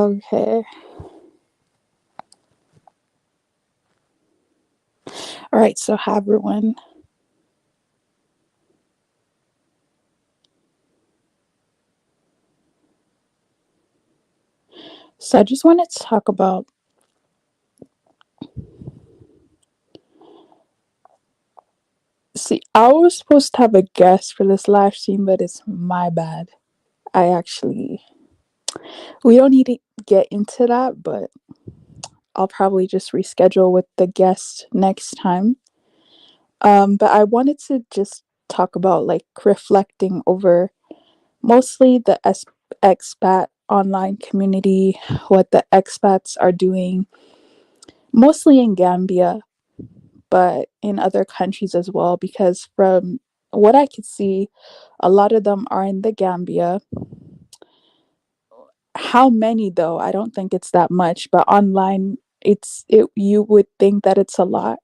Okay. All right. So, hi, everyone. So, I just wanted to talk about. See, I was supposed to have a guest for this live stream, but it's my bad. I actually. We don't need to get into that, but I'll probably just reschedule with the guest next time. But I wanted to just talk about like reflecting over mostly the expat online community, what the expats are doing, mostly in Gambia, but in other countries as well, because from what I could see, a lot of them are in the Gambia. How many though? I don't think it's that much, but online you would think that it's a lot.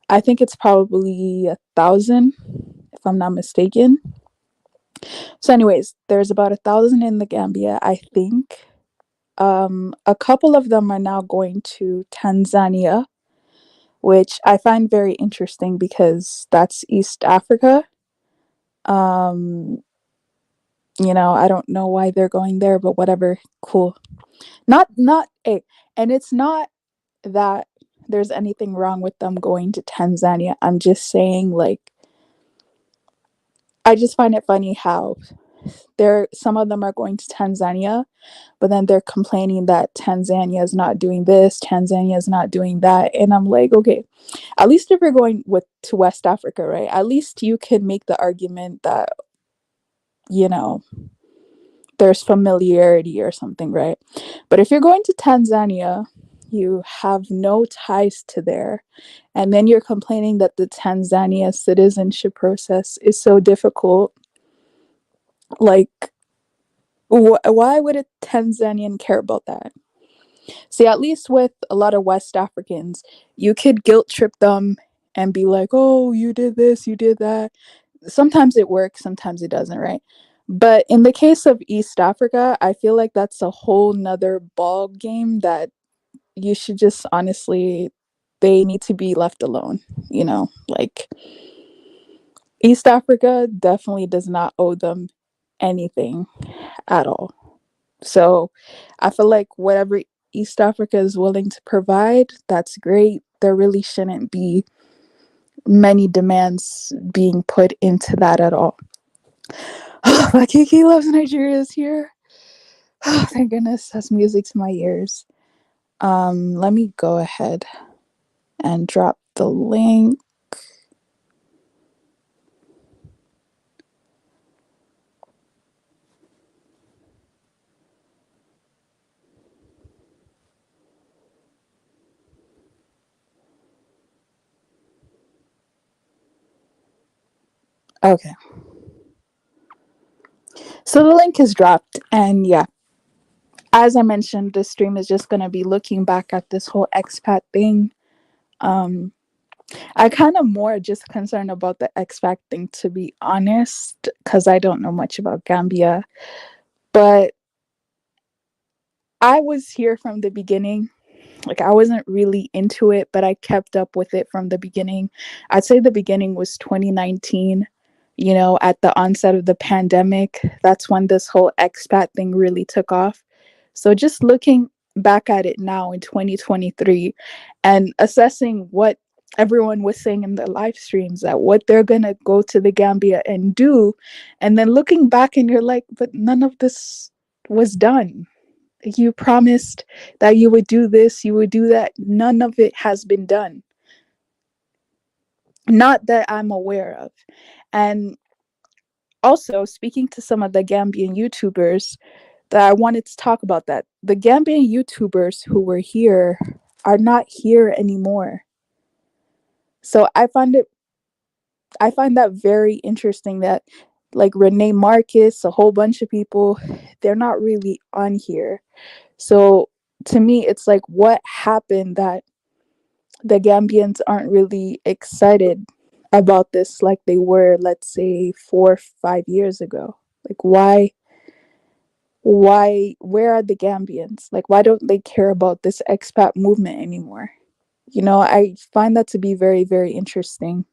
I think it's probably 1,000, if I'm not mistaken. So, anyways, there's about 1,000 in the Gambia, I think. A couple of them are now going to Tanzania, which I find very interesting because that's East Africa. Um, I don't know why they're going there, but whatever. Cool. Not a and it's not that there's anything wrong with them going to Tanzania. I'm just saying like I just find it funny how some of them are going to Tanzania, but then they're complaining that Tanzania is not doing this, Tanzania is not doing that. And I'm like, okay, at least if you're going with to West Africa, right? At least you can make the argument that, you know, there's familiarity or something, right? But if you're going to Tanzania, you have no ties to there. And then you're complaining that the Tanzania citizenship process is so difficult. Like, why would a Tanzanian care about that? See, at least with a lot of West Africans, you could guilt trip them and be like, oh, you did this, you did that. Sometimes it works, sometimes it doesn't, right? But in the case of East Africa, I feel like that's a whole nother ball game that you should just honestly, they need to be left alone, like East Africa definitely does not owe them anything at all. So I feel like whatever East Africa is willing to provide, that's great. There really shouldn't be many demands being put into that at all. My Kiki loves Nigeria is here. Oh, thank goodness, that's music to my ears. Let me go ahead and drop the link. Okay. So the link is dropped, and yeah, as I mentioned, the stream is just gonna be looking back at this whole expat thing. Um, I kind of more just concerned about the expat thing, to be honest, because I don't know much about Gambia. But I was here from the beginning. Like I wasn't really into it, but I kept up with it from the beginning. I'd say the beginning was 2019, at the onset of the pandemic. That's when this whole expat thing really took off. So just looking back at it now in 2023 and assessing what everyone was saying in the live streams, that what they're going to go to the Gambia and do, and then looking back and you're like, but none of this was done. You promised that you would do this, you would do that. None of it has been done. Not that I'm aware of. And also, speaking to some of the Gambian YouTubers, that I wanted to talk about that. The Gambian YouTubers who were here are not here anymore. So I find that very interesting that like Renee Marcus, a whole bunch of people, they're not really on here. So to me, it's like what happened that the Gambians aren't really excited about this like they were, let's say, 4 or 5 years ago. Like, why? why, where are the Gambians? Like, why don't they care about this expat movement anymore? I find that to be very, very interesting.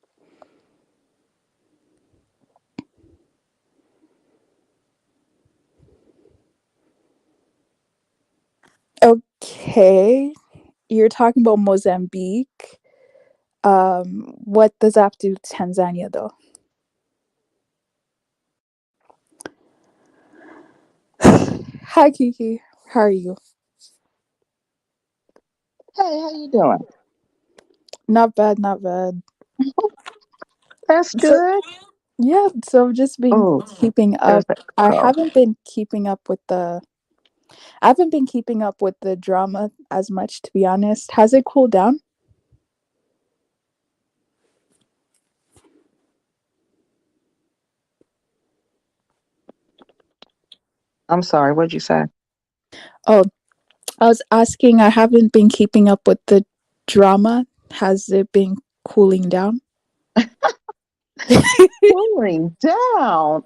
Okay, you're talking about Mozambique. What does that have to do with Tanzania, though? Hi, Kiki. How are you? Hey, how you doing? Not bad, not bad. That's So, good. yeah, so just been Oh, keeping there's up. that I echo. haven't been keeping up with the I haven't been keeping up with the drama as much, to be honest. Has it cooled down? I'm sorry, what'd you say? Oh, I was asking, I haven't been keeping up with the drama. Has it been cooling down? Cooling down.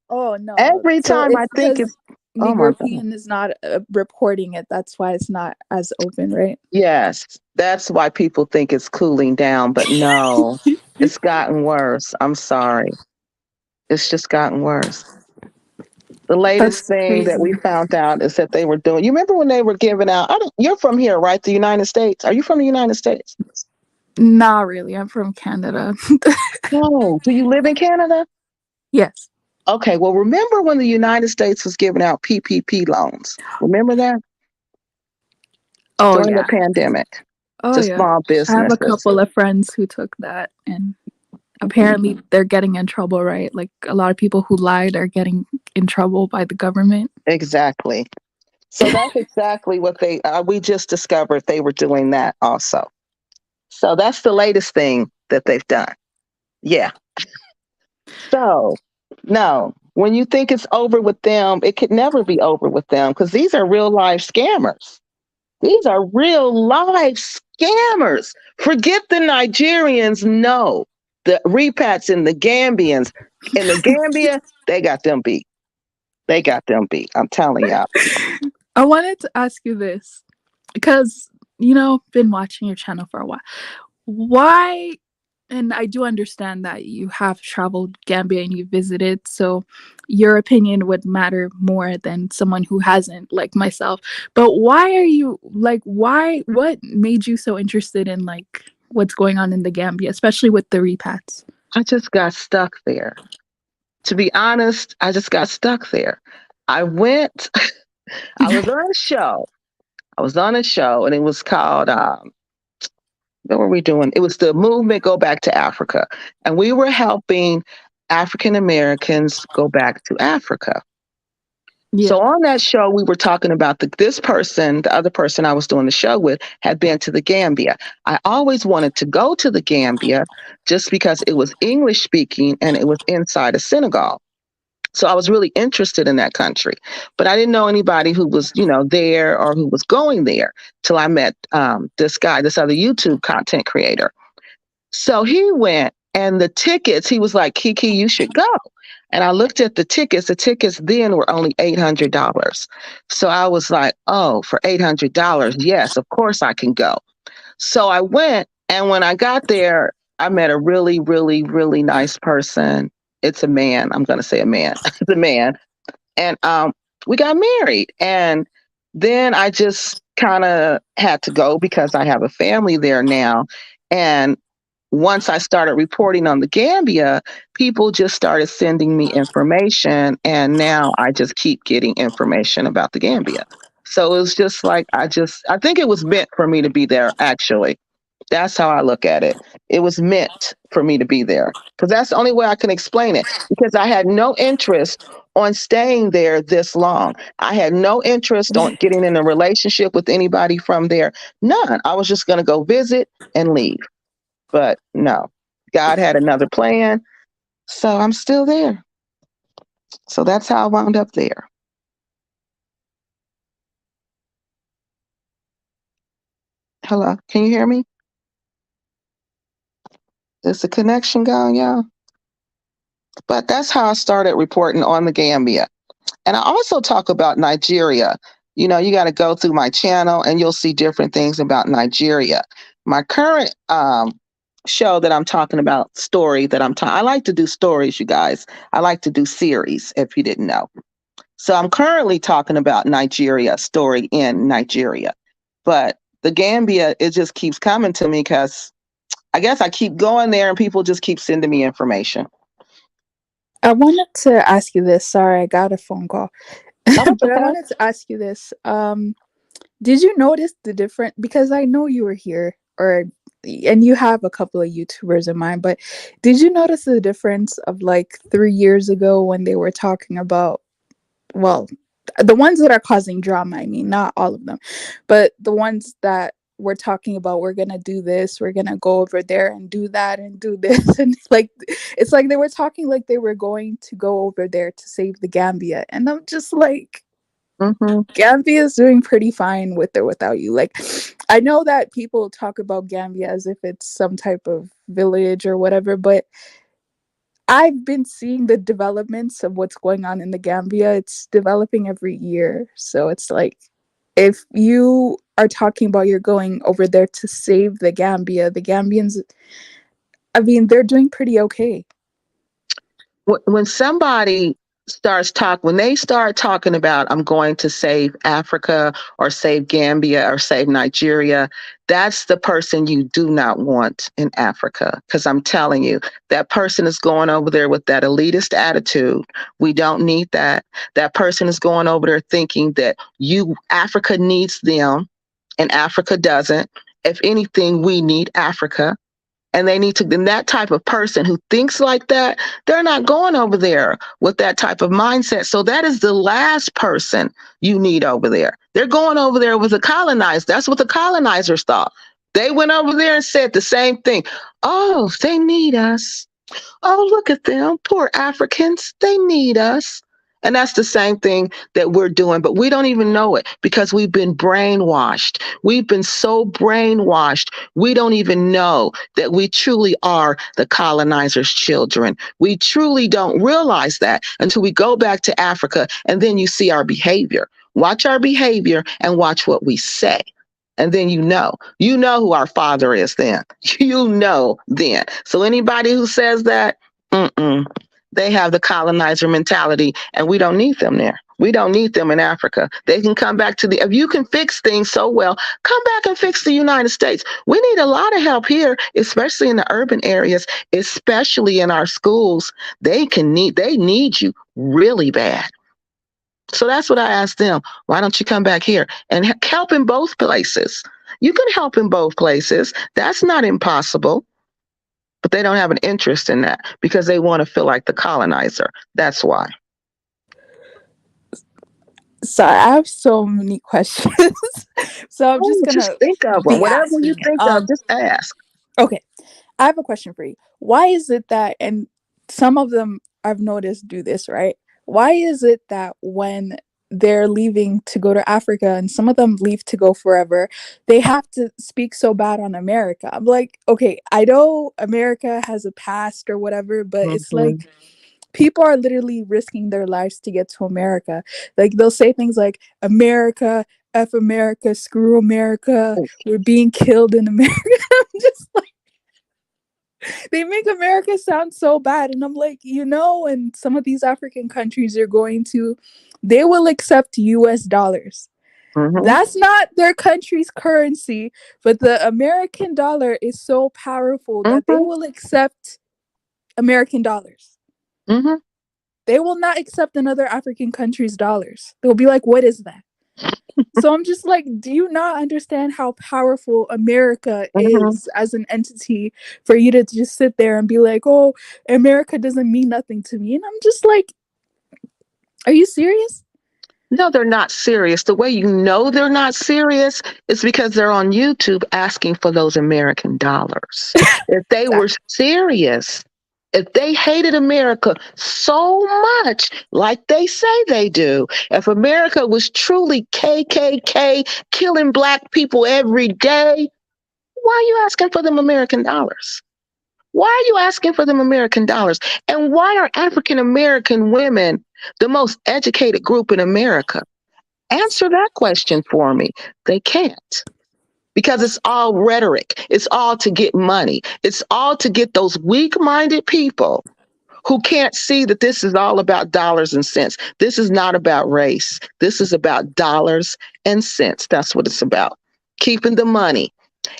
Oh no. Every So time I it's think because it's, the oh my God. European is not reporting it. That's why it's not as open, right? Yes, that's why people think it's cooling down, but no, it's gotten worse. I'm sorry. It's just gotten worse. The latest That's thing that we crazy. found out is that they were doing, you remember when they were giving out, I don't, you're from here, right? The United States. Are you from the United States? Not really. I'm from Canada. No. Do you live in Canada? Yes. Okay, well, remember when the United States was giving out PPP loans? Remember that Oh during the yeah. pandemic Oh to yeah. small I have a businesses? couple of friends who took that, and apparently they're getting in trouble, right? Like a lot of people who lied are getting in trouble by the government. Exactly. So that's exactly what we just discovered they were doing that also. So that's the latest thing that they've done. Yeah. So, no, when you think it's over with them, it could never be over with them because these are real life scammers. These are real life scammers. Forget the Nigerians. No, the repats and the Gambians. In the Gambia, they got them beat. They got them beat. I'm telling y'all. I wanted to ask you this because been watching your channel for a while. Why? And I do understand that you have traveled Gambia and you visited, so your opinion would matter more than someone who hasn't, like myself. But why are you like? Why? What made you so interested in like what's going on in the Gambia, especially with the repats? I just got stuck there. To be honest, I just got stuck there. I went, I was on a show. I was on a show and it was called what were we doing? It was the movement Go Back to Africa. And we were helping African Americans go back to Africa. Yeah, So on that show, we were talking about this person, the other person I was doing the show with, had been to the Gambia. I always wanted to go to the Gambia just because it was English speaking and it was inside a Senegal. So I was really interested in that country, but I didn't know anybody who was, there or who was going there till I met this guy, this other YouTube content creator. So he went, and the tickets, he was like, Kiki, you should go. And I looked at the tickets. The tickets then were only $800. So I was like, oh, for $800, yes, of course I can go. So I went, and when I got there, I met a really, really, really nice person. It's a man. I'm going to say a man. It's a man. And we got married. And then I just kind of had to go because I have a family there now. And once I started reporting on the Gambia, people just started sending me information. And now I just keep getting information about the Gambia. So it was just like, I think it was meant for me to be there, actually. That's how I look at it. It was meant for me to be there because that's the only way I can explain it. Because I had no interest on staying there this long. I had no interest on getting in a relationship with anybody from there. None. I was just going to go visit and leave. But no, God had another plan. So I'm still there. So that's how I wound up there. Hello. Can you hear me? Is the connection gone, y'all? But that's how I started reporting on the Gambia. And I also talk about Nigeria. You know, you got to go through my channel and you'll see different things about Nigeria. My current show that I'm talking about, story that I like to do stories, you guys. I like to do series, if you didn't know. So I'm currently talking about Nigeria, story in Nigeria. But the Gambia, it just keeps coming to me because I guess I keep going there and people just keep sending me information. I wanted to ask you this. Sorry, I got a phone call. Oh, it's But I okay. wanted to ask you this. Did you notice the difference? Because I know you were here, or and you have a couple of YouTubers in mind, but did you notice the difference of like 3 years ago when they were talking about, well, the ones that are causing drama, I mean, not all of them, but the ones that were talking about, we're gonna do this, we're gonna go over there and do that and do this, and like it's like they were talking like they were going to go over there to save the Gambia, and I'm just like, Hmm. Gambia is doing pretty fine with or without you. Like, I know that people talk about Gambia as if it's some type of village or whatever, but I've been seeing the developments of what's going on in the Gambia. It's developing every year. So it's like, if you are talking about you're going over there to save the Gambia, the Gambians, I mean, they're doing pretty okay. When somebody when they start talking about, I'm going to save Africa or save Gambia or save Nigeria, that's the person you do not want in Africa. Because I'm telling you, that person is going over there with that elitist attitude. We don't need that. That person is going over there thinking that Africa needs them and Africa doesn't. If anything, we need Africa. And they need to, then that type of person who thinks like that, they're not going over there with that type of mindset. So that is the last person you need over there. They're going over there with the colonized. That's what the colonizers thought. They went over there and said the same thing. Oh, they need us. Oh, look at them, poor Africans. They need us. And that's the same thing that we're doing, but we don't even know it because we've been brainwashed. We've been so brainwashed, we don't even know that we truly are the colonizers' children. We truly don't realize that until we go back to Africa and then you see our behavior. Watch our behavior and watch what we say. And then you know who our father is then. You know then. So anybody who says that, mm-mm, they have the colonizer mentality and we don't need them there. We don't need them in Africa. They can come back if you can fix things so well, come back and fix the United States. We need a lot of help here, especially in the urban areas, especially in our schools. They need you really bad. So that's what I asked them. Why don't you come back here and help in both places? You can help in both places. That's not impossible. But they don't have an interest in that because they want to feel like the colonizer. That's why. Sorry, I have so many questions. So I'm just Oh, just gonna think of them. be Whatever you asking it. think of, just ask. Okay. I have a question for you. Why is it that, and some of them I've noticed do this, right? Why is it that when they're leaving to go to Africa and some of them leave to go forever, they have to speak so bad on America? I'm like, okay, I know America has a past or whatever, but it's Mm-hmm. like people are literally risking their lives to get to America. Like they'll say things like, America, F America, screw America, we're being killed in America. I'm just they make America sound so bad. And I'm like, and some of these African countries are going to, they will accept US dollars. Mm-hmm. That's not their country's currency, but the American dollar is so powerful that they Mm-hmm. will accept American dollars. Mm-hmm. They will not accept another African country's dollars. They'll be like, what is that? So I'm just like, do you not understand how powerful America Mm-hmm. is as an entity for you to just sit there and be like, oh, America doesn't mean nothing to me? And I'm just like, are you serious? No, they're not serious. The way you know they're not serious is because they're on YouTube asking for those American dollars. If they were Exactly. serious, if they hated America so much, like they say they do, if America was truly KKK, killing black people every day, why are you asking for them American dollars? Why are you asking for them American dollars? And why are African American women the most educated group in America? Answer that question for me. They can't, because it's all rhetoric. It's all to get money. It's all to get those weak minded people who can't see that this is all about dollars and cents. This is not about race. This is about dollars and cents. That's what it's about. Keeping the money.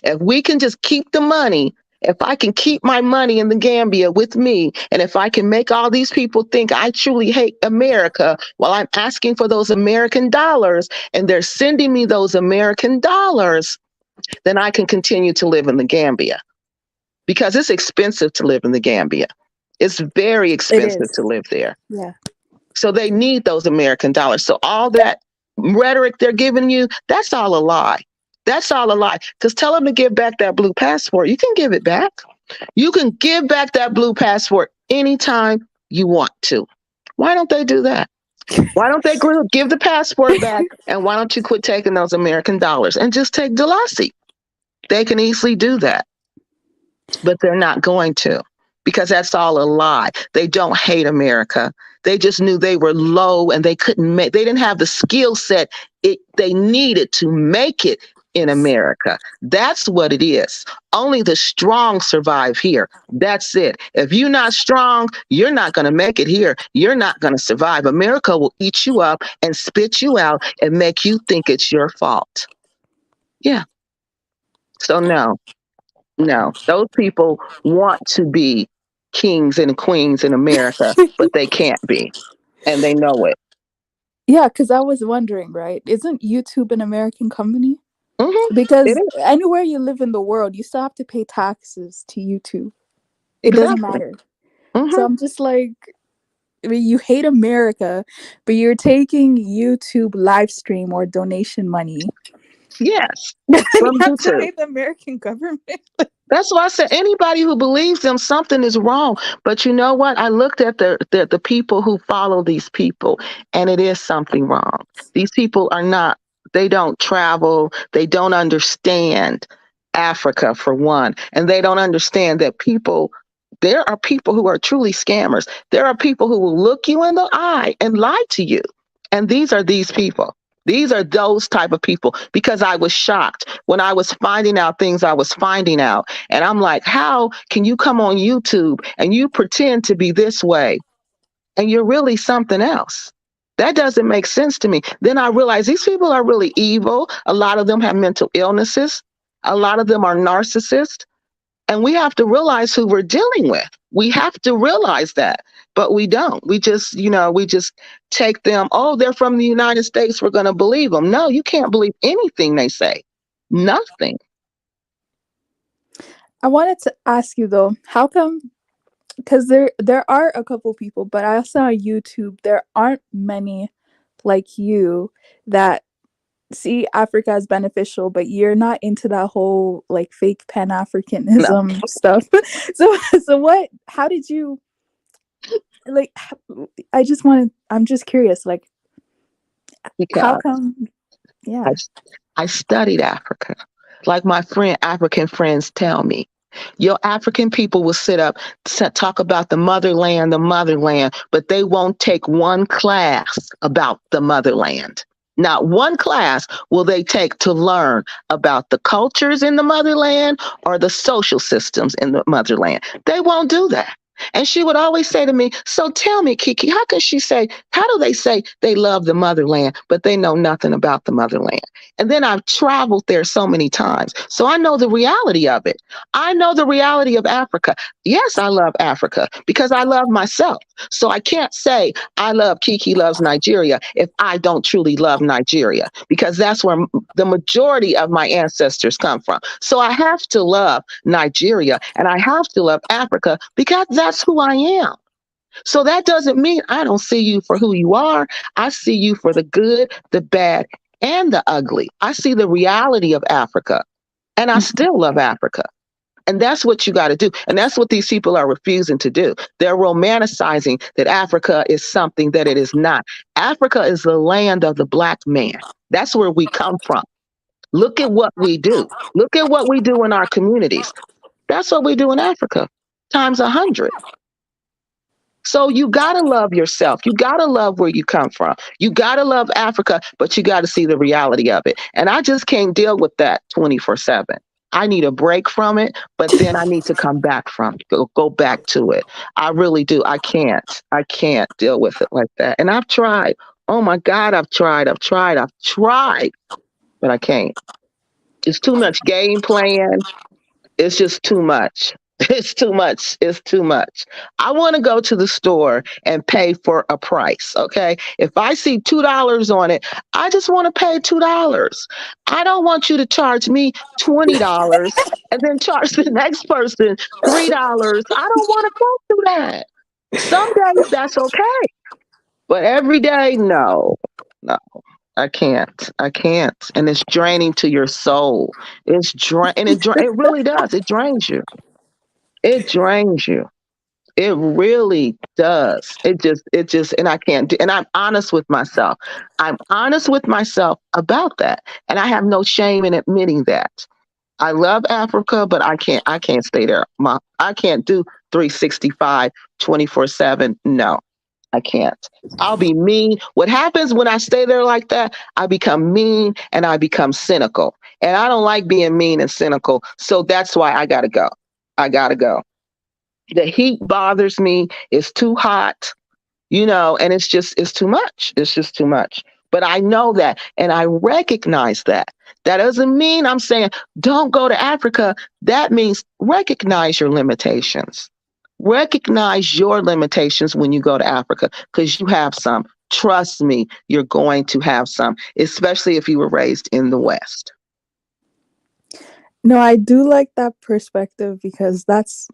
If we can just keep the money, if I can keep my money in the Gambia with me, and if I can make all these people think I truly hate America while I'm asking for those American dollars and they're sending me those American dollars, then I can continue to live in the Gambia, because it's expensive to live in the Gambia. It's very It expensive to is. live there. Yeah. So they need those American dollars. So all that rhetoric they're giving you, that's all a lie. That's all a lie. Because tell them to give back that blue passport. You can give it back. You can give back that blue passport anytime you want to. Why don't they do that? Why don't they give the passport back? And why don't you quit taking those American dollars and just take Delassie? They can easily do that, but they're not going to, because that's all a lie. They don't hate America. They just knew they were low and they couldn't make, they didn't have the skill set they needed to make it in America. That's what it is. Only the strong survive here. That's it. If you're not strong, you're not going to make it here. You're not going to survive. America will eat you up and spit you out and make you think it's your fault. Yeah. So no, those people want to be kings and queens in America, but they can't be, and they know it. Yeah, because I was wondering, right? Isn't YouTube an American company? It Because is. anywhere you live in the world, you still have to pay taxes to YouTube. It doesn't Exactly. matter. So hmm I'm just like, I mean, you hate America, but you're taking YouTube live stream or donation money. Yes, And you from have to YouTube. pay the American government. That's why I said anybody who believes them, something is wrong. But you know what? I looked at the people who follow these people, and it is something wrong. These people are not. They don't travel. They don't understand Africa, for one, and they don't understand that people. There are people who are truly scammers. There are people who will look you in the eye and lie to you, and these people. These are those type of people, because I was shocked when I was finding out things I was finding out. And I'm like, how can you come on YouTube and you pretend to be this way and you're really something else? That doesn't make sense to me. Then I realized these people are really evil. A lot of them have mental illnesses. A lot of them are narcissists. And we have to realize who we're dealing with. We have to realize that, but we don't. We just take them, oh, they're from the United States, we're going to believe them. No, you can't believe anything they say. Nothing. I wanted to ask you though, how come? Because there are a couple people, but I saw on YouTube there aren't many like you that see Africa as beneficial, but you're not into that whole like fake Pan No, Africanism stuff. So what? How did you like? I'm just curious. Like, how because come? I, Yeah. I studied Africa. Like my African friends tell me, your African people will sit up, talk about the motherland, but they won't take one class about the motherland. Not one class will they take to learn about the cultures in the motherland or the social systems in the motherland. They won't do that. And she would always say to me, so tell me, Kiki, how do they say they love the motherland, but they know nothing about the motherland? And then I've traveled there so many times. So I know the reality of it. I know the reality of Africa. Yes, I love Africa because I love myself. So I can't say I love Kiki loves Nigeria if I don't truly love Nigeria, because that's where the majority of my ancestors come from. So I have to love Nigeria and I have to love Africa because that's who I am. So that doesn't mean I don't see you for who you are. I see you for the good, the bad, and the ugly. I see the reality of Africa, and I still love Africa. And that's what you got to do. And that's what these people are refusing to do. They're romanticizing that Africa is something that it is not. Africa is the land of the Black man. That's where we come from. Look at what we do. Look at what we do in our communities. That's what we do in Africa. times 100. So you got to love yourself. You got to love where you come from. You got to love Africa, but you got to see the reality of it. And I just can't deal with that 24/7. I need a break from it, but then I need to come back from it, go back to it. I really do. I can't. I can't deal with it like that. And I've tried. Oh my God, I've tried. I've tried, but I can't. It's too much game playing. It's just too much. It's too much. It's too much. I want to go to the store and pay for a price. Okay. If I see $2 on it, I just want to pay $2. I don't want you to charge me $20 and then charge the next person $3. I don't want to go through that. Some days that's okay, but every day, no, no. I can't. I can't. And it's draining to your soul. It really does. It drains you. It drains you. It really does. And I can't do, and I'm honest with myself. I'm honest with myself about that. And I have no shame in admitting that. I love Africa, but I can't stay there. I can't do 365, 24/7. No, I can't. I'll be mean. What happens when I stay there like that? I become mean and I become cynical. And I don't like being mean and cynical. So that's why I gotta go. I gotta go. The heat bothers me. It's too hot, and it's too much. It's just too much. But I know that and I recognize that. That doesn't mean I'm saying don't go to Africa. That means recognize your limitations. Recognize your limitations when you go to Africa because you have some. Trust me, you're going to have some, especially if you were raised in the West. No, I do like that perspective because that's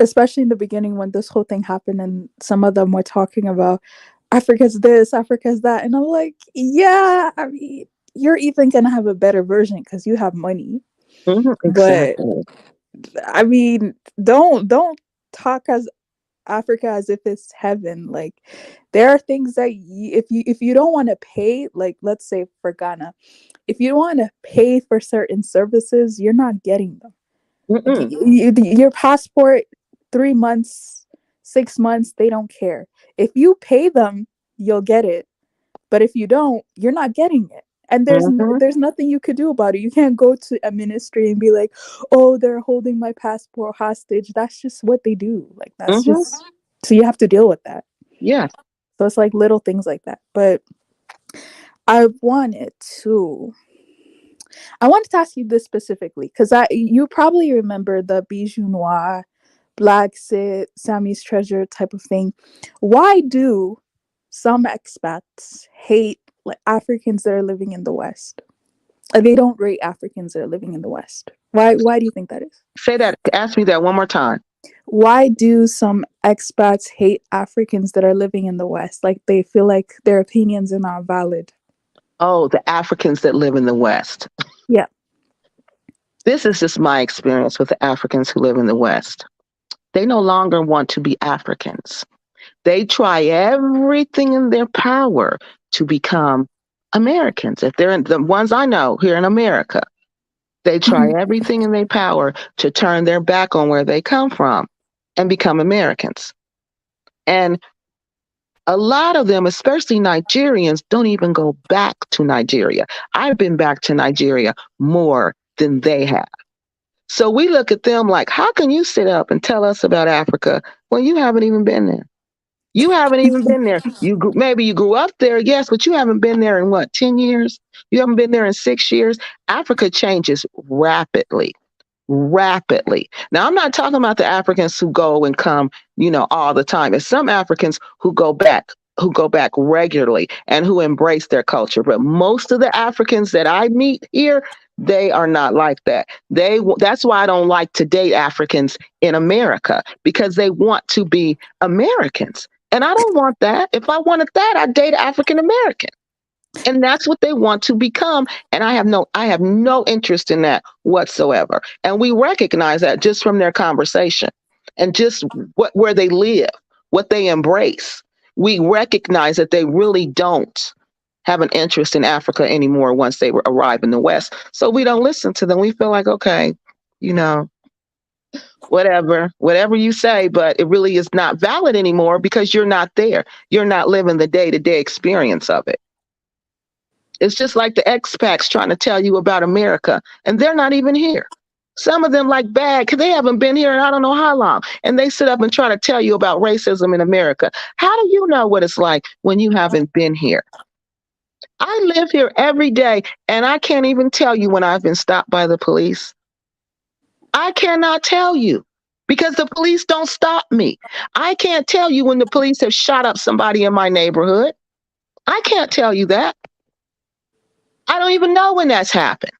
especially in the beginning when this whole thing happened and some of them were talking about Africa's this, Africa's that. And I'm like, yeah, I mean, you're even going to have a better version because you have money. But Exactly. I mean, don't talk as Africa as if it's heaven. Like there are things that if you don't want to pay, like let's say for Ghana, if you don't want to pay for certain services, you're not getting them. Like Mm-mm. your passport, 3 months, 6 months, they don't care. If you pay them, you'll get it. But if you don't, you're not getting it. And Mhm. there's nothing you could do about it. You can't go to a ministry and be like, "Oh, they're holding my passport hostage." That's just what they do. Like that's Mhm. just so you have to deal with that. Yes. So it's like little things like that. But I wanted to I wanted to ask you this specifically because you probably remember the Bijou Noir, Black Sit, Sammy's Treasure type of thing. Why do some expats hate like Africans that are living in the West? They don't rate Africans that are living in the West. Why do you think that is? Say that. Ask me that one more time. Why do some expats hate Africans that are living in the West? Like they feel like their opinions are not valid. Oh, the Africans that live in the West. Yeah. This is just my experience with the Africans who live in the West. They no longer want to be Africans. They try everything in their power to become Americans. If they're the ones I know here in America, they try Mhm. everything in their power to turn their back on where they come from and become Americans. And a lot of them, especially Nigerians, don't even go back to Nigeria. I've been back to Nigeria more than they have. So we look at them like, how can you sit up and tell us about Africa when you haven't even been there? You haven't even been there. Maybe you grew up there, yes, but you haven't been there in what, 10 years? You haven't been there in 6 years. Africa changes rapidly, rapidly. Now, I'm not talking about the Africans who go and come, all the time. It's some Africans who go back regularly and who embrace their culture. But most of the Africans that I meet here, they are not like that. That's why I don't like to date Africans in America because they want to be Americans. And I don't want that. If I wanted that, I'd date African American. And that's what they want to become. And I have no interest in that whatsoever. And we recognize that just from their conversation and just where they live, what they embrace. We recognize that they really don't have an interest in Africa anymore once they arrive in the West. So we don't listen to them. We feel like, okay, you know, whatever you say, but it really is not valid anymore because you're not there. You're not living the day-to-day experience of it. It's just like the expats trying to tell you about America, and they're not even here. Some of them like bad because they haven't been here in I don't know how long, and they sit up and try to tell you about racism in America. How do you know what it's like when you haven't been here? I live here every day, and I can't even tell you when I've been stopped by the police. I cannot tell you because the police don't stop me. I can't tell you when the police have shot up somebody in my neighborhood. I can't tell you that. I don't even know when that's happened.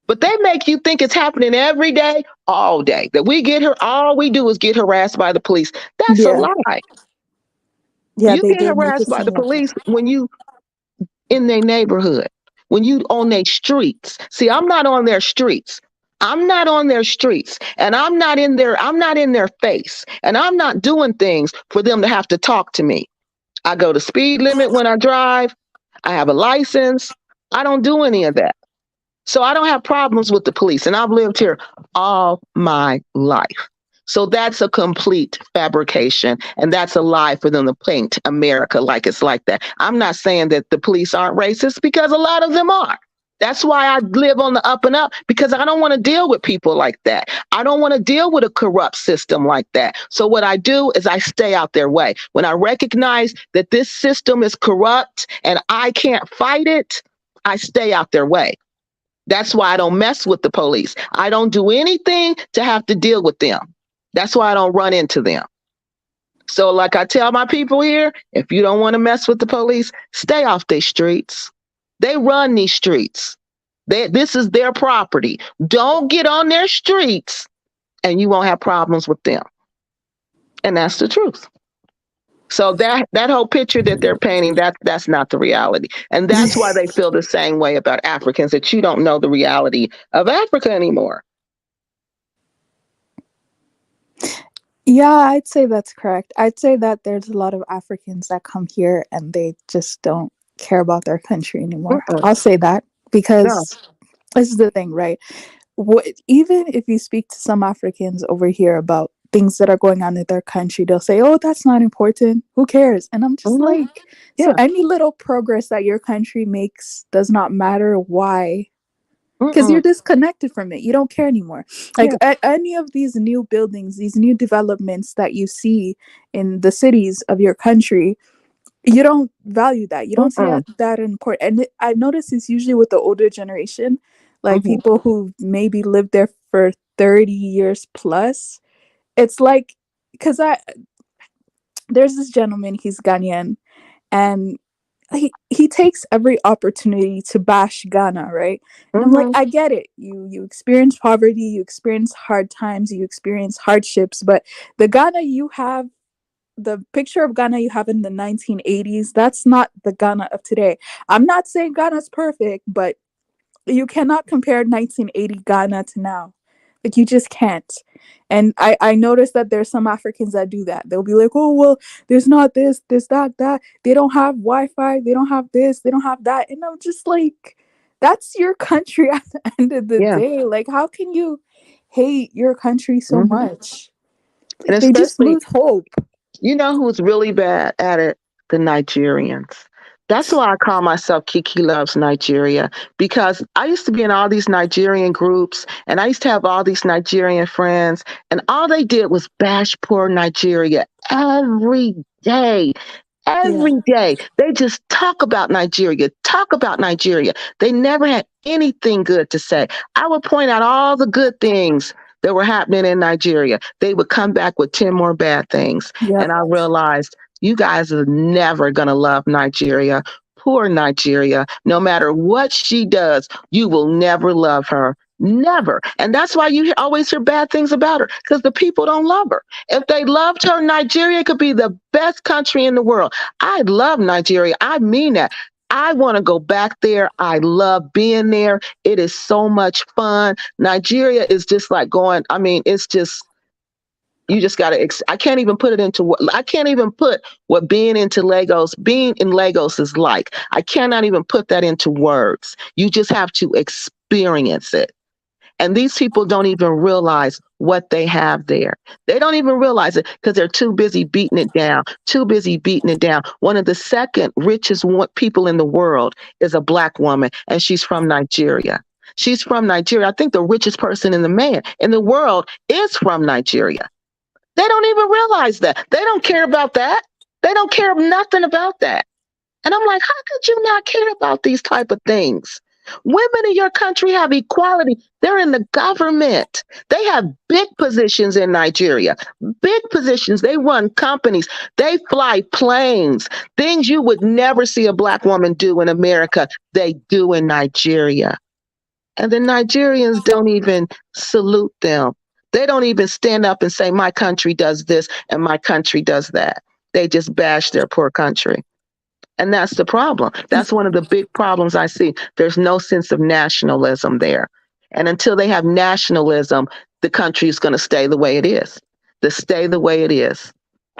But they make you think it's happening every day, all day. That we get her, all we do is get harassed by the police. That's a Yeah. lie. Yeah, You they get do make it harassed by seem the like police when you in their neighborhood, when you on their streets. See, I'm not on their streets. I'm not on their streets and I'm not in their face and I'm not doing things for them to have to talk to me. I go the speed limit when I drive. I have a license. I don't do any of that. So I don't have problems with the police and I've lived here all my life. So that's a complete fabrication and that's a lie for them to paint America like it's like that. I'm not saying that the police aren't racist because a lot of them are. That's why I live on the up and up because I don't want to deal with people like that. I don't want to deal with a corrupt system like that. So what I do is I stay out their way. When I recognize that this system is corrupt and I can't fight it, I stay out their way. That's why I don't mess with the police. I don't do anything to have to deal with them. That's why I don't run into them. So, like I tell my people here, if you don't want to mess with the police, stay off their streets. They run these streets. This is their property. Don't get on their streets and you won't have problems with them. And that's the truth. So that whole picture that they're painting, that's not the reality. And that's why they feel the same way about Africans, that you don't know the reality of Africa anymore. Yeah, I'd say that's correct. I'd say that there's a lot of Africans that come here and they just don't care about their country anymore. Mm-mm. I'll say that No. because this is the thing, right? Even if you speak to some Africans over here about things that are going on in their country, they'll say, "Oh, that's not important. Who cares?" And I'm just Mm-hmm. like, so Yeah. any little progress that your country makes does not matter. Why? Because Mm-mm. you're disconnected from it. You don't care anymore. Like Yeah. any of these new buildings, these new developments that you see in the cities of your country, you don't value that. You don't see Mm-mm. that important. And I notice it's usually with the older generation, like Mm-hmm. people who maybe lived there for 30 years plus. It's like, because there's this gentleman, he's Ghanaian, and he takes every opportunity to bash Ghana, right? And I'm like, Mm-hmm. I get it. You experience poverty, you experience hard times, you experience hardships, but the Ghana you have, the picture of Ghana you have in the 1980s, that's not the Ghana of today. I'm not saying Ghana's perfect, but you cannot compare 1980 Ghana to now. Like you just can't. And I noticed that there's some Africans that do that. They'll be like, oh well, there's not this, that. They don't have Wi-Fi, they don't have this, they don't have that. And I'm just like, that's your country at the end of the Yeah. day. Like, how can you hate your country so Mm-hmm. much? And Like they just especially, lose hope. you know who's really bad at it? The Nigerians. That's why I call myself Kiki Loves Nigeria because I used to be in all these Nigerian groups and I used to have all these Nigerian friends, and all they did was bash poor Nigeria every day. Yeah. Every day, they just talk about Nigeria, talk about Nigeria. They never had anything good to say. I would point out all the good things that were happening in Nigeria. They would come back with 10 more bad things. Yep. And I realized you guys are never going to love Nigeria. Poor Nigeria. No matter what she does, you will never love her. Never. And that's why you always hear bad things about her because the people don't love her. If they loved her, Nigeria could be the best country in the world. I love Nigeria. I mean that. I want to go back there. I love being there. It is so much fun. Nigeria is just like going, I mean, it's just, you just got to, I can't even put it into what, I can't even put what being in Lagos is like. I cannot even put that into words. You just have to experience it. And these people don't even realize what they have there. They don't even realize it because they're too busy beating it down, too busy beating it down. One of the second richest people in the world is a Black woman, and she's from Nigeria. She's from Nigeria. I think the richest person in the world is from Nigeria. They don't even realize that. They don't care about that. They don't care nothing about that. And I'm like, how could you not care about these type of things? Women in your country have equality. They're in the government. They have big positions in Nigeria, big positions. They run companies. They fly planes. Things you would never see a Black woman do in America, they do in Nigeria. And the Nigerians don't even salute them. They don't even stand up and say, my country does this and my country does that. They just bash their poor country. And that's the problem. That's one of the big problems I see. There's no sense of nationalism there. And until they have nationalism, the country is going to stay the way it is. To stay the way it is.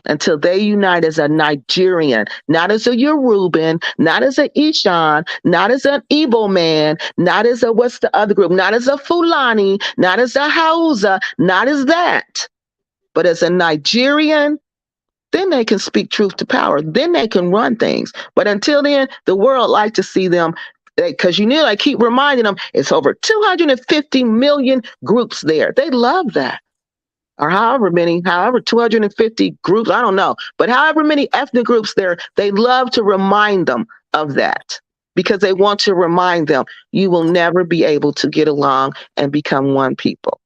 Until they unite as a Nigerian, not as a Yoruban, not as an Ishan, not as an Igbo man, not as a, what's the other group? Not as a Fulani, not as a Hausa, not as that, but as a Nigerian. Then they can speak truth to power. Then they can run things. But until then, the world like to see them, because you know, I keep reminding them, it's over 250 million groups there. They love that. Or however 250 groups, I don't know. But however many ethnic groups there, they love to remind them of that. Because they want to remind them, you will never be able to get along and become one people.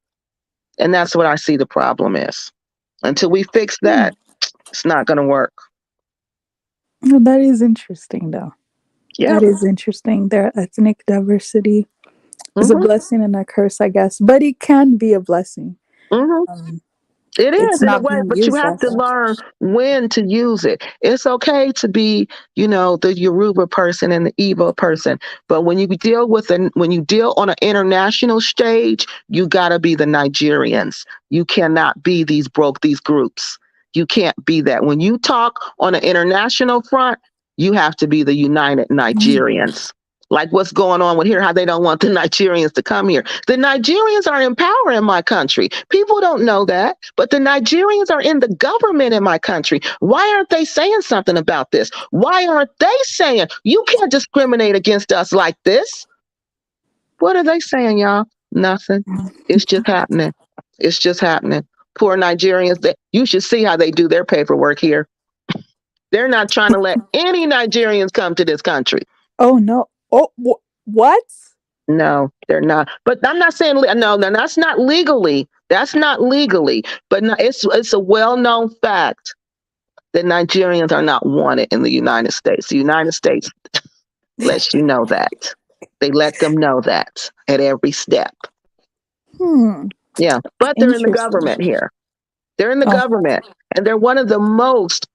And that's what I see the problem is. Until we fix that, it's not going to work. Well, that is interesting, though. Yeah. That is interesting. Their ethnic diversity is a Mm-hmm. blessing and a curse, I guess. But it can be a blessing. Mm-hmm. It It's is in a not way, being but you used have as to such. learn when to use it. It's okay to be, the Yoruba person and the Igbo person, but when you deal on an international stage, you got to be the Nigerians. You cannot be these groups. You can't be that. When you talk on an international front, you have to be the United Nigerians. Like what's going on with here, how they don't want the Nigerians to come here. The Nigerians are in power in my country. People don't know that, but the Nigerians are in the government in my country. Why aren't they saying something about this? Why aren't they saying, you can't discriminate against us like this? What are they saying, y'all? Nothing. It's just happening. It's just happening. Poor Nigerians, you should see how they do their paperwork here. They're not trying to let any Nigerians come to this country. Oh, no. Oh, what? No, they're not. But I'm not saying no. That's not legally. That's not legally. But no, it's a well-known fact that Nigerians are not wanted in the United States. The United States lets you know that. They let them know that at every step. Yeah, but they're in the Interesting. government here. They're in the Oh, government, and they're one of the most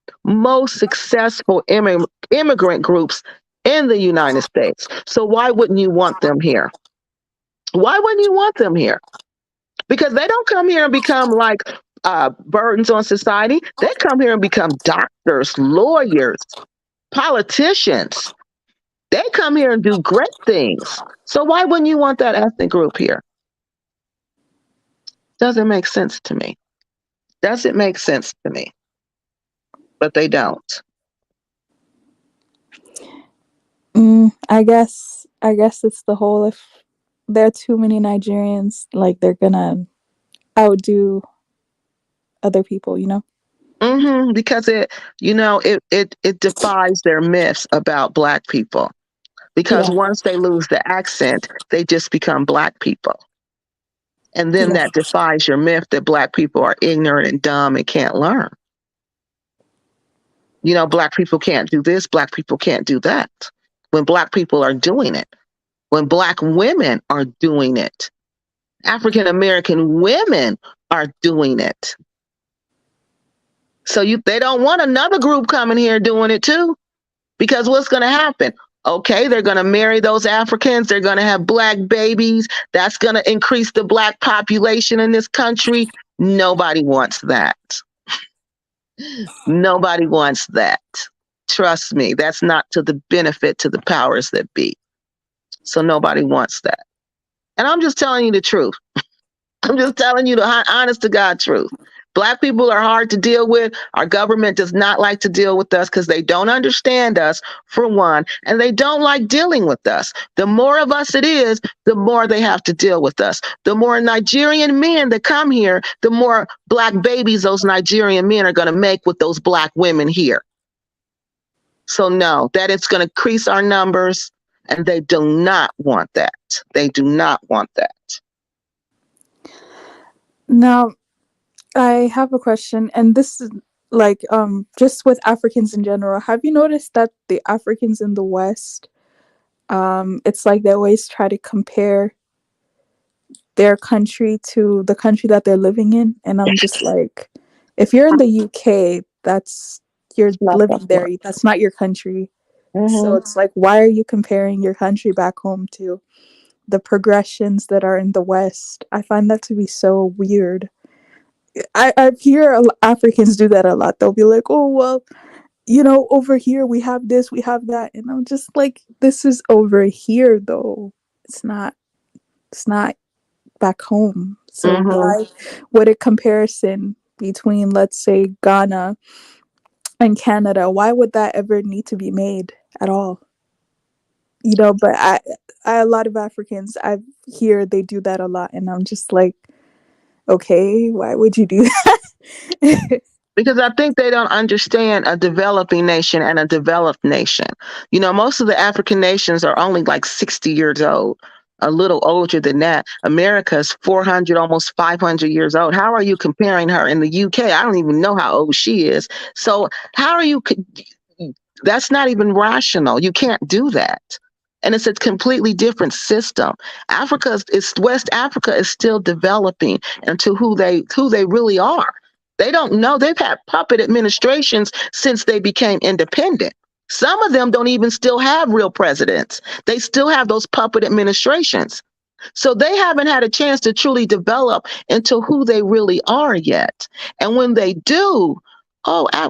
successful immigrant groups in the United States. So why wouldn't you want them here? Why wouldn't you want them here? Because they don't come here and become like burdens on society. They come here and become doctors, lawyers, politicians. They come here and do great things. So why wouldn't you want that ethnic group here? Doesn't make sense to me. Doesn't make sense to me. But they don't. I guess it's the whole, if there are too many Nigerians, like they're gonna outdo other people. Because it defies their myths about Black people. Because Yeah. once they lose the accent, they just become Black people. And then Yeah. that defies your myth that Black people are ignorant and dumb and can't learn. Black people can't do this, Black people can't do that. When Black people are doing it, when Black women are doing it, African American women are doing it. So they don't want another group coming here doing it too, because what's going to happen? Okay, they're going to marry those Africans. They're going to have Black babies. That's going to increase the Black population in this country. Nobody wants that. Nobody wants that. Trust me, that's not to the benefit to the powers that be. So nobody wants that. And I'm just telling you the truth. I'm just telling you the honest to God truth. Black people are hard to deal with. Our government does not like to deal with us because they don't understand us, for one, and they don't like dealing with us. The more of us it is, the more they have to deal with us. The more Nigerian men that come here, the more black babies those Nigerian men are going to make with those black women here. So, no, that it's going to increase our numbers, and they do not want that. They do not want that. Now, I have a question, and this is like just with Africans in general. Have you noticed that the Africans in the West, it's like they always try to compare their country to the country that they're living in, and I'm just like, if you're in the UK, that's you're It's not that living there. much. That's not your country. So Mm-hmm. it's like, why are you comparing your country back home to the progressions that are in the West? I find that to be so weird. I hear Africans do that a lot. They'll be like, "Oh well, over here we have this, we have that," and I'm just like, "This is over here, though. It's not. It's not back home. So Mm-hmm. why would a comparison between, let's say, Ghana and Canada? Why would that ever need to be made at all? But I a lot of Africans I hear they do that a lot, and I'm just like, okay, why would you do that? Because I think they don't understand a developing nation and a developed nation. Most of the African nations are only like 60 years old, a little older than that. America is 400, almost 500 years old. How are you comparing her in the UK? I don't even know how old she is. So, how are you? That's not even rational. You can't do that. And it's a completely different system. West Africa is still developing into who they really are. They don't know. They've had puppet administrations since they became independent. Some of them don't even still have real presidents. They still have those puppet administrations. So they haven't had a chance to truly develop into who they really are yet. And when they do,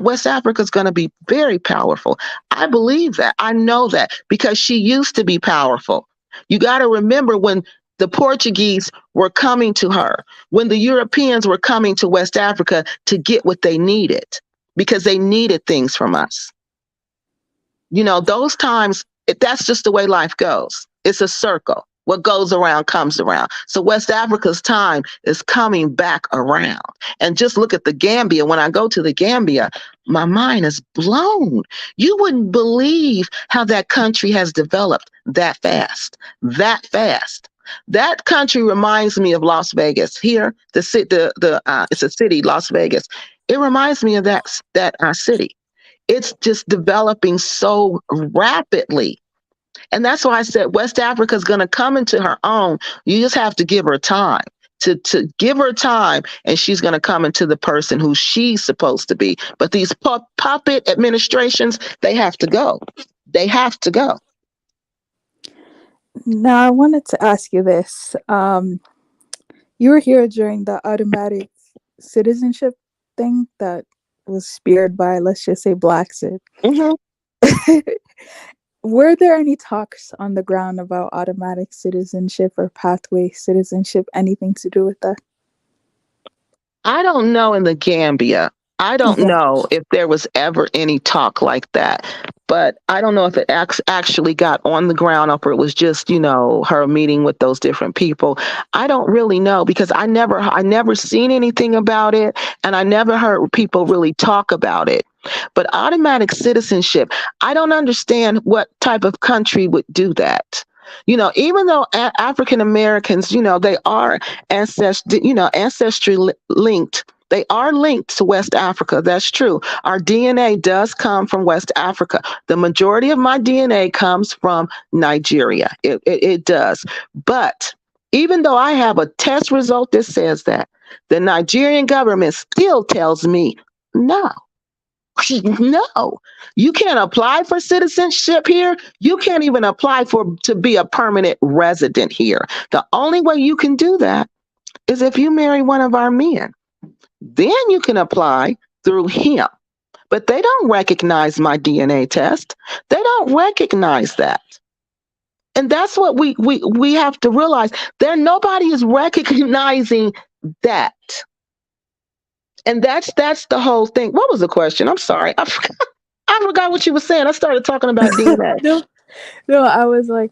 West Africa is going to be very powerful. I believe that. I know that because she used to be powerful. You got to remember when the Portuguese were coming to her, when the Europeans were coming to West Africa to get what they needed because they needed things from us. Those times, that's just the way life goes. It's a circle. What goes around comes around. So West Africa's time is coming back around. And just look at the Gambia. When I go to the Gambia, my mind is blown. You wouldn't believe how that country has developed that fast. That fast. That country reminds me of Las Vegas. Here, it's a city, Las Vegas. It reminds me of that city. It's just developing so rapidly. And that's why I said West Africa is going to come into her own. You just have to give her time. To give her time, and she's going to come into the person who she's supposed to be. But these puppet administrations, they have to go. They have to go. Now, I wanted to ask you this. You were here during the automatic citizenship thing that was speared by, let's just say, Blacksit. Mm-hmm. Were there any talks on the ground about automatic citizenship or pathway citizenship, anything to do with that? I don't know in the Gambia. I don't Yeah. know if there was ever any talk like that. But I don't know if it actually got on the ground or if it was just, her meeting with those different people. I don't really know because I never seen anything about it and I never heard people really talk about it. But automatic citizenship, I don't understand what type of country would do that. Even though African Americans, they are ancestry linked. They are linked to West Africa. That's true. Our DNA does come from West Africa. The majority of my DNA comes from Nigeria. It does. But even though I have a test result that says that, the Nigerian government still tells me no. No, you can't apply for citizenship here. You can't even apply to be a permanent resident here. The only way you can do that is if you marry one of our men. Then you can apply through him. But they don't recognize my DNA test. They don't recognize that. And that's what we have to realize. There nobody is recognizing that. And that's the whole thing. What was the question? I'm sorry. I forgot what you were saying. I started talking about DNA. No, no, I was like,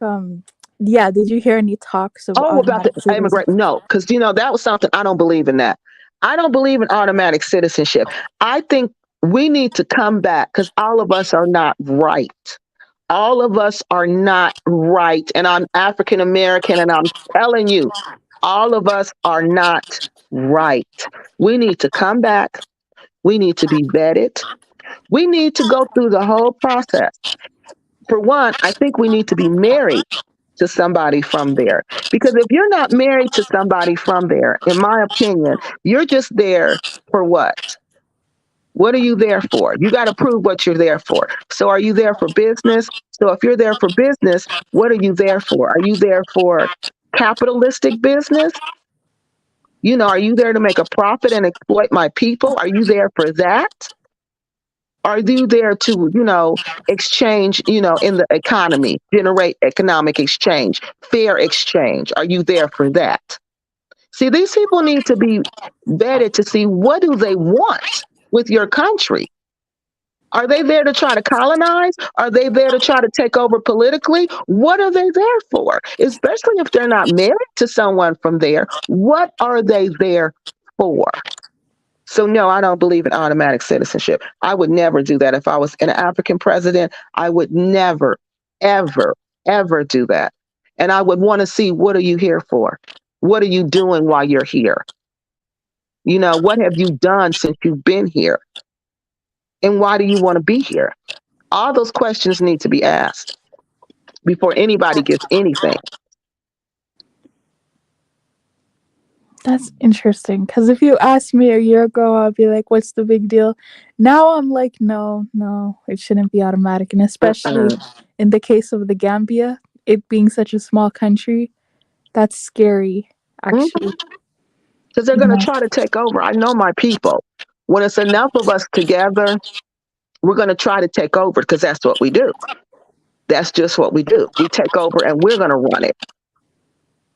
yeah. Did you hear any talks of Oh, about the automatic citizenship? immigrant. No, because that was something I don't believe in that. I don't believe in automatic citizenship. I think we need to come back because all of us are not right. All of us are not right. And I'm African American, and I'm telling you, all of us are not right. We need to come back. We need to be vetted. We need to go through the whole process. For one, I think we need to be married to somebody from there. Because if you're not married to somebody from there, in my opinion, you're just there for what? What are you there for? You got to prove what you're there for. So, are you there for business? So, if you're there for business, what are you there for? Are you there for capitalistic business? Are you there to make a profit and exploit my people? Are you there for that? Are you there to, exchange, in the economy, generate economic exchange, fair exchange? Are you there for that? See, these people need to be vetted to see what do they want with your country. Are they there to try to colonize? Are they there to try to take over politically? What are they there for? Especially if they're not married to someone from there. What are they there for? So, no, I don't believe in automatic citizenship. I would never do that. If I was an African president, I would never, ever, ever do that. And I would want to see, what are you here for? What are you doing while you're here? What have you done since you've been here? And why do you want to be here? All those questions need to be asked before anybody gets anything. That's interesting. Because if you asked me a year ago, I'd be like, "What's the big deal?" Now I'm like, "No, no, it shouldn't be automatic." And especially Uh-uh. in the case of the Gambia, it being such a small country, that's scary. Actually, Because they're you going to know. try to take over. I know my people. When it's enough of us together, we're going to try to take over because that's what we do. That's just what we do. We take over and we're going to run it.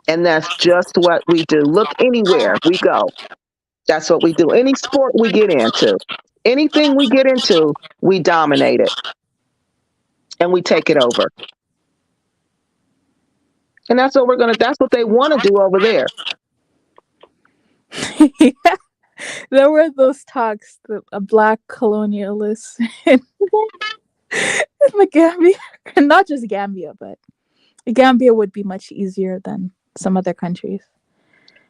And that's just what we do. Look anywhere we go. That's what we do. Any sport we get into, anything we get into, we dominate it and we take it over. And that's what they want to do over there. Yeah, there were those talks that a black colonialist in, in the Gambia, and not just Gambia, but Gambia would be much easier than some other countries.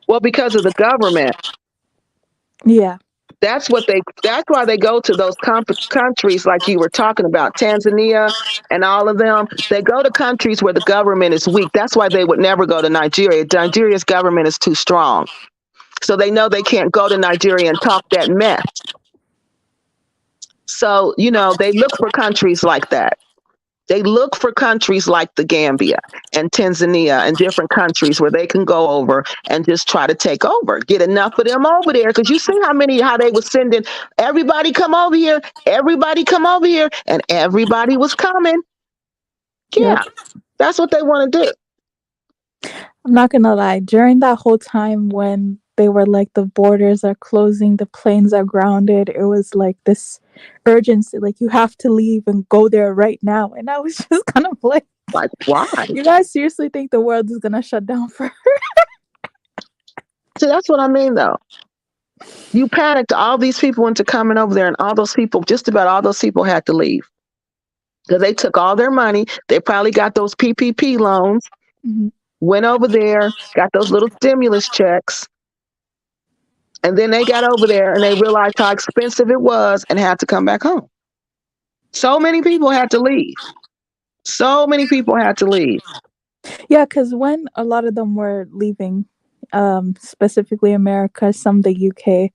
Well, because of the government. Yeah. That's why they go to those countries like you were talking about, Tanzania and all of them. They go to countries where the government is weak. That's why they would never go to Nigeria. Nigeria's government is too strong. So they know they can't go to Nigeria and talk that mess. So, they look for countries like that. They look for countries like the Gambia and Tanzania and different countries where they can go over and just try to take over, get enough of them over there. Because you see how they were sending everybody come over here, and everybody was coming. Yep. Yeah, that's what they want to do. I'm not gonna lie. During that whole time when they were like the borders are closing, the planes are grounded, it was like this urgency, like you have to leave and go there right now. And I was just kind of like, Like, why? you guys seriously think the world is gonna shut down for See, that's what I mean, though. You panicked all these people into coming over there, and just about all those people had to leave because they took all their money. They probably got those PPP loans, Mhm. went over there, got those little stimulus checks, and then they got over there and they realized how expensive it was and had to come back home. So many people had to leave. So many people had to leave. Yeah, because when a lot of them were leaving, specifically America, some the UK,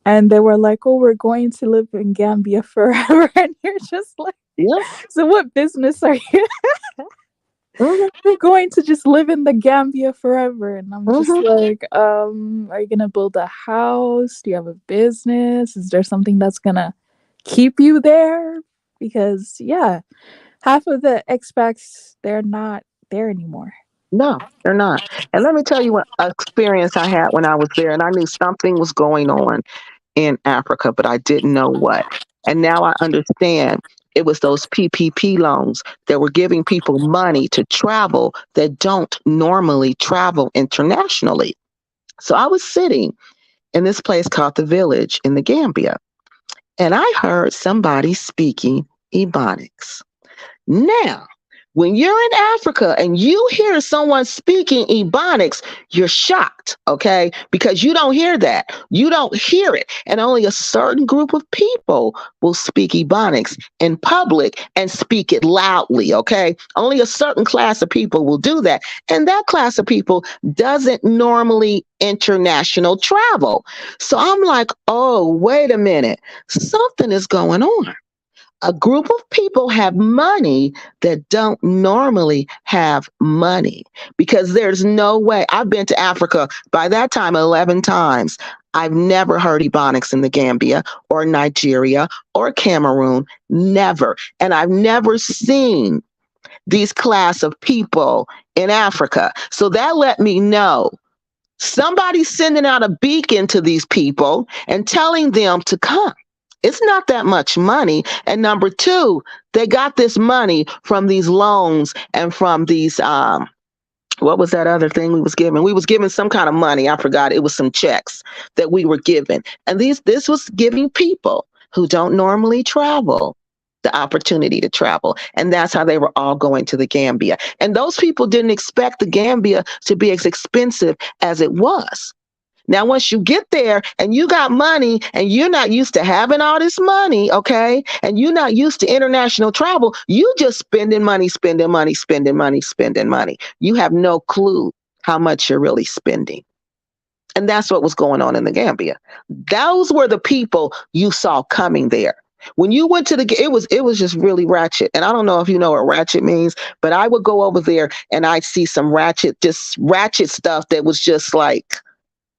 and they were like, "Oh, we're going to live in Gambia forever," and you're just like, Yeah. "So what business are you?" Mm-hmm. You're going to just live in the Gambia forever. And I'm just Mm-hmm. like, are you gonna build a house? Do you have a business? Is there something that's gonna keep you there? Because yeah, half of the expats, they're not there anymore. No, they're not. And let me tell you what experience I had when I was there, and I knew something was going on in Africa, but I didn't know what. And now I understand it was those PPP loans that were giving people money to travel that don't normally travel internationally. So I was sitting in this place called the Village in the Gambia, and I heard somebody speaking Ebonics. Now, when you're in Africa and you hear someone speaking Ebonics, you're shocked, okay? Because you don't hear that. You don't hear it. And only a certain group of people will speak Ebonics in public and speak it loudly, okay? Only a certain class of people will do that. And that class of people doesn't normally international travel. So I'm like, oh, wait a minute. Something is going on. A group of people have money that don't normally have money because there's no way. I've been to Africa by that time 11 times. I've never heard Ebonics in the Gambia or Nigeria or Cameroon. Never. And I've never seen these class of people in Africa. So that let me know somebody's sending out a beacon to these people and telling them to come. It's not that much money. And number two, they got this money from these loans and from these what was that other thing we was given? We was given some kind of money. I forgot. It was some checks that we were given. And this was giving people who don't normally travel the opportunity to travel. And that's how they were all going to the Gambia. And those people didn't expect the Gambia to be as expensive as it was. Now, once you get there and you got money and you're not used to having all this money, okay, and you're not used to international travel, you just spending money, spending money, spending money, spending money. You have no clue how much you're really spending. And that's what was going on in the Gambia. Those were the people you saw coming there. When you went to it was just really ratchet. And I don't know if you know what ratchet means, but I would go over there and I'd see some just ratchet stuff that was just like,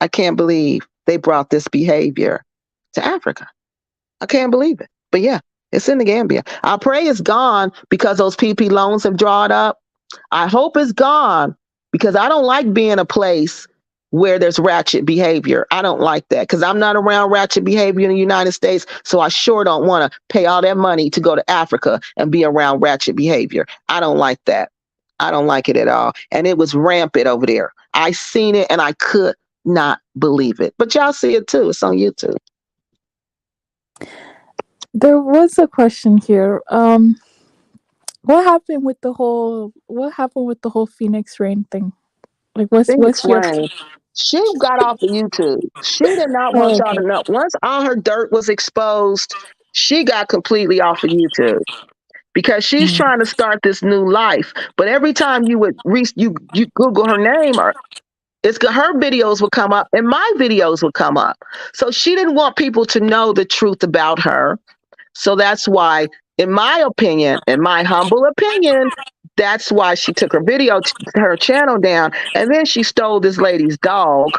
I can't believe they brought this behavior to Africa. I can't believe it. But yeah, it's in the Gambia. I pray it's gone because those PP loans have drawn up. I hope it's gone because I don't like being a place where there's ratchet behavior. I don't like that because I'm not around ratchet behavior in the United States. So I sure don't want to pay all that money to go to Africa and be around ratchet behavior. I don't like that. I don't like it at all. And it was rampant over there. I seen it and I could not believe it. But y'all see it too. It's on YouTube. There was a question here. What happened with the whole Phoenix Rain thing? Like Phoenix what's your Rain. She got off of YouTube. She did not want oh, y'all to know. Once all her dirt was exposed, she got completely off of YouTube because she's okay. trying to start this new life. But every time you would you Google her name, or her videos would come up and my videos would come up. So she didn't want people to know the truth about her. So that's why, in my opinion, in my humble opinion, that's why she took her channel down. And then she stole this lady's dog,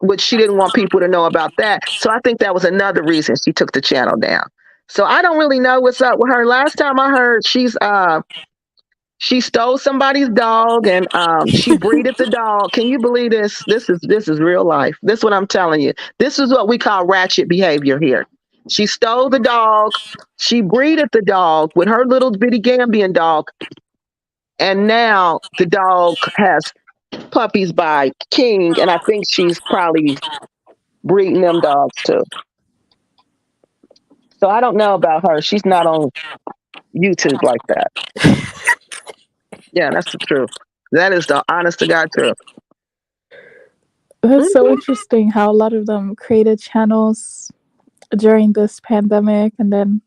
which she didn't want people to know about that. So I think that was another reason she took the channel down. So I don't really know what's up with her. Last time I heard, she stole somebody's dog and she breeded the dog. Can you believe this? This is real life. This is what I'm telling you. This is what we call ratchet behavior here. She stole the dog. She breeded the dog with her little bitty Gambian dog. And now the dog has puppies by King. And I think she's probably breeding them dogs too. So I don't know about her. She's not on YouTube like that. Yeah, that's the truth. That is the honest to God truth. That's so Mhm. interesting how a lot of them created channels during this pandemic, and then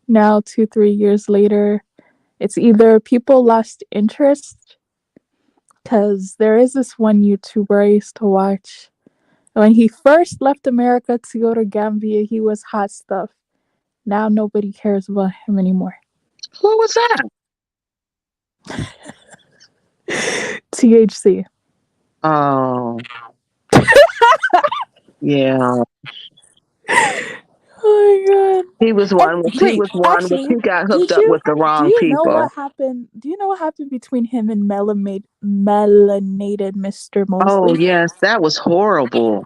now 2-3 years later, it's either people lost interest, because there is this one YouTuber I used to watch. When he first left America to go to Gambia, he was hot stuff. Now nobody cares about him anymore. Who was that? THC. Oh, yeah. Oh my god. He was And one. He wait, was one. But actually, he got hooked did up you with the do wrong you know people. what happened? Do you know what happened between him and melanated Mr. Oh Mosley? yes, that was horrible.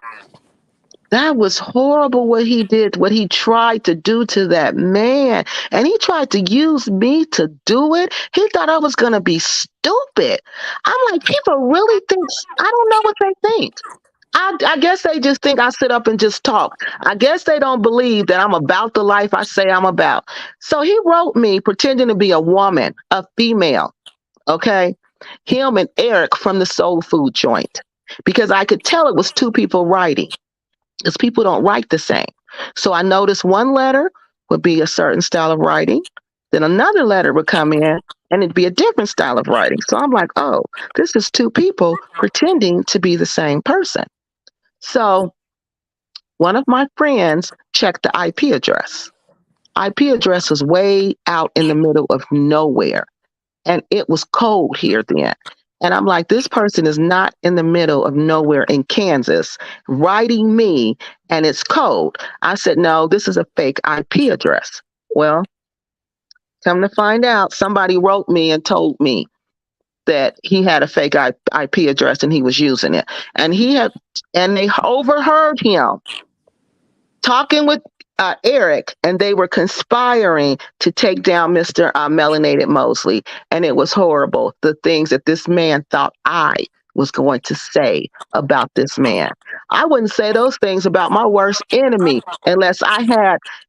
That was horrible what he did, what he tried to do to that man. And he tried to use me to do it. He thought I was going to be stupid. I'm like, people really think, I don't know what they think. I guess they just think I sit up and just talk. I guess they don't believe that I'm about the life I say I'm about. So he wrote me pretending to be a woman, a female, okay? Him and Eric from the soul food joint. Because I could tell it was two people writing because people don't write the same. So I noticed one letter would be a certain style of writing, then another letter would come in and it'd be a different style of writing. So I'm like, oh, this is two people pretending to be the same person. So one of my friends checked the IP address. IP address was way out in the middle of nowhere and it was cold here then. And I'm like, this person is not in the middle of nowhere in Kansas writing me and it's cold. I said, no, this is a fake IP address. Well, come to find out, somebody wrote me and told me that he had a fake IP address and he was using it. And and they overheard him talking with Eric, and they were conspiring to take down Mr. Melanated Mosley. And it was horrible. The things that this man thought I was going to say about this man. I wouldn't say those things about my worst enemy unless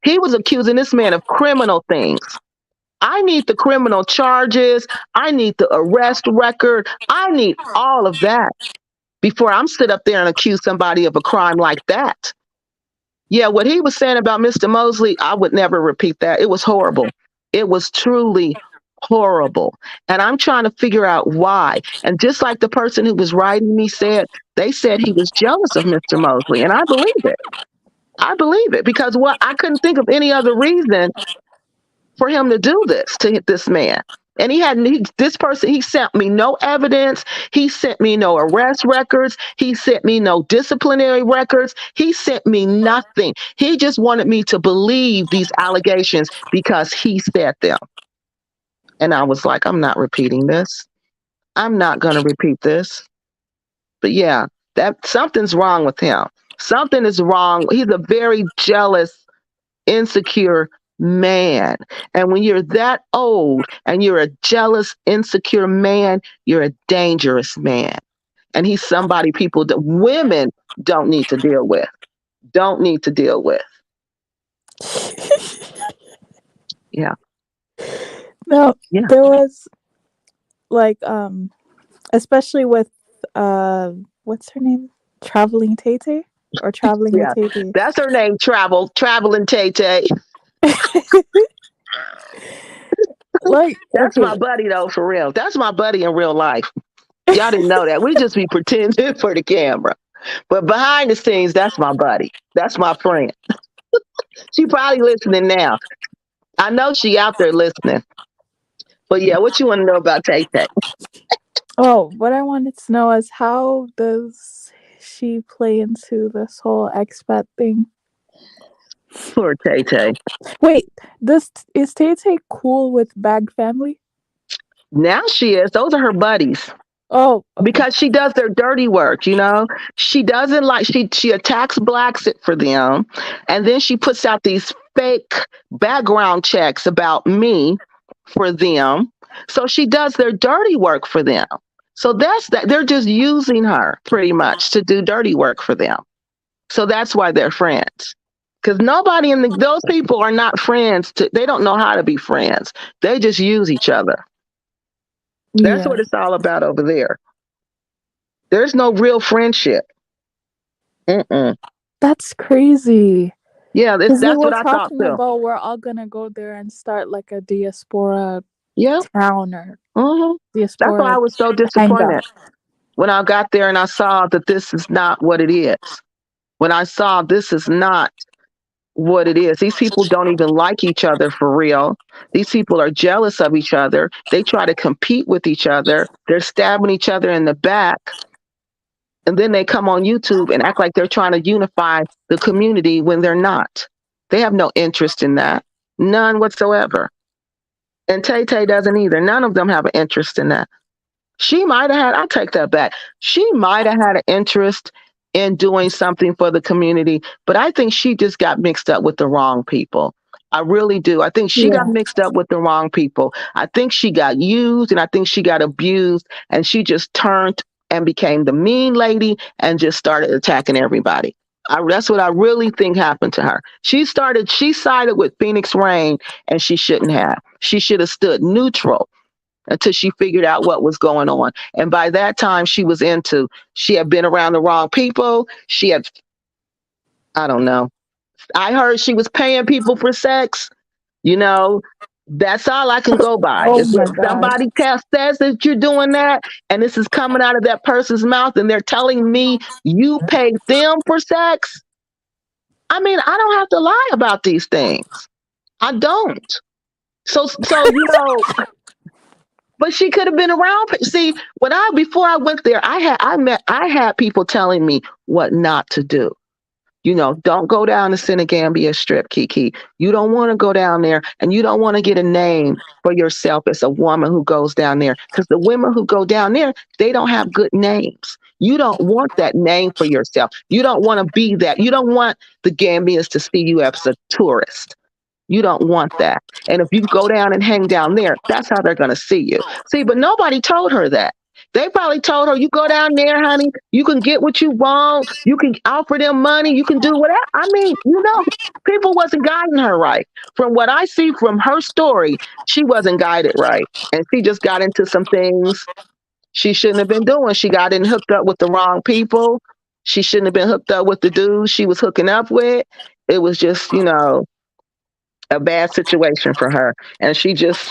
he was accusing this man of criminal things. I need the criminal charges. I need the arrest record. I need all of that before I'm sit up there and accuse somebody of a crime like that. Yeah, what he was saying about Mr. Mosley, I would never repeat that. It was horrible. It was truly horrible. And I'm trying to figure out why. And just like the person who was writing me said, they said he was jealous of Mr. Mosley. And I believe it. I believe it because I couldn't think of any other reason for him to do this to this man. And this person, he sent me no evidence. He sent me no arrest records. He sent me no disciplinary records. He sent me nothing. He just wanted me to believe these allegations because he said them. And I was like, I'm not repeating this. I'm not going to repeat this. But yeah, that something's wrong with him. Something is wrong. He's a very jealous, insecure man. And when you're that old and you're a jealous, insecure man, you're a dangerous man. And he's somebody people that women don't need to deal with. Don't need to deal with. Yeah. No, Yeah. there was like especially with what's her name? Traveling Tay or traveling with Yeah. Tay. That's her name, Traveling Tay Tay. Like, That's my okay. buddy though, for real. That's my buddy in real life. Y'all didn't know that. We just be pretending for the camera. But behind the scenes, that's my buddy. That's my friend. She probably listening now. I know she out there listening. But yeah, what you want to know about Tay Tay? Oh, what I wanted to know is how does she play into this whole expat thing? Poor Tay Tay. Wait, this is Tay Tay cool with Bag Family? Now she is. Those are her buddies. Oh, okay. Because she does their dirty work, you know. She doesn't like she attacks blacks for them, and then she puts out these fake background checks about me for them. So she does their dirty work for them. So that's that. They're just using her pretty much to do dirty work for them. So that's why they're friends. Because nobody those people are not friends. They don't know how to be friends. They just use each other. That's Yeah. what it's all about over there. There's no real friendship. Mm-mm. That's crazy. Yeah, Because they that's were what I thought talking too. about we're all gonna go there and start like a diaspora Yeah. town or Mm-hmm. That's why I diaspora was so hangout. disappointed when I got there and I saw that this is not what it is. When I saw this is not what it is. These people don't even like each other for real. These people are jealous of each other. They try to compete with each other. They're stabbing each other in the back. And then they come on YouTube and act like they're trying to unify the community when they're not. They have no interest in that. None whatsoever. And Tay Tay doesn't either. None of them have an interest in that. She might have had, I take that back. She might have had an interest in doing something for the community, but I think she just got mixed up with the wrong people. I really do. I think she got Yeah. mixed up with the wrong people. I think she got used and I think she got abused and she just turned and became the mean lady and just started attacking everybody. That's what I really think happened to her. She sided with Phoenix Rain and she shouldn't have. She should have stood neutral until she figured out what was going on. And by that time, she had been around the wrong people. I don't know. I heard she was paying people for sex. You know, that's all I can go by. Oh If my God. somebody says that you're doing that and this is coming out of that person's mouth and they're telling me you paid them for sex, I mean, I don't have to lie about these things. I don't. So, but she could have been around. See, before I went there, I had people telling me what not to do. Don't go down the Senegambia Strip, Kiki. You don't want to go down there, and you don't want to get a name for yourself as a woman who goes down there, because the women who go down there, they don't have good names. You don't want that name for yourself. You don't want to be that. You don't want the Gambians to see you as a tourist. You don't want that. And if you go down and hang down there, that's how they're going to see you. See, but nobody told her that. They probably told her, you go down there, honey, you can get what you want. You can offer them money. You can do whatever. I mean, people wasn't guiding her right. From what I see from her story, she wasn't guided right. And she just got into some things she shouldn't have been doing. She got in hooked up with the wrong people. She shouldn't have been hooked up with the dudes she was hooking up with. It was just, a bad situation for her. And she just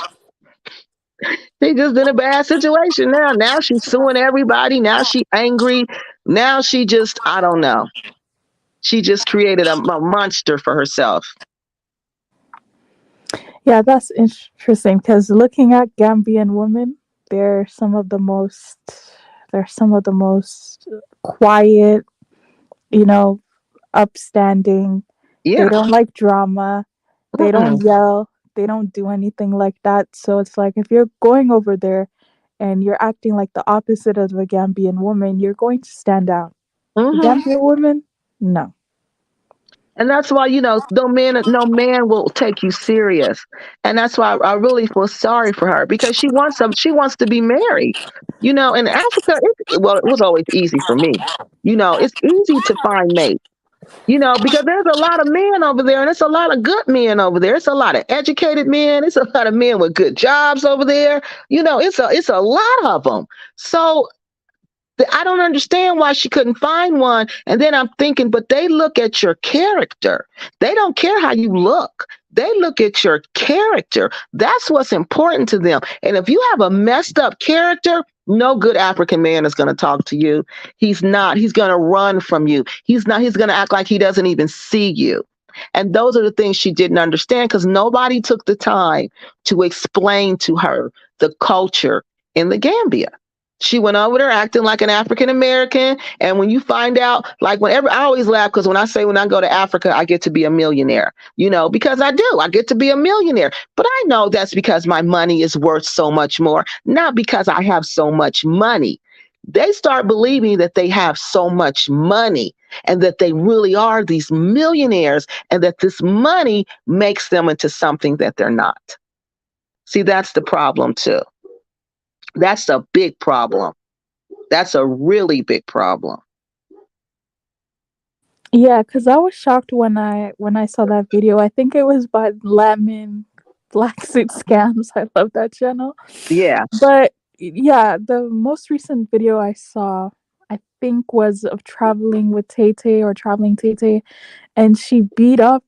in a bad situation now. Now she's suing everybody. Now she angry. Now she just, I don't know. She just created a monster for herself. Yeah, that's interesting because looking at Gambian women, they're some of the most they're some of the most quiet, you know, upstanding. They Yeah. don't like drama. They Mm-mm. don't yell. They don't do anything like that. So it's like if you're going over there and you're acting like the opposite of a Gambian woman, you're going to stand out. Mm-hmm. Gambian woman, no. And that's why, no man will take you serious. And that's why I really feel sorry for her because she wants to be married. In Africa, it was always easy for me. It's easy to find mates. Because there's a lot of men over there and it's a lot of good men over there. It's a lot of educated men. It's a lot of men with good jobs over there. It's a lot of them. So I don't understand why she couldn't find one. And then I'm thinking, but they look at your character. They don't care how you look. They look at your character. That's what's important to them. And if you have a messed up character, no good African man is going to talk to you. He's not. He's going to run from you. He's not. He's going to act like he doesn't even see you. And those are the things she didn't understand because nobody took the time to explain to her the culture in the Gambia. She went over there acting like an African American. And when you find out, like whenever I always laugh because when I go to Africa, I get to be a millionaire, because I do. I get to be a millionaire. But I know that's because my money is worth so much more, not because I have so much money. They start believing that they have so much money and that they really are these millionaires and that this money makes them into something that they're not. See, that's the problem too. That's a big problem. That's a really big problem. Yeah, because I was shocked when I saw that video. I think it was by Lemon Black Suit Scams. I love that channel. Yeah. But yeah, the most recent video I saw, I think, was of traveling with Tay Tay or traveling Tay Tay, and she beat up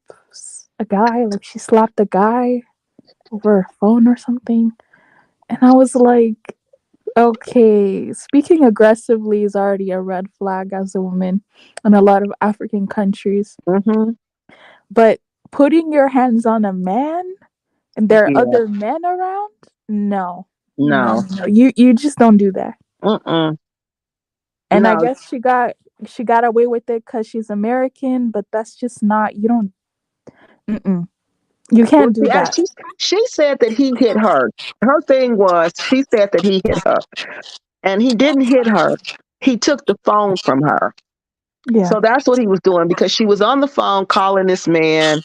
a guy. Like she slapped a guy over a phone or something. And I was like, okay, speaking aggressively is already a red flag as a woman in a lot of African countries. Hmm. But putting your hands on a man and there are Yeah. other men around, no, no, No. no, no. You just don't do that. Mm-mm. And I No. guess she got away with it because she's American, but that's just not. You don't. Mm-mm. You Well, can't do that. she said that he hit her. Her thing was she said that he hit her, and he didn't hit her. He took the phone from her. Yeah. So that's what he was doing because she was on the phone calling this man,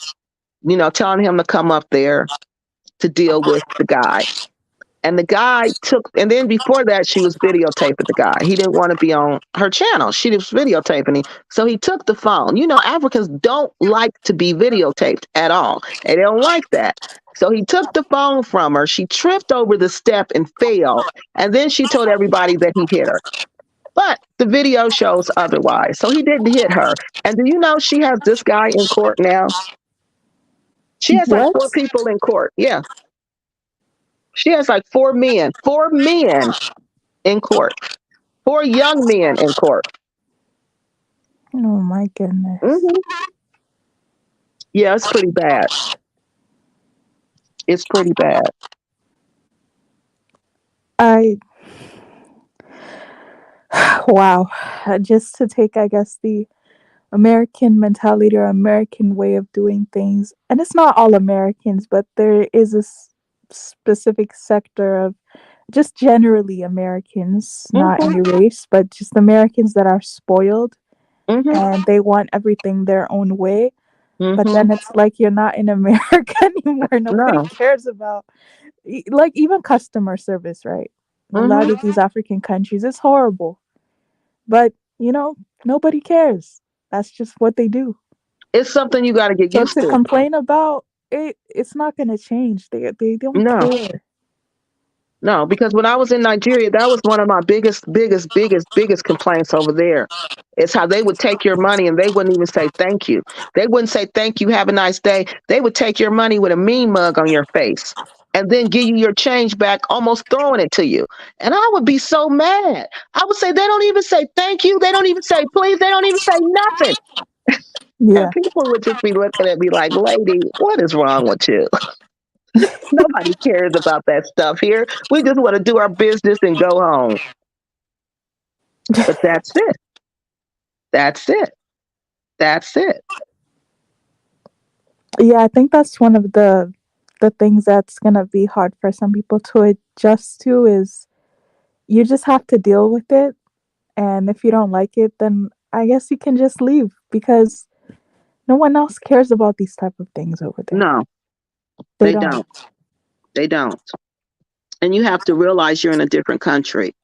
telling him to come up there to deal with the guy. And the guy took, and then before that, she was videotaping the guy. He didn't want to be on her channel. She was videotaping him. So he took the phone. Africans don't like to be videotaped at all. They don't like that. So he took the phone from her. She tripped over the step and fell. And then she told everybody that he hit her. But the video shows otherwise. So he didn't hit her. And do you know she has this guy in court now? She has like four What? people in court. Yeah. She has like four men in court, four young men in court. Oh my goodness. Hmm. Yeah, it's pretty bad. It's pretty bad. I wow. Just to take, I guess, the American mentality or American way of doing things, and it's not all Americans, but there is a specific sector of just generally Americans, not Hmm. any race, but just Americans that are spoiled Hmm. and they want everything their own way. But Hmm. then it's like you're not in America anymore. Nobody No. cares about like even customer service, right? A lot Hmm. of these African countries, it's horrible. But nobody cares. That's just what they do. It's something you got to get So used to to. complain about it, it's not going to change. They don't No, care. no, because when I was in Nigeria, that was one of my biggest complaints over there. It's how they would take your money and they wouldn't even say thank you. They wouldn't say thank you, have a nice day. They would take your money with a mean mug on your face and then give you your change back, almost throwing it to you. And I would be so mad. I would say, they don't even say thank you. They don't even say please. They don't even say nothing. And Yeah. people would just be looking at me like, lady, what is wrong with you? Nobody cares about that stuff here. We just want to do our business and go home. But that's it. That's it. That's it. Yeah, I think that's one of the things that's going to be hard for some people to adjust to is you just have to deal with it, and if you don't like it, then I guess you can just leave because no one else cares about these type of things over there. No, They they don't. don't. They don't. And you have to realize you're in a different country.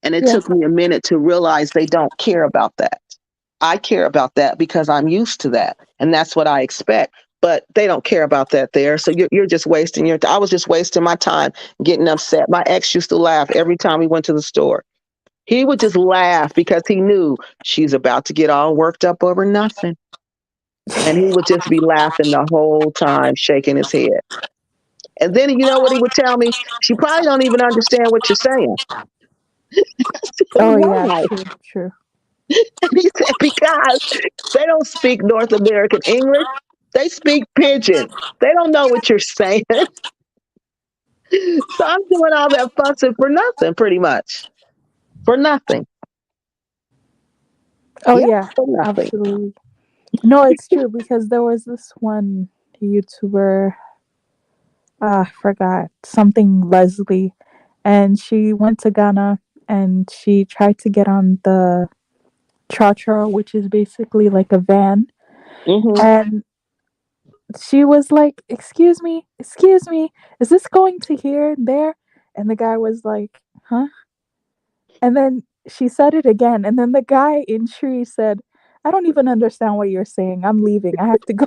And it Yeah. took me a minute to realize they don't care about that. I care about that because I'm used to that. And that's what I expect. But they don't care about that there. So you're just wasting your time. I was just wasting my time getting upset. My ex used to laugh every time we went to the store. He would just laugh because he knew she's about to get all worked up over nothing. And he would just be laughing the whole time, shaking his head. And then you know what he would tell me? She probably don't even understand what you're saying. Oh yeah, Why? true, true. And he said, because they don't speak North American English. They speak pidgin. They don't know what you're saying. So I'm doing all that fussing for nothing, pretty much. For nothing. Oh Yeah, yeah, for nothing. absolutely. No, it's true because there was this one YouTuber, I forgot something Leslie, and she went to Ghana and she tried to get on the cha-cha, which is basically like a van, Hmm. and she was like, excuse me, is this going to here and there?" And the guy was like, "Huh?" And then she said it again, and then the guy in tree said, "I don't even understand what you're saying. I'm leaving. I have to go."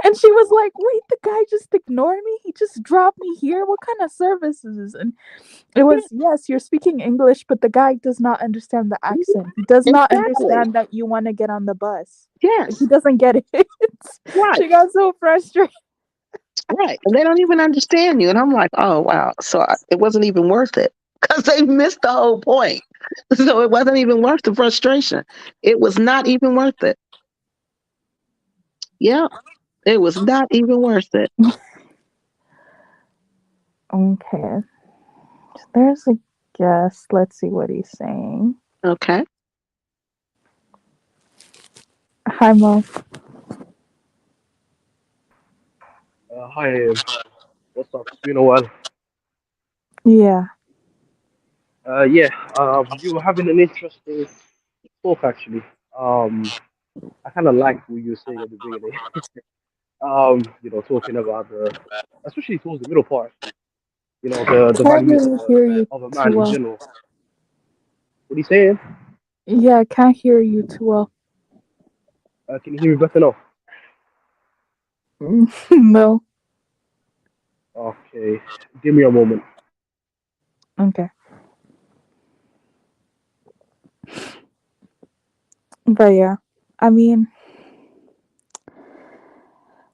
And she was like, "Wait, the guy just ignored me? He just dropped me here? What kind of service is this?" And it Yeah, was, yes, you're speaking English, but the guy does not understand the accent. He does not exactly. understand that you want to get on the bus. Like, he Yes. doesn't get it. Right. She got so frustrated. Right. And they don't even understand you. And I'm like, oh, wow. So it wasn't even worth it because they missed the whole point. So it wasn't even worth the frustration. It was not even worth it. Yeah. It was not even worth it. Okay, there's a guest. Let's see what he's saying. Okay. Hi, Mo. Hi, what's up? It's been a while. Yeah. Yeah, we were having an interesting talk actually. Um, I kind of liked what you were saying at the beginning. Talking about especially towards the middle part, actually. The Can't values really hear you of a too man in well. general. What are you saying? Yeah, I can't hear you too well. Can you hear me better now? No. Okay, give me a moment. Okay. But yeah, I mean,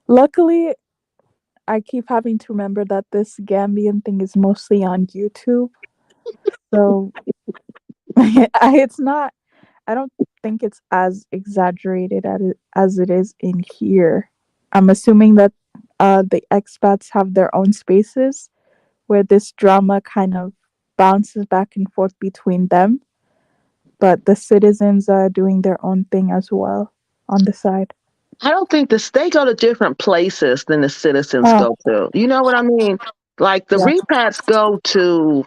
luckily, I keep having to remember that this Gambian thing is mostly on YouTube. So it's not, I don't think it's as exaggerated as it is in here. I'm assuming that the expats have their own spaces where this drama kind of bounces back and forth between them, but the citizens are doing their own thing as well on the side. I don't think this they go to different places than the citizens Oh, go to. You know what I mean? Like the yeah. repats go to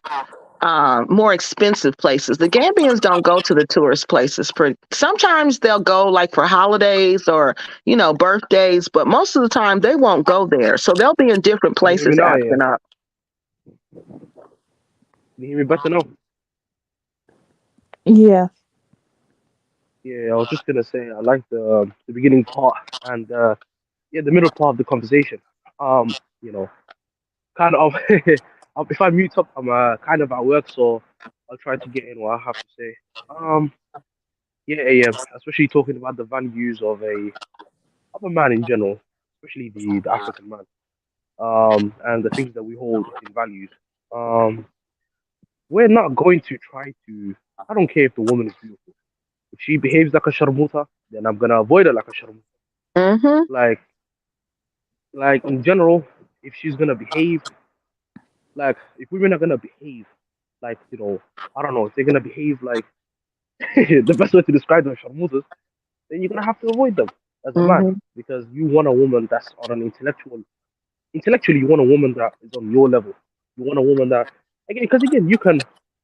more expensive places. The Gambians don't go to the tourist places. Sometimes they'll go like for holidays or birthdays, but most of the time they won't go there. So they'll be in different Can you hear me places now? Yeah, acting up. can you hear me better now? Yeah. Yeah, I was just gonna say I like the beginning part and yeah, the middle part of the conversation. You know, kind of if I mute up, I'm kind of at work, so I'll try to get in what I have to say. Um, yeah, yeah, especially talking about the values of a man in general, especially the African man. And the things that we hold in values. Um, we're not going to try to. I don't care if the woman is beautiful. If she behaves like a sharmuta, then I'm gonna avoid her like a sharmuta. Hmm. Like, like in general, if she's gonna behave, like if women are gonna behave, like I don't know, if they're gonna behave like the best way to describe them, sharmutas, then you're gonna have to avoid them as a man Hmm. because you want a woman that's on an intellectually, you want a woman that is on your level. You want a woman that again, because again, you can.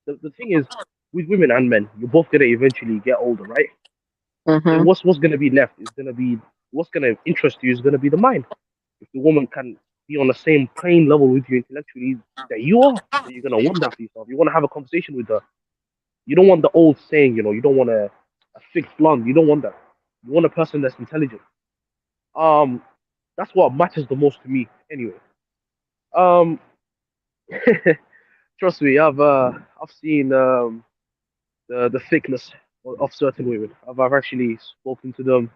The thing is, with women and men, you're both gonna eventually get older, right? Then Hmm. what's gonna be left is gonna be what's gonna interest you is gonna be the mind. If the woman can be on the same plane level with you intellectually that you are, then you're gonna want that for yourself. You want to have a conversation with her. You don't want the old saying, you don't want a thick blonde. You don't want that. You want a person that's intelligent. Um, that's what matters the most to me, anyway. Um, trust me, I've seen the thickness of certain women. I've actually spoken to them.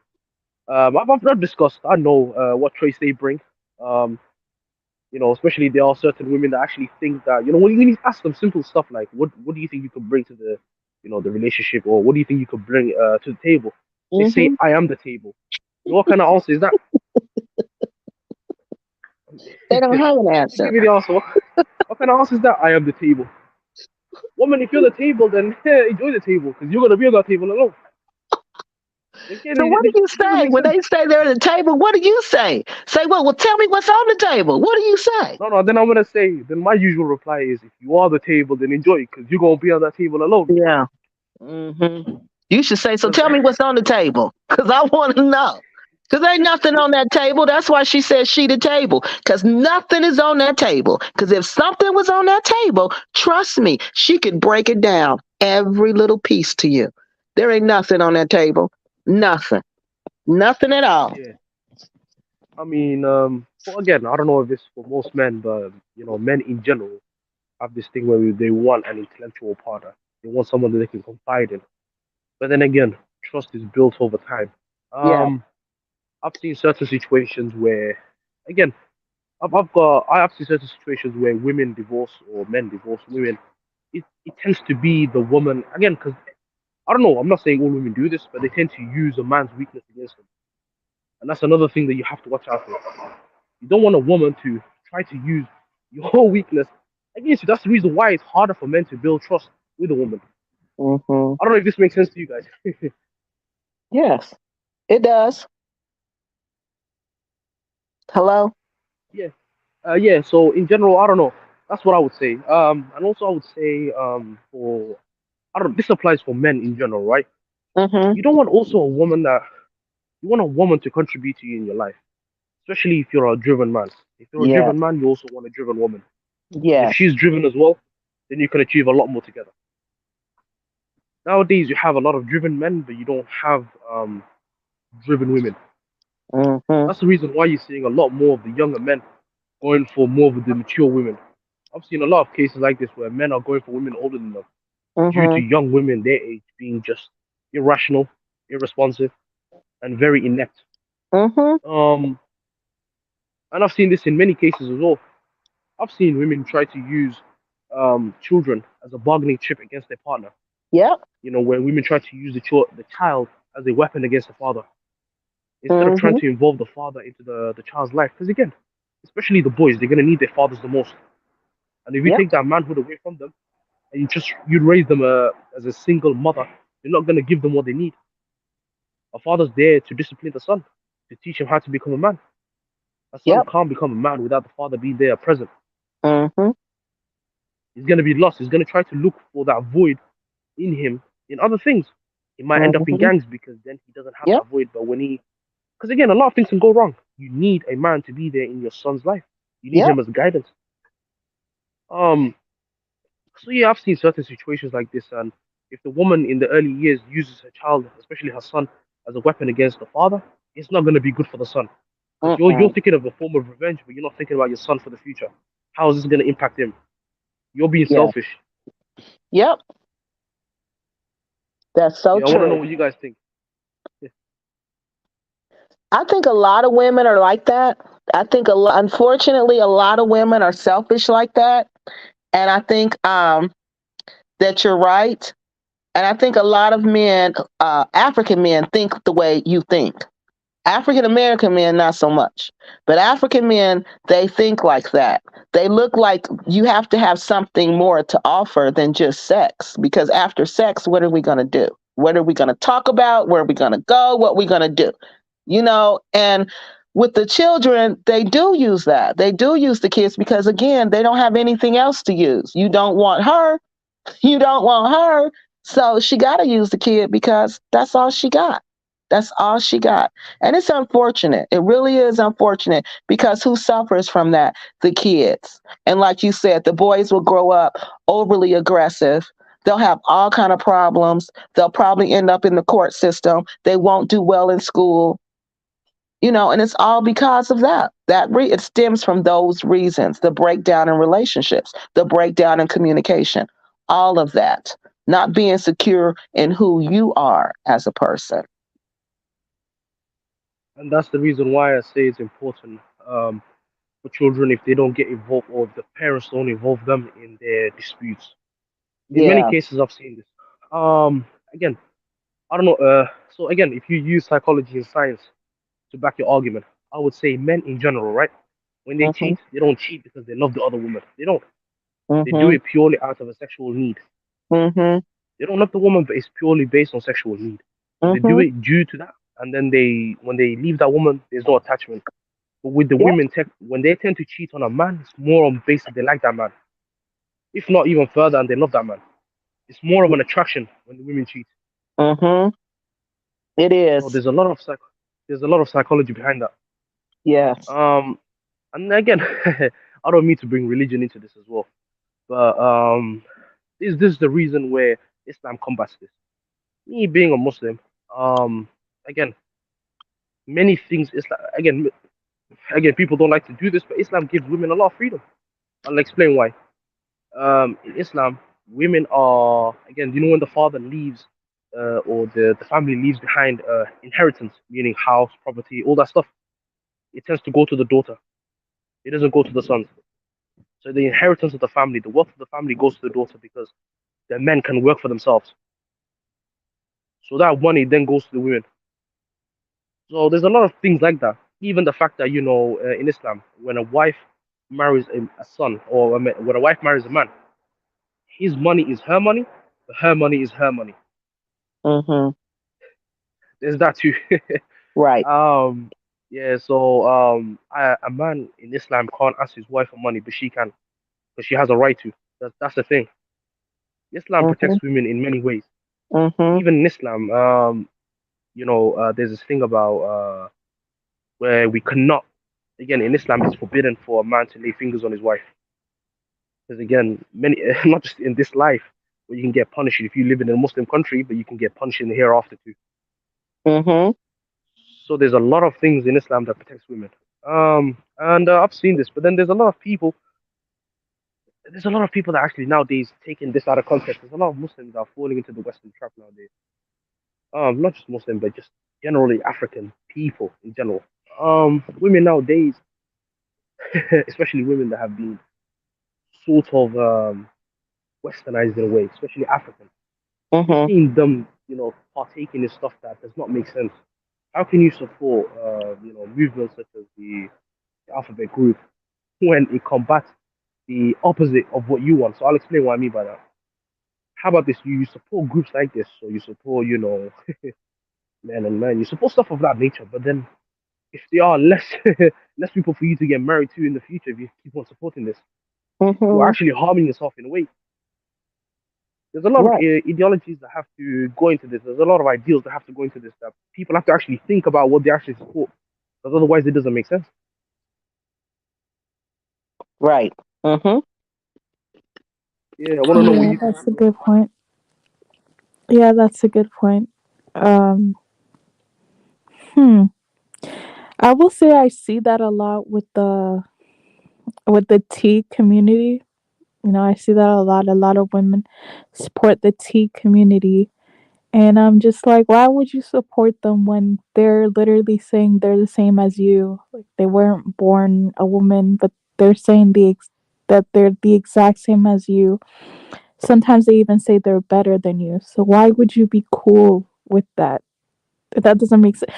I've not discussed. I know what traits they bring. Um, especially there are certain women that actually think that when you ask them simple stuff like what do you think you could bring to the relationship, or what do you think you could bring to the table? They say Hmm. I am the table. What kind of answer is that? They don't have an Just give answer. me the answer. What kind of answer is that? I am the table. Woman, if you're the table, then enjoy the table because you're gonna be on that table alone. Again, So what do you it doesn't say make when sense. they say they're at the table? What do you say? Say, well, tell me what's on the table. What do you say? No, no. Then I'm gonna say. Then my usual reply is, if you are the table, then enjoy because you're gonna be on that table alone. Yeah. Hmm. You should say, so Because tell me what's on the table. Because I want to know. Because ain't nothing on that table. That's why she said she the table. Because nothing is on that table. Because if something was on that table, trust me, she could break it down every little piece to you. There ain't nothing on that table. Nothing. Nothing at all. yeah, I mean, well, again, I don't know if it's for most men, but men in general have this thing where they want an intellectual partner. They want someone that they can confide in. But then again, trust is built over time. Yeah. Um, I've seen certain situations where, again, I have seen certain situations where women divorce or men divorce women. It tends to be the woman again, because I don't know. I'm not saying all women do this, but they tend to use a man's weakness against them, and that's another thing that you have to watch out for. You don't want a woman to try to use your weakness against you. That's the reason why it's harder for men to build trust with a woman. Hmm. I don't know if this makes sense to you guys. Yes, it does. Hello? Yeah. Yeah. So in general, I don't know. That's what I would say. And also I would say for I don't. This applies for men in general, right? Mhm. You don't want also a woman that you want a woman to contribute to you in your life, especially if you're a driven man. If you're a Yes. driven man, you also want a driven woman. Because if Yes. she's driven as well, then you can achieve a lot more together. Nowadays, you have a lot of driven men, but you don't have driven women. Mhm. That's the reason why you're seeing a lot more of the younger men going for more of the mature women. I've seen a lot of cases like this where men are going for women older than them due to Mhm. young women their age being just irrational, irresponsive, and very inept. Mhm. Um, and I've seen this in many cases as well. I've seen women try to use children as a bargaining chip against their partner. Yep. You know, where women try to use the child as a weapon against the father instead of trying Mhm. to involve the father into the child's life. Because again, especially the boys, they're gonna need their fathers the most. And if you Yep. take that manhood away from them and you raise them as a single mother, you're not gonna give them what they need. A father's there to discipline the son, to teach him how to become a man. A son Yep. can't become a man without the father being there present. Mhm. He's gonna be lost. He's gonna try to look for that void in him in other things. He might end up in Mhm. gangs because then he doesn't have Yep. that void. But because again, a lot of things can go wrong. You need a man to be there in your son's life. You need Yep. him as guidance. Um, so yeah, I've seen certain situations like this, and if the woman in the early years uses her child, especially her son, as a weapon against the father, it's not going to be good for the son. Because you're Mm-mm. thinking of a form of revenge, but you're not thinking about your son for the future. How is this going to impact him? You're being Yeah. selfish. Yep. That's so Yeah, I want to know true. what you guys think. Yeah. I think a lot of women are like that. I think unfortunately, a lot of women are selfish like that. And I think that you're right. And I think a lot of men, African men, think the way you think. African American men, not so much. But African men, they think like that. They look like you have to have something more to offer than just sex. Because after sex, what are we going to do? What are we going to talk about? Where are we going to go? What are we going to do? And with the children, they do use that. They do use the kids because, again, they don't have anything else to use. You don't want her. You don't want her. So she got to use the kid because that's all she got. That's all she got. And it's unfortunate. It really is unfortunate because who suffers from that? The kids. And like you said, the boys will grow up overly aggressive. They'll have all kind of problems. They'll probably end up in the court system. They won't do well in school. And it's all because of that. It stems from those reasons: the breakdown in relationships, the breakdown in communication, all of that, not being secure in who you are as a person. And that's the reason why I say it's important for children if they don't get involved or if the parents don't involve them in their disputes. In many Yeah. cases, I've seen this. Again, I don't know. So again, if you use psychology and science to back your argument, I would say men in general, right? When they Mhm. cheat, they don't cheat because they love the other woman. They don't. They do Mhm. it purely out of a sexual need. Mhm. They don't love the woman, but it's purely based on sexual need. So they do Mhm. it due to that, and then when they leave that woman, there's no attachment. But with the Yep. women, when they tend to cheat on a man, it's more on basis they like that man, if not even further, and they love that man. It's more of an attraction when the women cheat. Mhm. It So is. there's a lot of psychology behind that. Yes. Um, and again, I don't mean to bring religion into this as well, but this is the reason where Islam combats this. Me being a Muslim, um, again, many things Islam again people don't like to do this, but Islam gives women a lot of freedom. I'll explain why. In Islam, women are again, you know, when the father leaves, or the family leaves behind inheritance, meaning house, property, all that stuff, it tends to go to the daughter. It doesn't go to the sons. So the inheritance of the family, the wealth of the family goes to the daughter because the men can work for themselves. So that money then goes to the women. So there's a lot of things like that. Even the fact that in Islam, when a wife marries a son, or when a wife marries a man, his money is her money, but her money is her money. Mhm. There's that too. Right. um, Yeah, so a man in Islam can't ask his wife for money, but she can, because she has a right to. That's the thing. Islam Mhm. protects women in many ways. Mhm. Even in Islam, there's this thing about where we cannot. Again, in Islam, it's forbidden for a man to lay fingers on his wife. Because again, many not just in this life, where you can get punished if you live in a Muslim country, but you can get punished in the hereafter too. Mhm. So there's a lot of things in Islam that protects women. And I've seen this, but then there's a lot of people that actually nowadays taking this out of context. There's a lot of Muslims that are falling into the Western trap nowadays. Not just Muslim, but just generally African people in general. Women nowadays, especially women that have been sort of westernized in a way, especially African. You're Mhm. seeing them, partaking in stuff that does not make sense. How can you support, movements such as the alphabet group when it combats the opposite of what you want? So I'll explain what I mean by that. How about this? You support groups like this, so you support, men and men. You support stuff of that nature, but then if there are less less people for you to get married to in the future, if you keep on supporting this, you're Mhm. actually harming yourself in a way. There's a lot of Right. ideologies that have to go into this. There's a lot of ideals that have to go into this that people have to actually think about what they actually support, because otherwise it doesn't make sense. Right. Mhm. Yeah, I want to know what Yeah, you think that's as a well. good point. Yeah, that's a good point. Um, hmm. I will say I see that a lot with the tea community. You know, I see that a lot. A lot of women support the tea community. And I'm just like, why would you support them when they're literally saying they're the same as you? Like they weren't born a woman, but they're saying that they're the exact same as you. Sometimes they even say they're better than you. So why would you be cool with that? That doesn't make sense.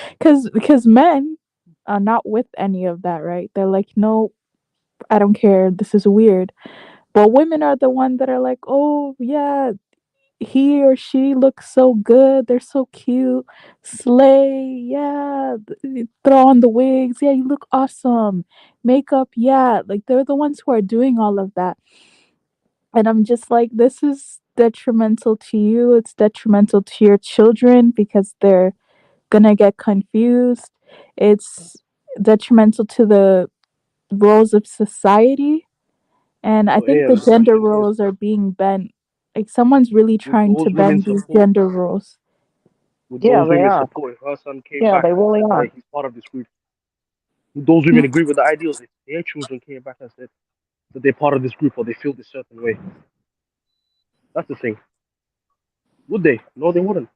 Because men are not with any of that, right? They're like, no, I don't care. This is weird. But women are the one that are like, oh yeah, he or she looks so good. They're so cute. Slay, yeah. Throw on the wigs. Yeah, you look awesome. Makeup, yeah. Like they're the ones who are doing all of that. And I'm just like, this is detrimental to you. It's detrimental to your children because they're gonna get confused. It's detrimental to the roles of society. And I But think yeah, the the gender question is, roles are being bent. Like someone's really would trying to those women bend these support? gender roles. Would Yeah, those they women are. support if her son came Yeah, back they and really said are. that he's part of this group? Would those women agree with the ideals if their children came back and said that they're part of this group or they feel this certain way? That's the thing. Would they? No, they wouldn't,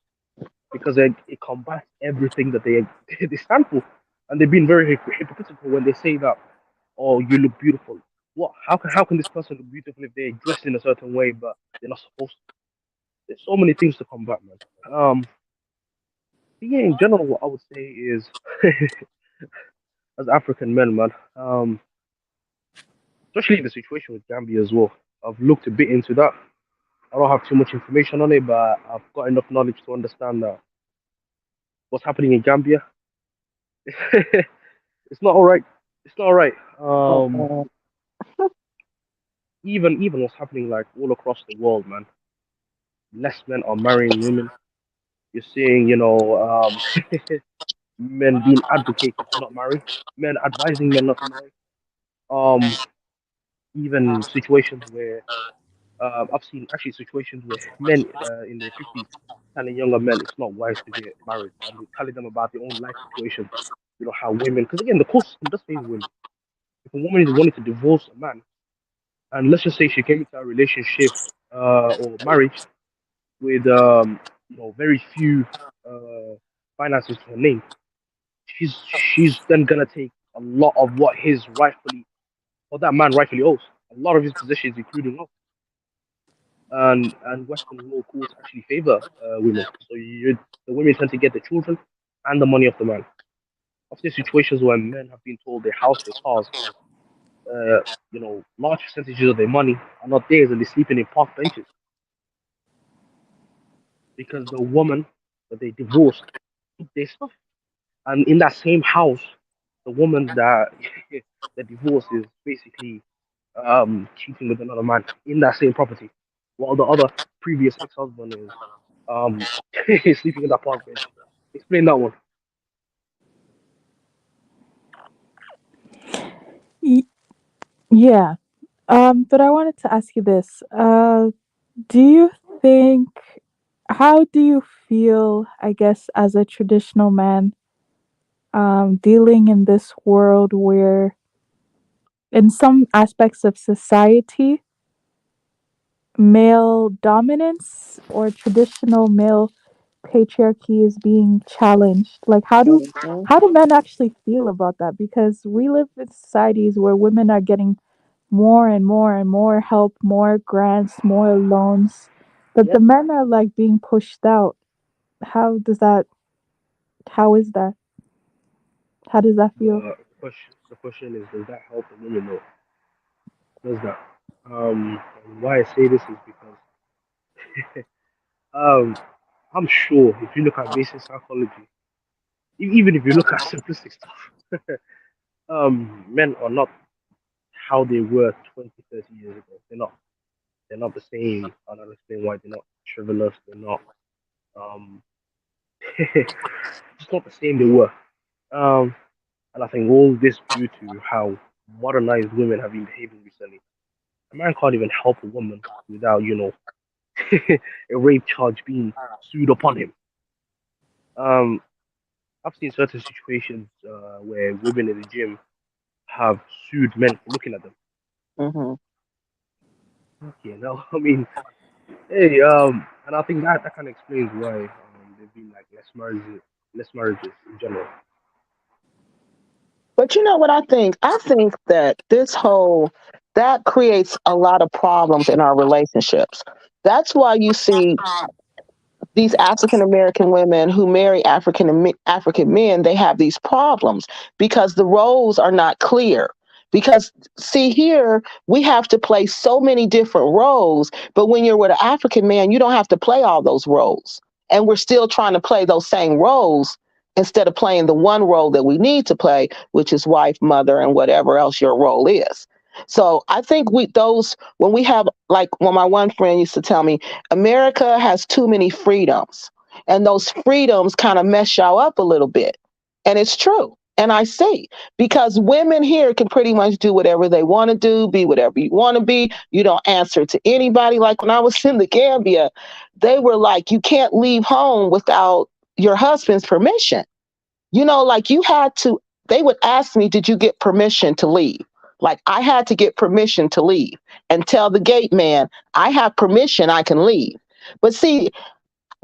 because it combats everything that they they stand for, and they've been very hypocritical when they say that, oh, you look beautiful. What? How can this person look beautiful if they're dressed in a certain way but they're not supposed to? There's so many things to combat, man. But yeah, in general, what I would say is, as African men, man, especially the situation with Gambia as well. I've looked a bit into that. I don't have too much information on it, but I've got enough knowledge to understand that what's happening in Gambia, it's not all right. It's not all right. Uh-uh. Even what's happening like all across the world, man. Less men are marrying women. You're seeing, men being advocated to not marry, men advising men not to marry. Um, Even situations where I've seen actually situations where men in their 50s telling younger men it's not wise to get married, and they're telling them about their own life situation. How women, because again, the court system does favor women. If a woman is wanting to divorce a man, and let's just say she came into a relationship or marriage with very few uh, finances to her name, she's then gonna take a lot of what his rightfully or that man rightfully owes. A lot of his possessions, including wealth. And Western law courts actually favor women. So the women tend to get the children and the money of the man. I've seen situations where men have been told their house, their cars, large percentages of their money are not theirs, and they're sleeping in park benches because the woman that they divorced took their stuff. And in that same house, the woman that the divorce is basically cheating with another man in that same property, while the other previous ex-husband is um sleeping in that park bench. Explain that one. Y- yeah. But I wanted to ask you this. Do you think, how do you feel, I guess, as a traditional man, dealing in this world where, in some aspects of society, male dominance or traditional male patriarchy is being challenged? Like, Mhm. how do men actually feel about that? Because we live in societies where women are getting more and more and more help, more grants, more loans, but the Yep. men are like being pushed out. How does that? How is that? How does that feel? The question is, does that help the women? No, does that? And why I say this is because um, I'm sure if you look at basic psychology, even if you look at simplistic stuff, men are not how they were 20, 30 years ago. They're not. They're not the same. I don't understand why they're not chivalrous. They're not. Um, just not the same they were. Um, and I think all this due to how modernized women have been behaving recently. A man can't even help a woman without, a rape charge being sued upon him. Um, I've seen certain situations where women in the gym have sued men for looking at them. Mhm. Okay, now I mean, hey, and I think that kind of explains why there've been like less marriages in general. But you know what I think? I think that that creates a lot of problems in our relationships. That's why you see these African American women who marry African men, they have these problems because the roles are not clear. Because see here, we have to play so many different roles, but when you're with an African man, you don't have to play all those roles. And we're still trying to play those same roles instead of playing the one role that we need to play, which is wife, mother, and whatever else your role is. So I think when we have, like when my one friend used to tell me, America has too many freedoms, and those freedoms kind of mess y'all up a little bit. And it's true. And I see, because women here can pretty much do whatever they want to do, be whatever you want to be. You don't answer to anybody. Like when I was in the Gambia, they were like, you can't leave home without your husband's permission. Like they would ask me, did you get permission to leave? Like I had to get permission to leave and tell the gate man, I have permission, I can leave. But see,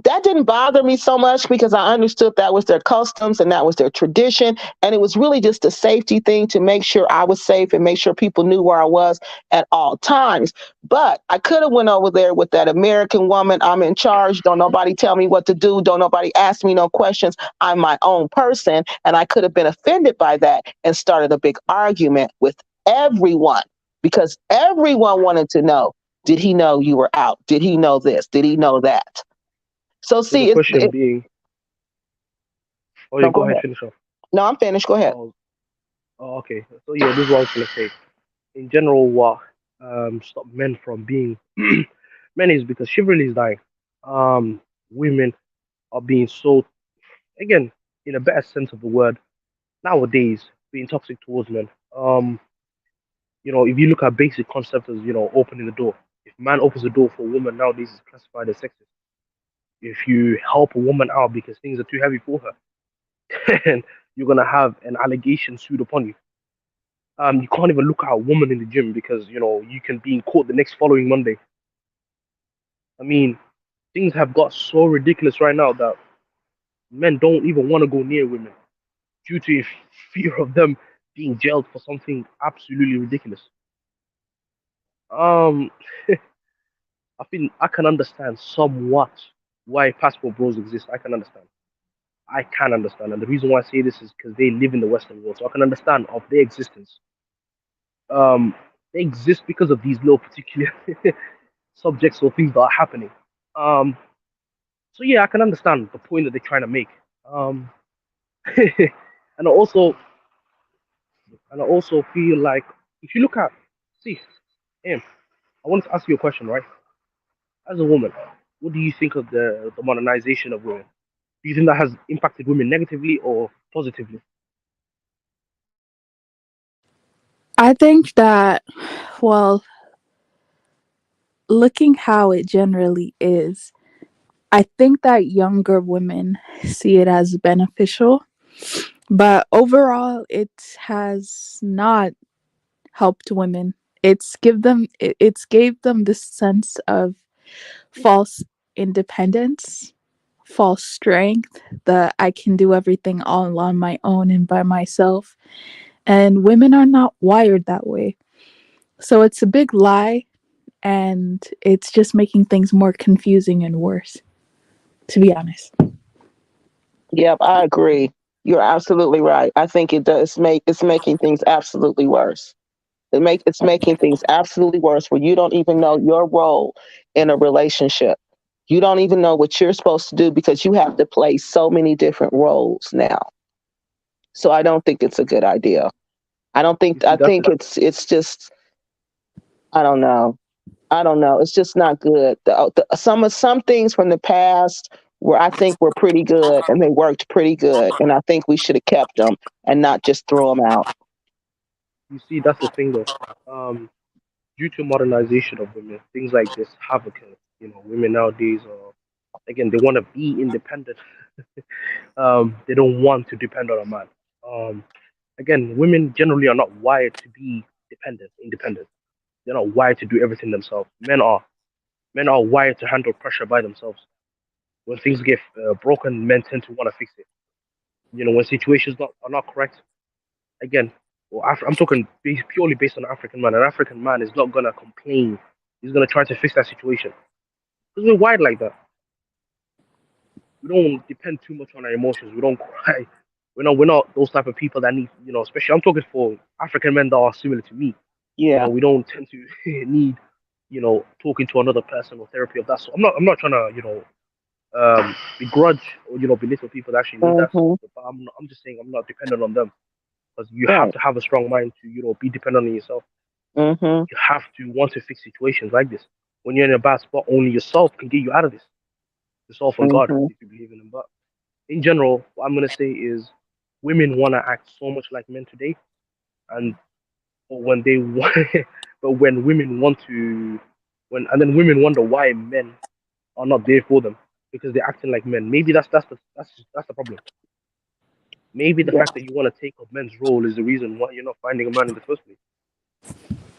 that didn't bother me so much because I understood that was their customs and that was their tradition. And it was really just a safety thing to make sure I was safe and make sure people knew where I was at all times. But I could have went over there with that American woman. I'm in charge. Don't nobody tell me what to do. Don't nobody ask me no questions. I'm my own person. And I could have been offended by that and started a big argument with everyone because everyone wanted to know, did he know you were out? Did he know this? Did he know that? So So the see, question being, oh, no, you go go ahead, ahead. finish off. No, I'm finished. Go ahead. Oh, oh, okay. So yeah, this is what I was gonna say. In general, what stop men from being men is because chivalry is dying. Women are being so, again, in a better sense of the word nowadays, being toxic towards men. If you look at basic concepts as opening the door. If a man opens the door for a woman nowadays, is classified as sexist. If you help a woman out because things are too heavy for her, then you're gonna have an allegation sued upon you. You can't even look at a woman in the gym because you can be in court the next following Monday. I mean, things have got so ridiculous right now that men don't even want to go near women due to a fear of them being jailed for something absolutely ridiculous. Um, I feel I can understand somewhat why passport bros exist. I can understand. I can understand, and the reason why I say this is because they live in the Western world, so I can understand of their existence. Um, they exist because of these little particular subjects or things that are happening. Um, so yeah, I can understand the point that they're trying to make. Um, and also And I also feel like if you look at, see, Em, I wanted to ask you a question, right? As a woman, what do you think of the modernization of women? Do you think that has impacted women negatively or positively? I think that, well, looking how it generally is, I think that younger women see it as beneficial, but overall, it has not helped women. It's gave them this sense of false independence, false strength that I can do everything all on my own and by myself. And women are not wired that way. So it's a big lie, and it's just making things more confusing and worse, to be honest. Yep, I agree. You're absolutely right. I think it does make it's making things absolutely worse. It's making things absolutely worse where you don't even know your role in a relationship. You don't even know what you're supposed to do because you have to play so many different roles now. So I don't think it's a good idea. You I see, that's think it's just I don't know. I don't know. It's just not good. Some things from the past where I think were pretty good and they worked pretty good, and I think we should have kept them and not just throw them out. you see, that's the thing though. Um, Due to modernization of women, things like this have occurred. You know, women nowadays are again they want to be independent. They don't want to depend on a man. Um, Again, women generally are not wired to be independent. They're not wired to do everything themselves. Men are. Men are wired to handle pressure by themselves. When things get broken, men tend to want to fix it. You know, when situations are not correct, again, I'm talking purely based on African man. An African man is not gonna complain. He's gonna try to fix that situation because we're wired like that. We don't depend too much on our emotions. We don't cry. We're not those type of people that need, especially I'm talking for African men that are similar to me. Yeah. We don't tend to need, talking to another person or therapy of that sort. I'm not trying to, begrudge or belittle people that actually need that Hmm. support. But I'm just saying I'm not dependent on them because you have Right. to have a strong mind to be dependent on yourself. Hmm. You have to want to fix situations like this. When you're in a bad spot, only yourself can get you out of this. Yourself and God, Hmm. if you believe in Him. But in general, what I'm gonna say is, women wanna act so much like men today, and but when they want, but when women want to, when and then women wonder why men are not there for them because they're acting like men. Maybe that's the problem. Maybe the Yeah. fact that you want to take up men's role is the reason why you're not finding a man in the first place.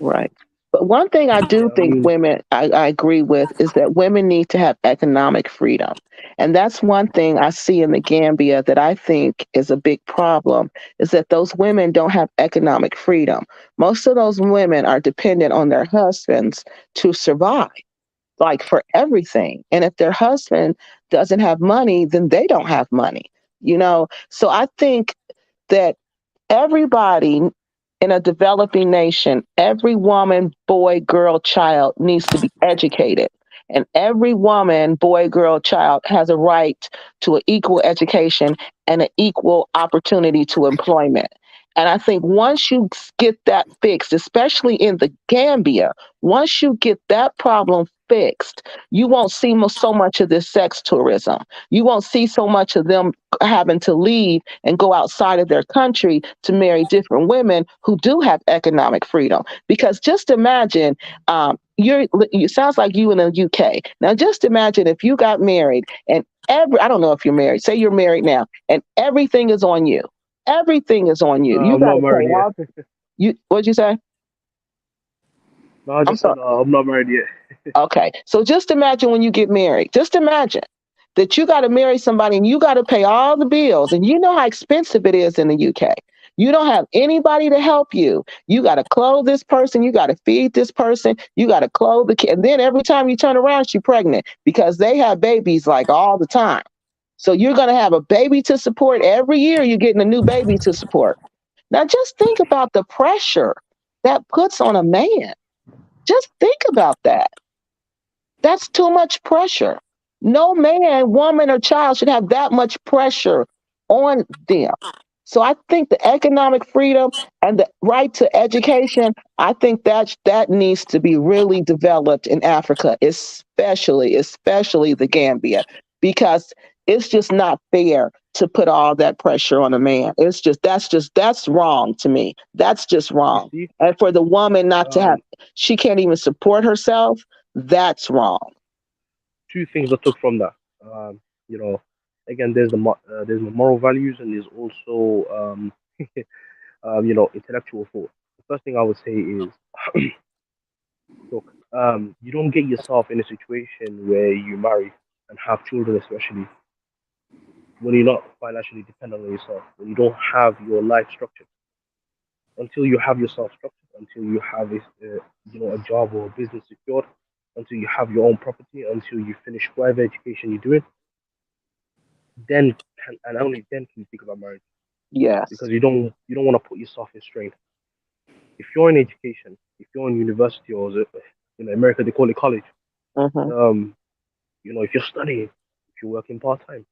Right. But one thing I do Yeah, I think mean, I agree with is that women need to have economic freedom. And that's one thing I see in the Gambia that I think is a big problem is that those women don't have economic freedom. Most of those women are dependent on their husbands to survive, like for everything. And if their husband doesn't have money, then they don't have money, you know? So I think that everybody in a developing nation, every woman, boy, girl, child needs to be educated. And every woman, boy, girl, child has a right to an equal education and an equal opportunity to employment. And I think once you get that fixed, especially in the Gambia, once you get that problem fixed, you won't see so much of this sex tourism. You won't see so much of them having to leave and go outside of their country to marry different women who do have economic freedom. Because just imagine, it sounds like you in the UK. Now, just imagine if you got married and I don't know if you're married, say you're married now, and everything is on you. Everything is on you. You I'm got not to pay married all, yet. what'd you say? No, I I'm just sorry. said I'm not married yet. Okay. So just imagine when you get married, just imagine that you got to marry somebody and you got to pay all the bills. And you know how expensive it is in the UK. You don't have anybody to help you. You got to clothe this person. You got to feed this person. You got to clothe the kid. And then every time you turn around, she's pregnant because they have babies like all the time. So you're going to have a baby to support every year. You're getting a new baby to support. Now just think about the pressure that puts on a man. Just think about that. That's too much pressure. No man, woman, or child should have that much pressure on them. So I think the economic freedom and the right to education, I think that needs to be really developed in Africa, especially the Gambia, because it's just not fair to put all that pressure on a man. That's wrong to me. That's just You wrong. see, And for the woman not to have, um, she can't even support herself. That's wrong. two things I took from that. Um, you know, again, there's the moral values, and there's also intellectual thought. The first thing I would say is, look, you don't get yourself in a situation where you marry and have children, especially when you're not financially dependent on yourself, when you don't have your life structured. Until you have yourself structured, until you have a job or a business secured, until you have your own property, until you finish whatever education you're doing, and only then can you think about marriage, Yes. because you don't want to put yourself in strain. If you're in education, if you're in university, or America they call it college, Hmm. um, if you're studying, if you're working part time,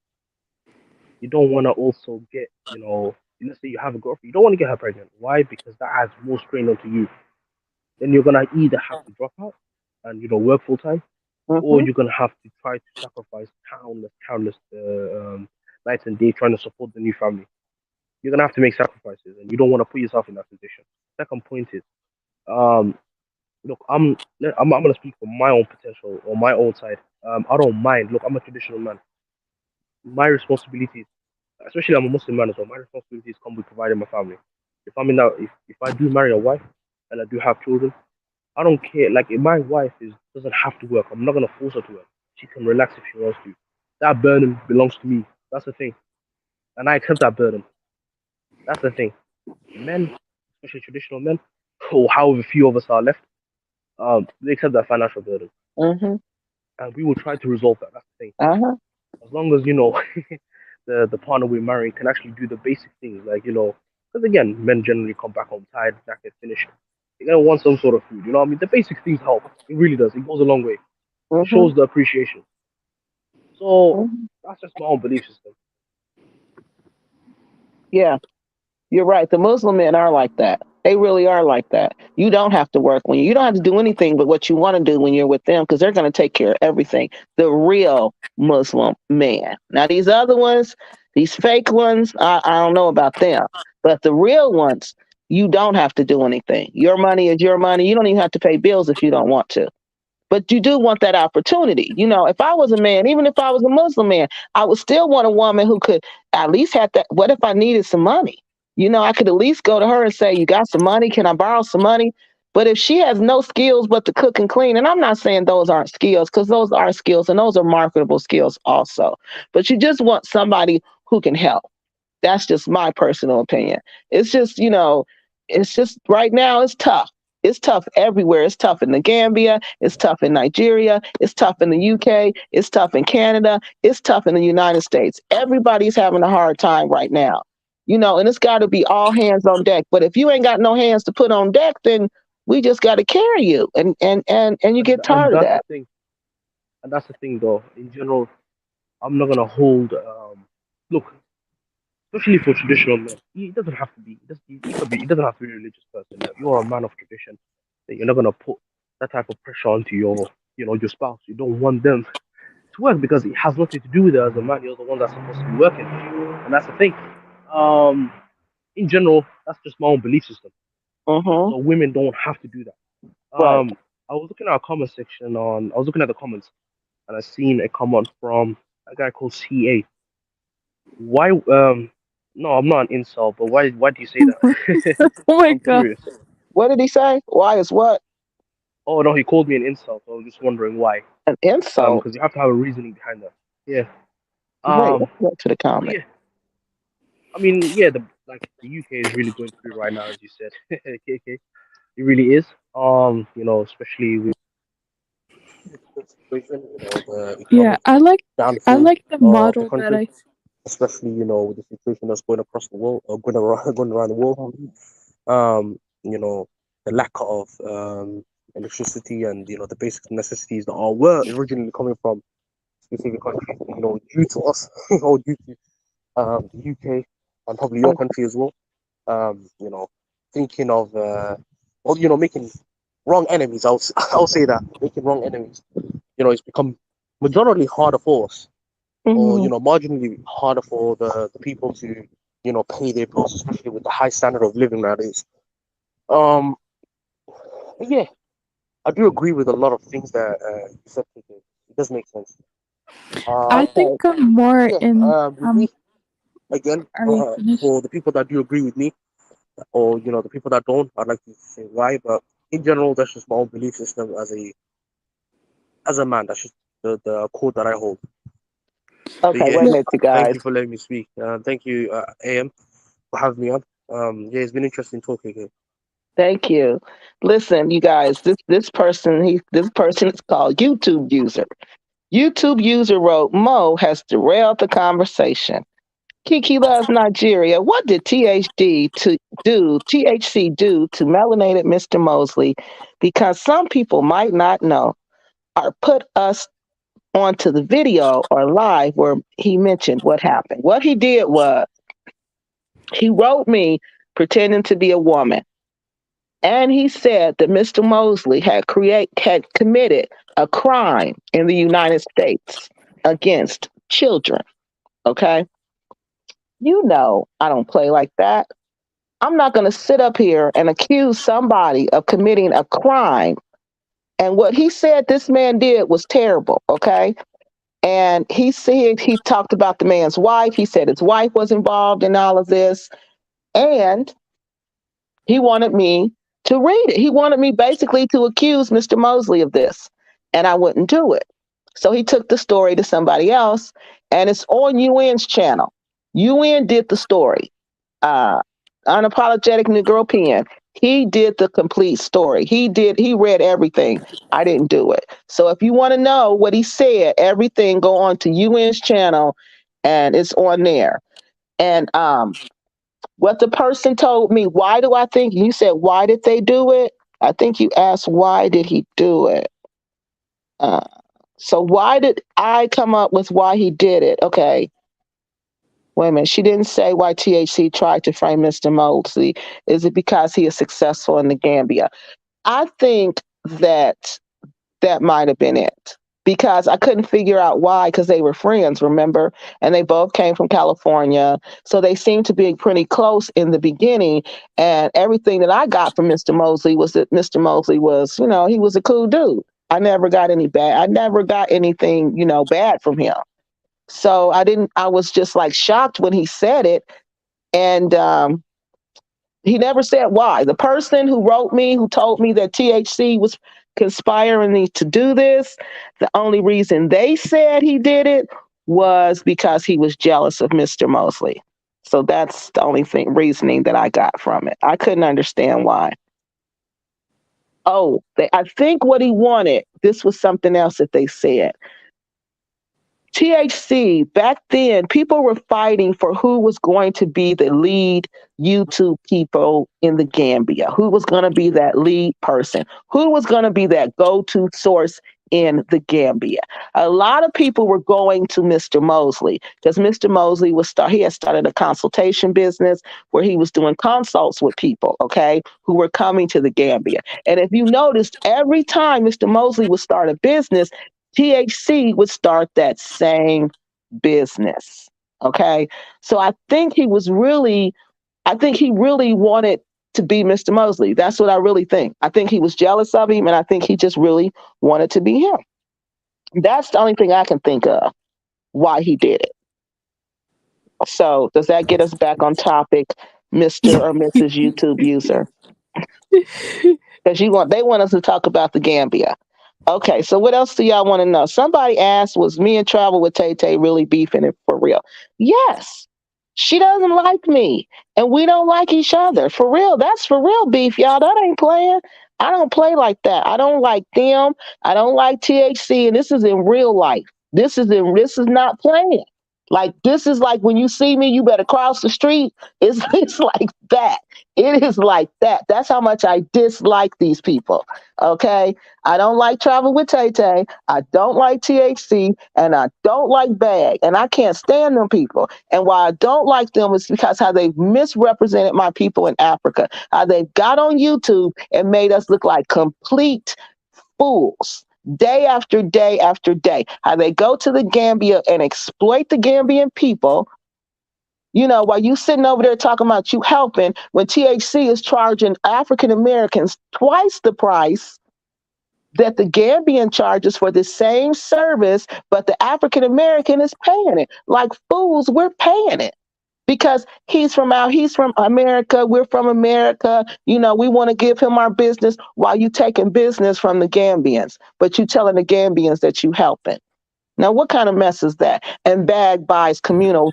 you don't want to also get, let's say you have a girlfriend, you don't want to get her pregnant. Why? Because that adds more strain onto you. Then you're gonna either have to drop out and work full time, or Hmm. you're gonna have to try to sacrifice countless nights and days trying to support the new family. You're gonna have to make sacrifices, and you don't want to put yourself in that position. Second point is, um, look, I'm gonna speak from my own potential or my own side. I don't mind. Look, I'm a traditional man. My responsibilities, especially I'm a Muslim man as well. My responsibilities come with providing my family. If I do marry a wife and I do have children, I don't care. Like, if my wife doesn't have to work, I'm not gonna force her to work. She can relax if she wants to. That burden belongs to me. That's the thing, and I accept that burden. That's the thing. Men, especially traditional men, or however few of us are left, they accept that financial burden, Hmm. and we will try to resolve that. That's the thing. Uh-huh. As long as the partner we're marrying can actually do the basic things, like because again, men generally come back home tired, knackered, finished. You're gonna want some sort of food. You know what I mean? The basic things help. It really does. It goes a long way. It Hmm. shows the appreciation. So Hmm. that's just my own belief system. Yeah. You're right. The Muslim men are like that. They really are like that. You don't have to work when you don't have to do anything but what you want to do when you're with them, because they're going to take care of everything. The real Muslim man. Now these other ones, these fake ones, I don't know about them, but the real ones, you don't have to do anything. Your money is your money. You don't even have to pay bills if you don't want to. But you do want that opportunity. If I was a man, even if I was a Muslim man, I would still want a woman who could at least have that. What if I needed some money? I could at least go to her and say, "You got some money? Can I borrow some money?" But if she has no skills but to cook and clean, and I'm not saying those aren't skills, because those are skills and those are marketable skills also. But you just want somebody who can help. That's just my personal opinion. It's just right now it's tough. It's tough everywhere. It's tough in the Gambia. It's tough in Nigeria. It's tough in the UK. It's tough in Canada. It's tough in the United States. Everybody's having a hard time right now. And it's got to be all hands on deck. But if you ain't got no hands to put on deck, then we just got to carry you, and you And get and tired of that's the that. thing. And that's the thing, though. In general, I'm not gonna hold. Look, especially for traditional men, it doesn't have to be. It could be. It doesn't have to be a religious person. If you're a man of tradition, then you're not gonna put that type of pressure onto your spouse. You don't want them to work because it has nothing to do with it as a man. You're the one that's supposed to be working, and that's the thing. Um, in general, that's just my own belief system. Mm-hmm. So women don't have to do that. Right. I was looking at a comment section I was looking at the comments, and I seen a comment from a guy called CA. Why? No, I'm not an insult, but why do you say that? Oh my I'm god. curious. What did he say? Why is what? Oh no, he called me an insult. So I was just wondering why. An insult. Because you have to have a reasoning behind that. Yeah. Wait, let's Um. go to the So comment. yeah, I mean, yeah, the UK is really going through it right now, as you said. KK, it really is. Especially with the situation, the Yeah, economic I downfall like the of the model that country, I especially with the situation that's going across the world or going around going around the world. Mhm. Um, you know, the lack of electricity and the basic necessities that were originally coming from specific countries. Due to us or due to the UK. and probably your Okay. country as well. You know, thinking of well, you know, making wrong enemies. I'll say that making wrong enemies. You know, it's become majorly harder for us, or Hmm. you know, marginally harder for the people to you know pay their bills, especially with the high standard of living nowadays. Um, yeah, I do agree with a lot of things that you said. It does make sense. I Um, Okay. think I'm more yeah. in With me again, are you finished? for the people that do agree with me, or you know, the people that don't, I'd like to say why. But in general, that's just my own belief system as a man. That's just the code that I hold. But Okay. yeah, Wait a Yeah. minute, you thank guys. you for letting me speak. Thank you, AM, for having me on. Yeah, it's been interesting talking here. Thank you. Listen, you guys. This person is called YouTube user. YouTube user wrote, Mo has derailed the conversation. Kiki loves Nigeria. What did THC do to melanated Mr. Mosley? Because some people might not know or put us onto the video or live where he mentioned what happened. What he did was he wrote me pretending to be a woman. And he said that Mr. Mosley had committed a crime in the United States against children. Okay. You know, I don't play like that. I'm not going to sit up here and accuse somebody of committing a crime. And what he said this man did was terrible. Okay. And he talked about the man's wife. He said his wife was involved in all of this. And he wanted me to read it. He wanted me basically to accuse Mr. Mosley of this. And I wouldn't do it. So he took the story to somebody else. And it's on UN's channel. UN did the story. uh, Unapologetic Negro Pen. He did the complete story. He read everything. I didn't do it. So if you want to know what he said, everything go on to UN's channel and it's on there. And what the person told me, why do I think you said why did they do it? I think you asked why did he do it? Uh, so why did I come up with why he did it? Okay, wait a minute. She didn't say why THC tried to frame Mr. Mosley. Is it because he is successful in the Gambia? I think that that might have been it because I couldn't figure out why because they were friends, remember? And they both came from California. So they seemed to be pretty close in the beginning. And everything that I got from Mr. Mosley was that Mr. Mosley was, you know, he was a cool dude. I never got anything, you know, bad from him. So I was just like shocked when he said it. And he never said why. The person who wrote me, who told me that THC was conspiring me to do this, the only reason they said he did it was because he was jealous of Mr. Mosley. So that's the only reasoning that I got from it. I couldn't understand why. I think what he wanted, this was something else that they said. THC, back then, people were fighting for who was going to be the lead YouTube people in the Gambia, who was going to be that lead person, who was going to be that go to source in the Gambia. A lot of people were going to Mr. Mosley because Mr. Mosley he had started a consultation business where he was doing consults with people, okay, who were coming to the Gambia. And if you noticed, every time Mr. Mosley would start a business, THC would start that same business. Okay. So I think he really wanted to be Mr. Mosley. That's what I really think. I think he was jealous of him and I think he just really wanted to be him. That's the only thing I can think of why he did it. So does that get us back on topic, Mr. or Mrs. YouTube user? Because they want us to talk about the Gambia. Okay, so what else do y'all want to know? Somebody asked, was me and Travel with Tay Tay really beefing it for real? Yes. She doesn't like me, and we don't like each other. For real. That's for real beef, y'all. That ain't playing. I don't play like that. I don't like them. I don't like THC, and this is in real life. This is not playing. Like this is like when you see me, you better cross the street. It's like that. It is like that. That's how much I dislike these people. Okay. I don't like travel with Tay Tay. I don't like THC and I don't like bag. And I can't stand them people. And why I don't like them is because how they've misrepresented my people in Africa. How they've got on YouTube and made us look like complete fools day after day after day. How they go to the Gambia and exploit the Gambian people, while you sitting over there talking about you helping when THC is charging African Americans twice the price that the Gambian charges for the same service, but the African American is paying it. Like fools, we're paying it because he's from America, we're from America, we want to give him our business while you taking business from the Gambians, but you telling the Gambians that you helping. Now what kind of mess is that? And Bag buys communal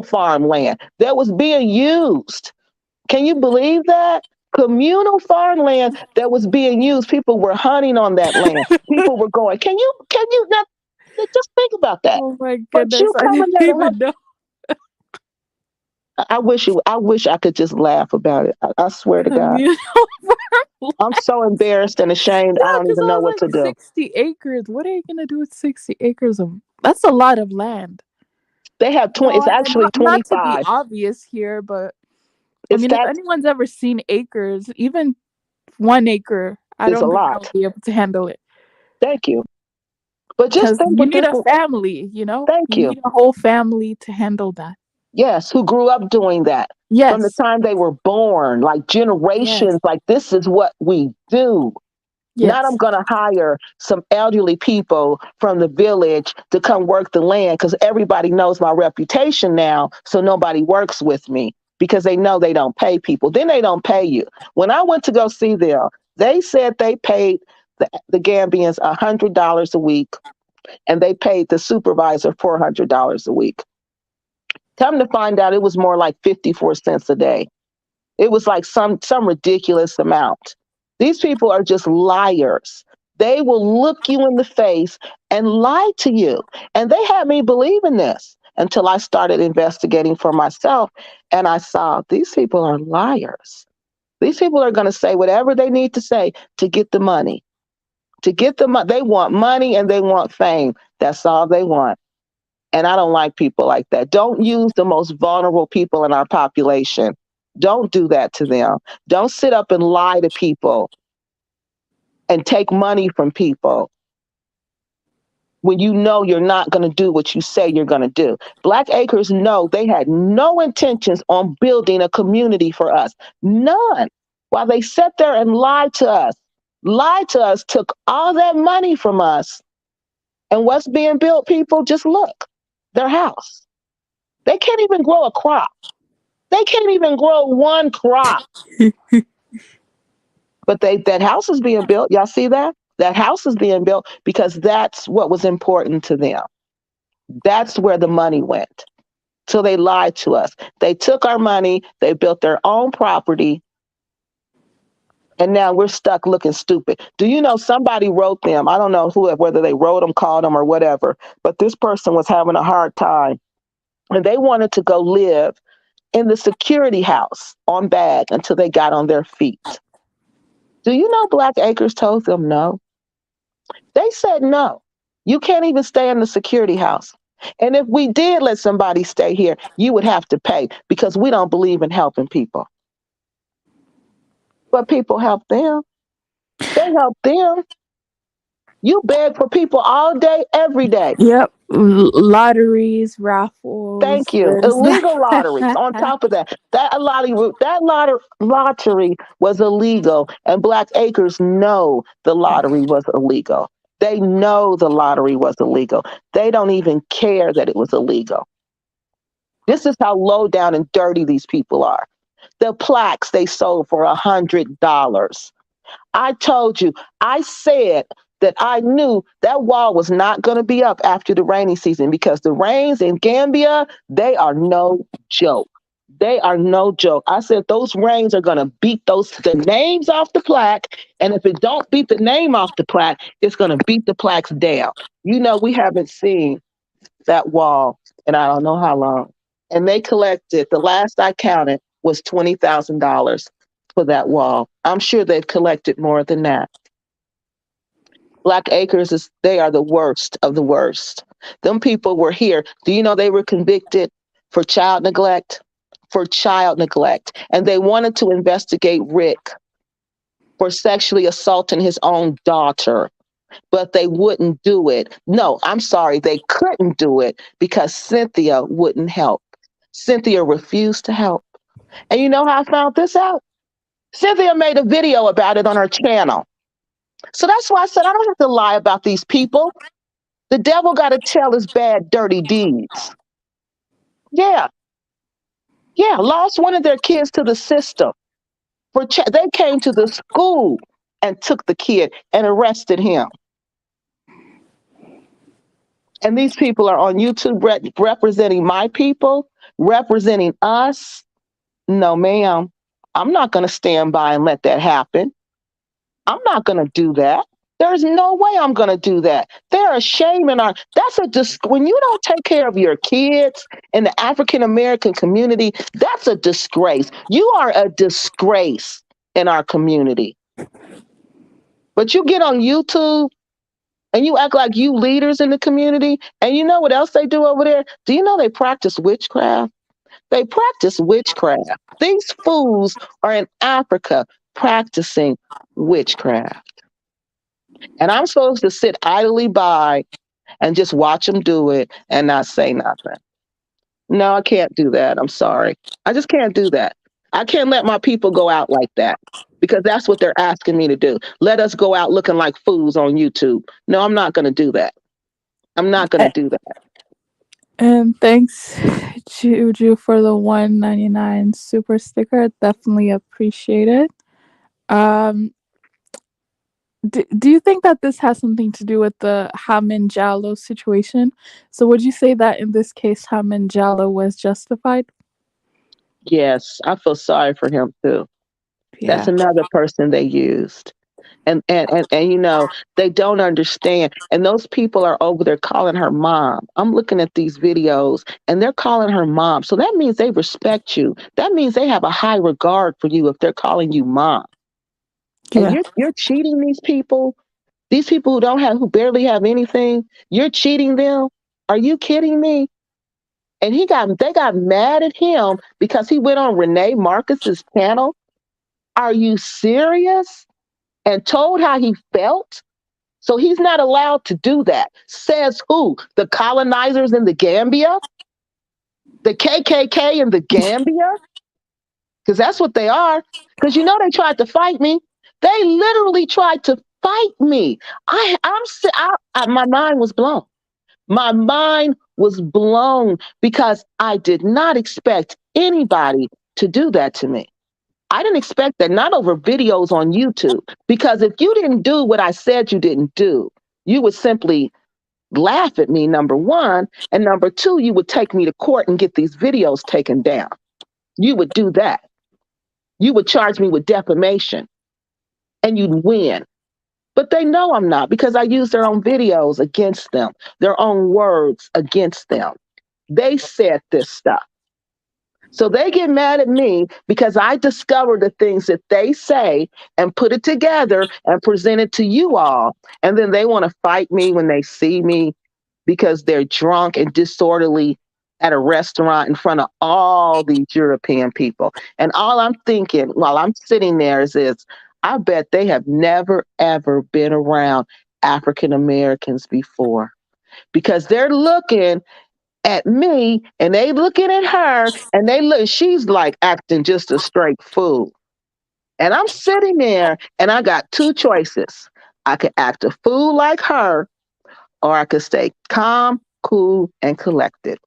farmland that was being used. Can you believe that? Communal farmland that was being used. People were hunting on that land. People were going, can you not just think about that? Oh my But goodness, you I coming didn't there to even know. I wish I could just laugh about it. I swear to God. Communal farmland. I'm so embarrassed and ashamed. I Yeah, don't because even I know was what like to do. 60 acres. What are you gonna do with 60 acres of? That's a lot of land. They have 20, it's And actually not to be 25. obvious here, but I It's mean, if that anyone's ever seen acres, even 1 acre, I is a don't think I would lot. be able to handle it. Thank you. But just Because think you what need this a family, thank you you. need a whole family to handle that. Yes, who grew up doing that from the Yes, time they were born, like yes, generations, like this is what we do. Not I'm yes, going to hire some elderly people from the village to come work the land because everybody knows my reputation now. So nobody works with me because they know they don't pay people. Then they don't pay you. When I went to go see them, they said they paid the Gambians $100 a week and they paid the supervisor $400 a week. Come to find out, it was more like 54 cents a day. It was like some ridiculous amount. These people are just liars. They will look you in the face and lie to you. And they had me believing this until I started investigating for myself and I saw these people are liars. These people are going to say whatever they need to say to get the money. To get the money, they want money and they want fame. That's all they want. And I don't like people like that. Don't use the most vulnerable people in our population. Don't do that to them. Don't sit up and lie to people and take money from people when you know you're not going to do what you say you're going to do. Black Acres know they had no intentions on building a community for us. None. While they sat there and lied to us, took all that money from us. And what's being built, people, just look, their house. They can't even grow a crop. They can't even grow one crop. But that house is being built. Y'all see that? That house is being built because that's what was important to them. That's where the money went. So they lied to us. They took our money, they built their own property, and now we're stuck looking stupid. Do you know somebody wrote them? I don't know whether they wrote them, called them, or whatever, but this person was having a hard time. And they wanted to go live in the security house on Bag until they got on their feet. Do you know Black Acres told them no? They said no. You can't even stay in the security house. And if we did let somebody stay here, you would have to pay because we don't believe in helping people. But people help them. They help them. You beg for people all day, every day. yep. Lotteries, raffles, Thank you. this, Illegal lotteries. that. On top of that, lottery was illegal, and Black Acres know the lottery was illegal. They know the lottery was illegal. They don't even care that it was illegal. This is how low down and dirty these people are. The plaques they sold for $100. I told you, I said that I knew that wall was not going to be up after the rainy season because the rains in Gambia, they are no joke. They are no joke. I said those rains are going to beat the names off the plaque. And if it don't beat the name off the plaque, it's going to beat the plaques down. We haven't seen that wall and I don't know how long. And they collected, the last I counted was $20,000 for that wall. I'm sure they've collected more than that. Black Acres is, they are the worst of the worst. Them people were here. Do you know they were convicted for child neglect? For child neglect. And they wanted to investigate Rick for sexually assaulting his own daughter, but they wouldn't do it. No, I'm sorry, they couldn't do it because Cynthia wouldn't help. Cynthia refused to help. And you know how I found this out? Cynthia made a video about it on her channel. So that's why I said I don't have to lie about these people. The devil got to tell his bad, dirty deeds. Yeah, yeah. Lost one of their kids to the system. They came to the school and took the kid and arrested him. And these people are on YouTube representing my people, representing us. No, ma'am. I'm not going to stand by and let that happen. I'm not going to do that. There's no way I'm going to do that. They're a shame in our, when you don't take care of your kids in the African American community, that's a disgrace. You are a disgrace in our community. But you get on YouTube and you act like you leaders in the community. And you know what else they do over there? Do you know they practice witchcraft? They practice witchcraft. These fools are in Africa practicing witchcraft. And I'm supposed to sit idly by and just watch them do it and not say nothing. No, I can't do that. I'm sorry. I just can't do that. I can't let my people go out like that because that's what they're asking me to do. Let us go out looking like fools on YouTube. No, I'm not going to do that. I'm not going to do that. And thanks, Juju, for the $1.99 super sticker. Definitely appreciate it. Do you think that this has something to do with the Hamin Jallo situation? So would you say that in this case, Hamin Jallo was justified? Yes, I feel sorry for him too. That's Yeah. another person they used. And you know, they don't understand. And those people are over there calling her mom. I'm looking at these videos and they're calling her mom. So that means they respect you. That means they have a high regard for you if they're calling you mom. And Yeah. you're cheating these people who barely have anything, you're cheating them. Are you kidding me? And they got mad at him because he went on Renee Marcus's channel. Are you serious? And told how he felt. So he's not allowed to do that. Says who? The colonizers in the Gambia? The KKK in the Gambia? Because that's what they are. Because you know they tried to fight me. They literally tried to fight me. My mind was blown. My mind was blown because I did not expect anybody to do that to me. I didn't expect that, not over videos on YouTube, because if you didn't do what I said you didn't do, you would simply laugh at me, number one. And number two, you would take me to court and get these videos taken down. You would do that. You would charge me with defamation and you'd win. But they know I'm not because I use their own videos against them, their own words against them. They said this stuff. So they get mad at me because I discover the things that they say and put it together and present it to you all. And then they want to fight me when they see me because they're drunk and disorderly at a restaurant in front of all these European people. And all I'm thinking while I'm sitting there is I bet they have never, ever been around African Americans before because they're looking at me and they looking at her and she's like acting just a straight fool. And I'm sitting there and I got two choices. I could act a fool like her or I could stay calm, cool, and collected.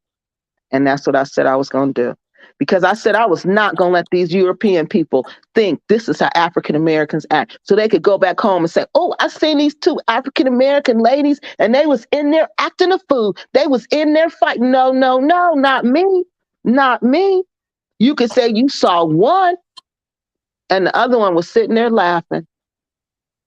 And that's what I said I was going to do. Because I said I was not going to let these European people think this is how African Americans act. So they could go back home and say, oh, I seen these two African American ladies and they was in there acting a fool. They was in there fighting. No, no, no, not me. Not me. You could say you saw one and the other one was sitting there laughing.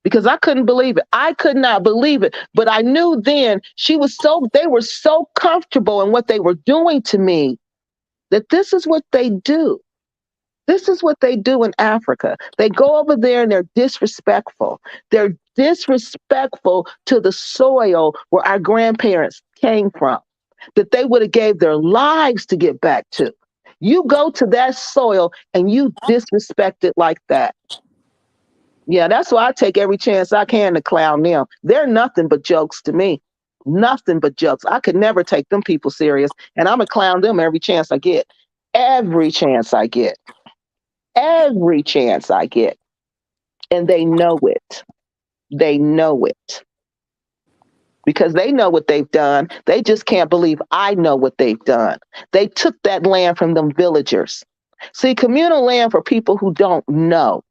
because I couldn't believe it. I could not believe it. But I knew then they were so comfortable in what they were doing to me that this is what they do. This is what they do in Africa. They go over there and they're disrespectful. They're disrespectful to the soil where our grandparents came from, that they would have gave their lives to get back to. You go to that soil and you disrespect it like that. Yeah, that's why I take every chance I can to clown them. They're nothing but jokes to me. Nothing but jokes. I could never take them people serious. And I'm going to clown them every chance I get. Every chance I get. Every chance I get. And they know it. They know it. Because they know what they've done. They just can't believe I know what they've done. They took that land from them villagers. See, communal land for people who don't know.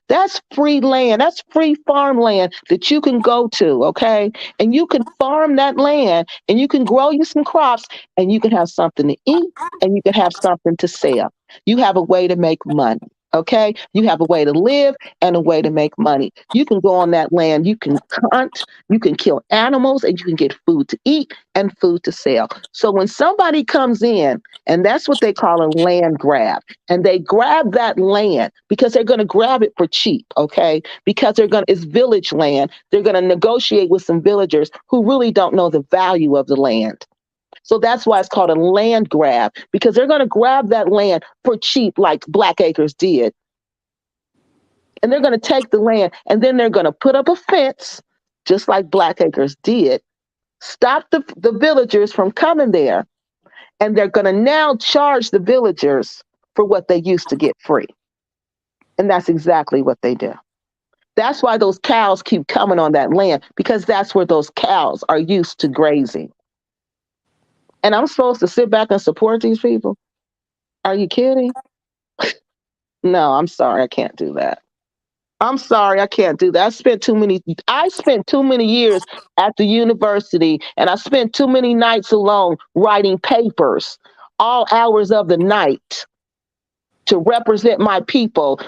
That's free land. That's free farmland that you can go to, okay? And you can farm that land and you can grow you some crops and you can have something to eat and you can have something to sell. You have a way to make money, okay? You have a way to live and a way to make money. You can go on that land, you can hunt, you can kill animals, and you can get food to eat and food to sell. So when somebody comes in, and that's what they call a land grab, and they grab that land because they're going to grab it for cheap, okay? Because it's village land. They're going to negotiate with some villagers who really don't know the value of the land. So that's why it's called a land grab, because they're going to grab that land for cheap, like Black Acres did. And they're going to take the land and then they're going to put up a fence, just like Black Acres did, stop the villagers from coming there. And they're going to now charge the villagers for what they used to get free. And that's exactly what they do. That's why those cows keep coming on that land, because that's where those cows are used to grazing. And I'm supposed to sit back and support these people? Are you kidding? No, I'm sorry, I can't do that. I'm sorry, I can't do that. I spent too many years at the university, and I spent too many nights alone writing papers, all hours of the night, to represent my people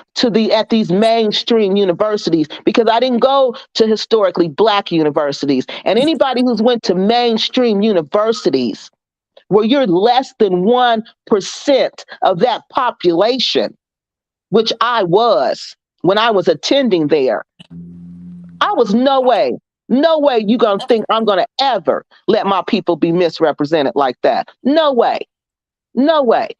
at these mainstream universities, because I didn't go to historically Black universities. And anybody who's went to mainstream universities where you're less than 1% of that population, which I was when I was attending there, I was no way you gonna think I'm gonna ever let my people be misrepresented like that. No way. No way.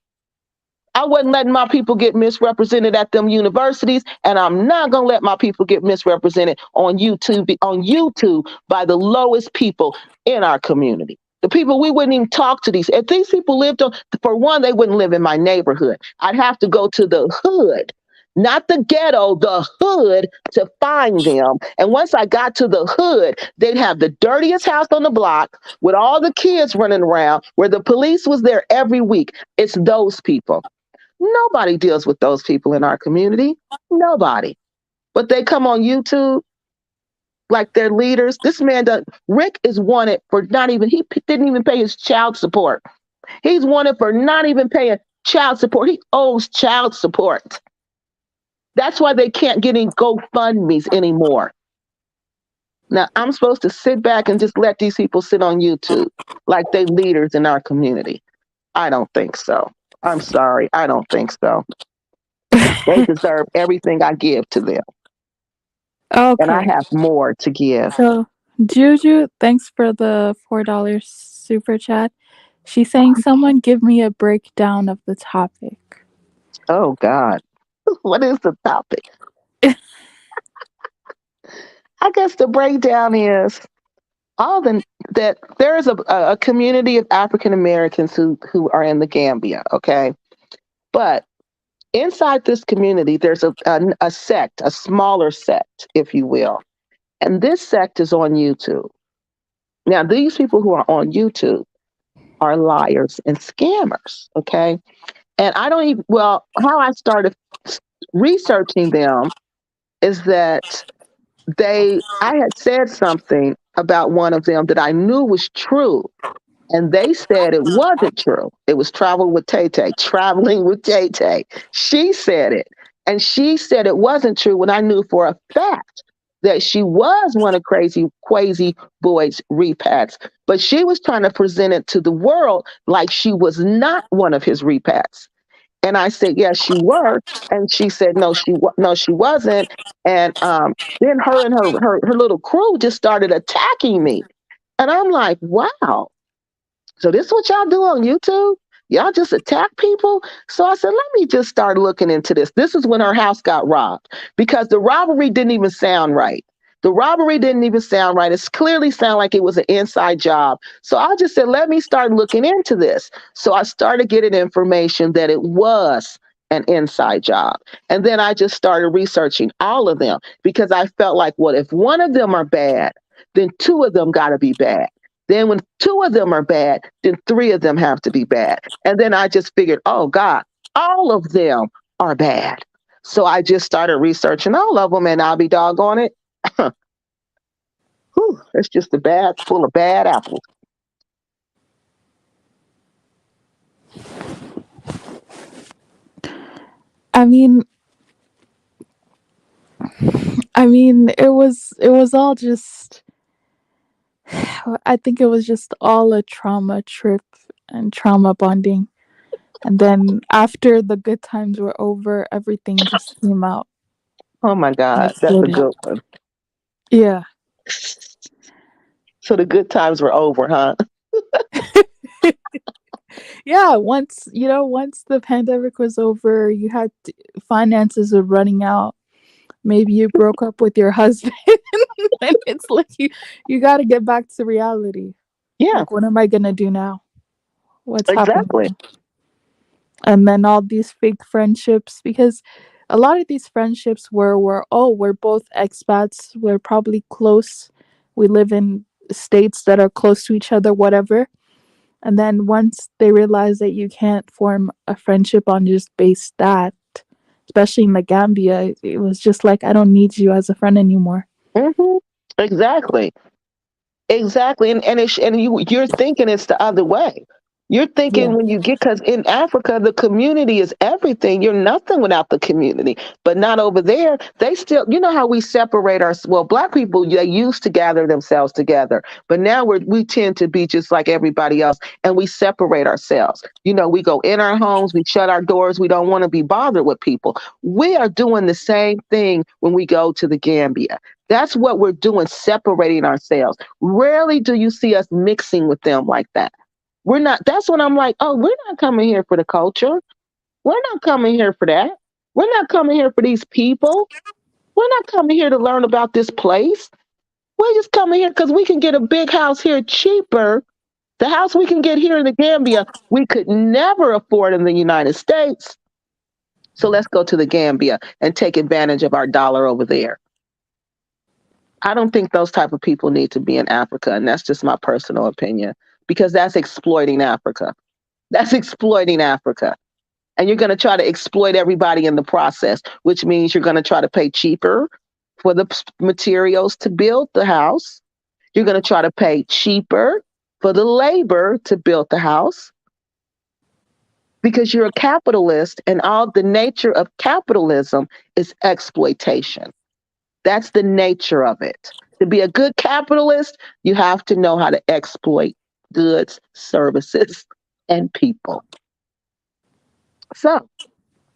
I wasn't letting my people get misrepresented at them universities, and I'm not gonna let my people get misrepresented on YouTube by the lowest people in our community. The people we wouldn't even talk to these. If these people lived for one, they wouldn't live in my neighborhood. I'd have to go to the hood, not the ghetto, the hood, to find them. And once I got to the hood, they'd have the dirtiest house on the block with all the kids running around, where the police was there every week. It's those people. Nobody deals with those people in our community. Nobody. But they come on YouTube like they're leaders. Rick is wanted for he didn't even pay his child support. He's wanted for not even paying child support. He owes child support. That's why they can't get any GoFundMe's anymore. Now, I'm supposed to sit back and just let these people sit on YouTube like they leaders in our community. I don't think so. I'm sorry. I don't think so. They deserve everything I give to them. Okay. And I have more to give. So, Juju, thanks for the $4 super chat. She's saying, someone give me a breakdown of the topic. Oh, God. What is the topic? I guess the breakdown is that there is a community of African Americans who are in the Gambia, okay? But inside this community, there's a sect, a smaller sect, if you will. And this sect is on YouTube. Now, these people who are on YouTube are liars and scammers, okay? And how I started researching them is that I had said something about one of them that I knew was true. And they said it wasn't true. It was traveling with Tay. She said it. And she said it wasn't true when I knew for a fact that she was one of Crazy Boyd's repats, but she was trying to present it to the world like she was not one of his repats. And I said, yes, you were. And she said, no, no, she wasn't. And then her and her little crew just started attacking me. And I'm like, wow. So this is what y'all do on YouTube? Y'all just attack people? So I said, let me just start looking into this. This is when her house got robbed because the robbery didn't even sound right. The robbery didn't even sound right. It clearly sounded like it was an inside job. So I just said, let me start looking into this. So I started getting information that it was an inside job. And then I just started researching all of them because I felt like, well, if one of them are bad, then two of them got to be bad. Then when two of them are bad, then three of them have to be bad. And then I just figured, oh God, all of them are bad. So I just started researching all of them and I'll be doggone it. Whew, it's just a bag full of bad apples. I mean, it was all just. I think it was just all a trauma trip and trauma bonding. And then after the good times were over, everything just came out Oh my and God, that's a exploded. good one. Yeah. So the good times were over, huh? Yeah, once the pandemic was over, finances were running out. Maybe you broke up with your husband and it's like you got to get back to reality. Yeah, Like, what am I going to do now? What's happening? exactly. And then all these fake friendships, because a lot of these friendships we're both expats, we're probably close, we live in states that are close to each other, whatever. And then once they realize that you can't form a friendship on just base that, especially in the Gambia, it was just like, I don't need you as a friend anymore. Hmm. Exactly. Exactly, and you're thinking it's the other way. You're thinking Yeah. when you get because in Africa the community is everything. You're nothing without the community, but not over there. They still, you know how we separate our well, black people they used to gather themselves together, but now we tend to be just like everybody else, and we separate ourselves. You know, we go in our homes, we shut our doors, we don't want to be bothered with people. We are doing the same thing when we go to the Gambia. That's what we're doing, separating ourselves. Rarely do you see us mixing with them like that. We're not, that's when I'm like, oh, we're not coming here for the culture. We're not coming here for that. We're not coming here for these people. We're not coming here to learn about this place. We're just coming here because we can get a big house here cheaper. The house we can get here in the Gambia, we could never afford in the United States. So let's go to the Gambia and take advantage of our dollar over there. I don't think those type of people need to be in Africa, and that's just my personal opinion because that's exploiting Africa. That's exploiting Africa. And you're going to try to exploit everybody in the process, which means you're going to try to pay cheaper for the materials to build the house. You're going to try to pay cheaper for the labor to build the house because you're a capitalist and all the nature of capitalism is exploitation. That's the nature of it. To be a good capitalist, you have to know how to exploit goods, services, and people. So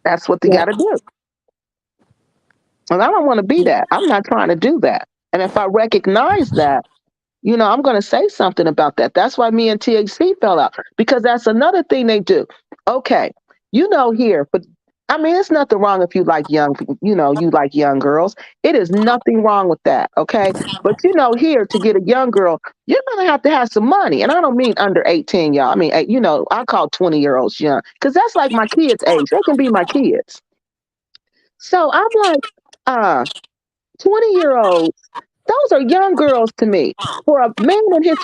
that's what they Yeah. got to do. And I don't want to be that. I'm not trying to do that. And if I recognize that, you know, I'm going to say something about that. That's why me and THC fell out because that's another thing they do. Okay, you know, here, but I mean, it's nothing wrong if you like young, you know, you like young girls. It is nothing wrong with that. Okay. But, you know, here to get a young girl, you're going to have some money. And I don't mean under 18, y'all. I mean, you know, I call 20-year-olds young because that's like my kids' age. They can be my kids. So I'm like, 20-year-olds, those are young girls to me. For a man in his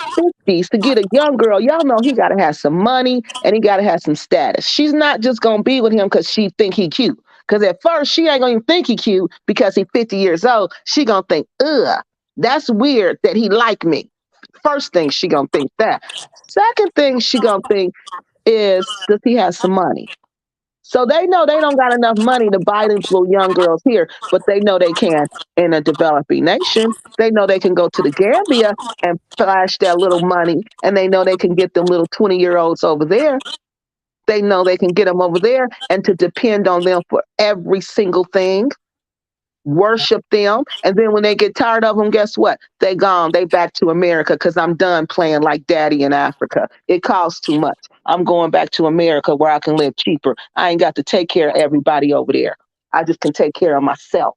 50s to get a young girl, y'all know he got to have some money and he got to have some status. She's not just going to be with him because she think he cute. Because at first she ain't going to think he cute because he 50 years old. She going to think, ugh, that's weird that he like me. First thing she going to think that. Second thing she going to think is, does he have some money? So they know they don't got enough money to buy these little young girls here, but they know they can in a developing nation. They know they can go to the Gambia and flash that little money, and they know they can get them little 20-year-olds over there. They know they can get them over there and to depend on them for every single thing, worship them. And then when they get tired of them, guess what? They gone. They back to America because I'm done playing like daddy in Africa. It costs too much. I'm going back to America where I can live cheaper. I ain't got to take care of everybody over there. I just can take care of myself.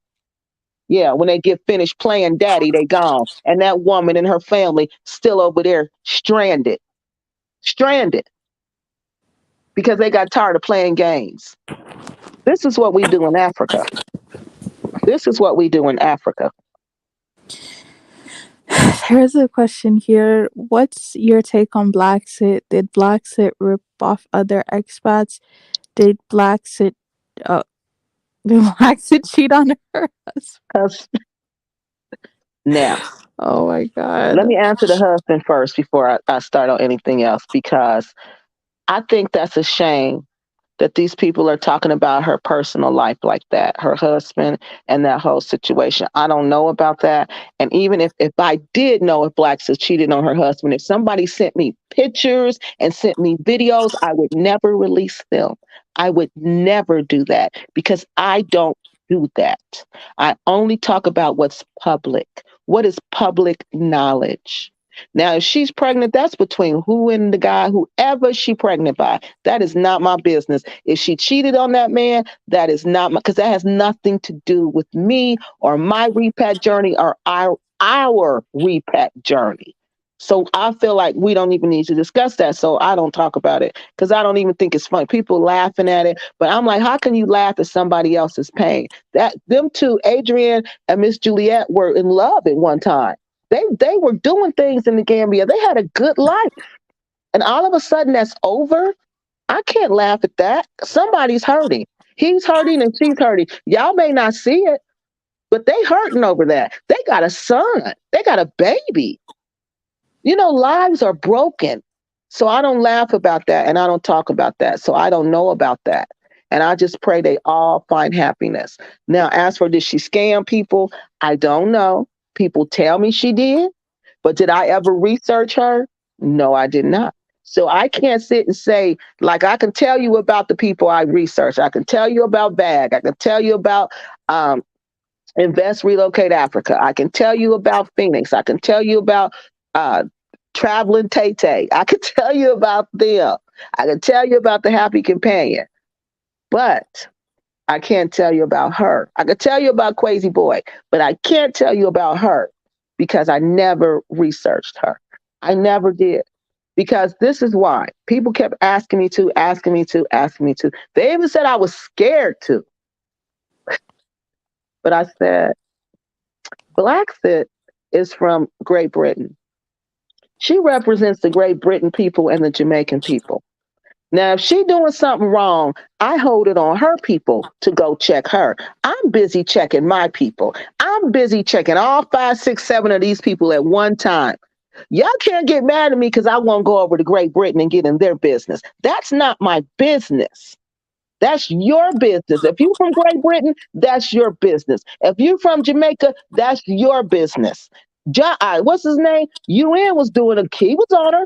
Yeah, when they get finished playing daddy, they gone. And that woman and her family still over there stranded. Stranded because they got tired of playing games. This is what we do in Africa. This is what we do in Africa. Here's a question here. What's your take on Blacksit? Did Blacksit rip off other expats? Did Blacksit uh did Blacksit cheat on her husband? 'Cause now, Oh my let god. me answer the husband first before I start on anything else, because I think that's a shame that these people are talking about her personal life like that, her husband and that whole situation. I don't know about that. And even if I did know if Blacks has cheated on her husband, if somebody sent me pictures and sent me videos, I would never release them. I would never do that because I don't do that. I only talk about what's public. What is public knowledge? Now, if she's pregnant, that's between who and the guy, whoever she pregnant by. That is not my business. If she cheated on that man, that is not my, because that has nothing to do with me or my repat journey or our repat journey. So I feel like we don't even need to discuss that. So I don't talk about it because I don't even think it's funny. People laughing at it, but I'm like, how can you laugh at somebody else's pain? That them two, Adrian and Miss Juliet, were in love at one time. They were doing things in the Gambia. They had a good life. And all of a sudden that's over. I can't laugh at that. Somebody's hurting. He's hurting and she's hurting. Y'all may not see it, but they hurting over that. They got a son. They got a baby. You know, lives are broken. So I don't laugh about that and I don't talk about that. So I don't know about that. And I just pray they all find happiness. Now, as for did she scam people? I don't know. People tell me she did, but did I ever research her? No, I did not. So I can't sit and say, like, I can tell you about the people I researched. I can tell you about VAG. I can tell you about Invest, Relocate Africa. I can tell you about Phoenix. I can tell you about uh, Traveling Tay Tay. I can tell you about them. I can tell you about the Happy Companion. But I can't tell you about her. I could tell you about Crazy Boy, but I can't tell you about her because I never researched her. I never did. Because this is why people kept asking me to, asking me to, asking me to. They even said I was scared to. But I said, Blackfit is from Great Britain. She represents the Great Britain people and the Jamaican people. Now, if she doing something wrong, I hold it on her people to go check her. I'm busy checking my people. I'm busy checking all 5, 6, 7 of these people at one time. Y'all can't get mad at me because I won't go over to Great Britain and get in their business. That's not my business. That's your business. If you're from Great Britain, that's your business. If you're from Jamaica, that's your business. What's his name? UN was doing he was on her.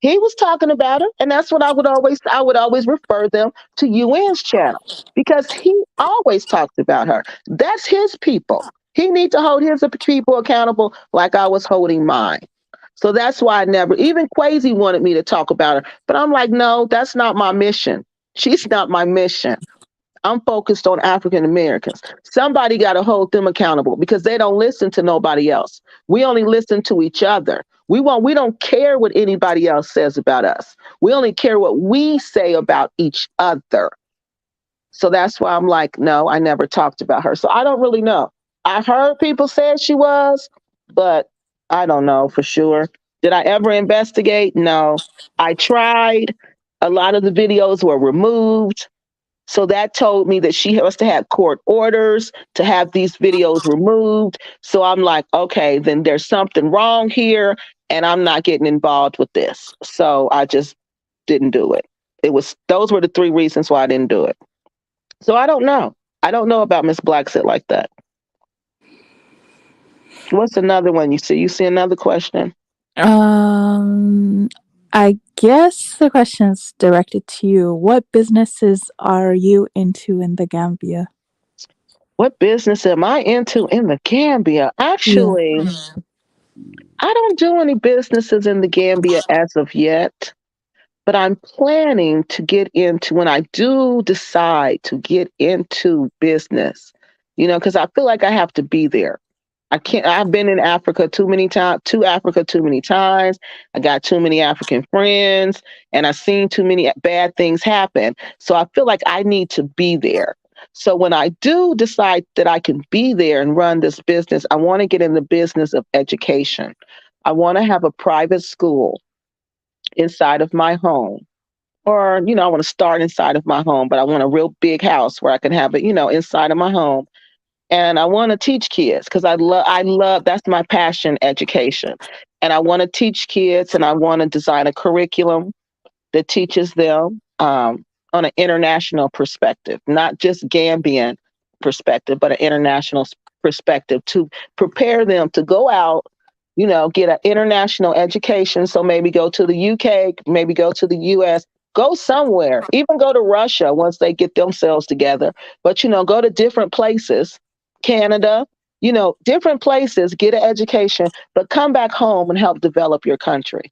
He was talking about her, and that's what I would always refer them to UN's channel because he always talks about her. That's his people. He needs to hold his people accountable like I was holding mine. So that's why I never, even Quasi wanted me to talk about her, but I'm like, no, that's not my mission. She's not my mission. I'm focused on African Americans. Somebody got to hold them accountable because they don't listen to nobody else. We only listen to each other. We don't care what anybody else says about us. We only care what we say about each other. So that's why I'm like, no, I never talked about her. So I don't really know. I heard people say she was, but I don't know for sure. Did I ever investigate? No. I tried. A lot of the videos were removed. So that told me that she has to have court orders to have these videos removed. So I'm like, okay, then there's something wrong here and I'm not getting involved with this. So I just didn't do it. Those were the 3 reasons why I didn't do it. So I don't know. I don't know about Miss Blacksit like that. What's another one you see? You see another question? Um, I guess the question is directed to you. What businesses are you into in the Gambia? What business am I into in the Gambia? Yeah. Actually, I don't do any businesses in the Gambia as of yet. But I'm planning to get into when I do decide to get into business, because I feel like I have to be there. I can't. I've been in Africa too many times, to Africa too many times. I got too many African friends, and I've seen too many bad things happen. So I feel like I need to be there. So when I do decide that I can be there and run this business, I want to get in the business of education. I want to have a private school inside of my home, or I want to start inside of my home, but I want a real big house where I can have it, inside of my home. And I want to teach kids because I love that's my passion, education. And I want to teach kids, and I want to design a curriculum that teaches them on an international perspective, not just Gambian perspective, but an international perspective, to prepare them to go out, get an international education. So maybe go to the UK, maybe go to the US, go somewhere, even go to Russia once they get themselves together. But, go to different places, Canada, different places, get an education, but come back home and help develop your country.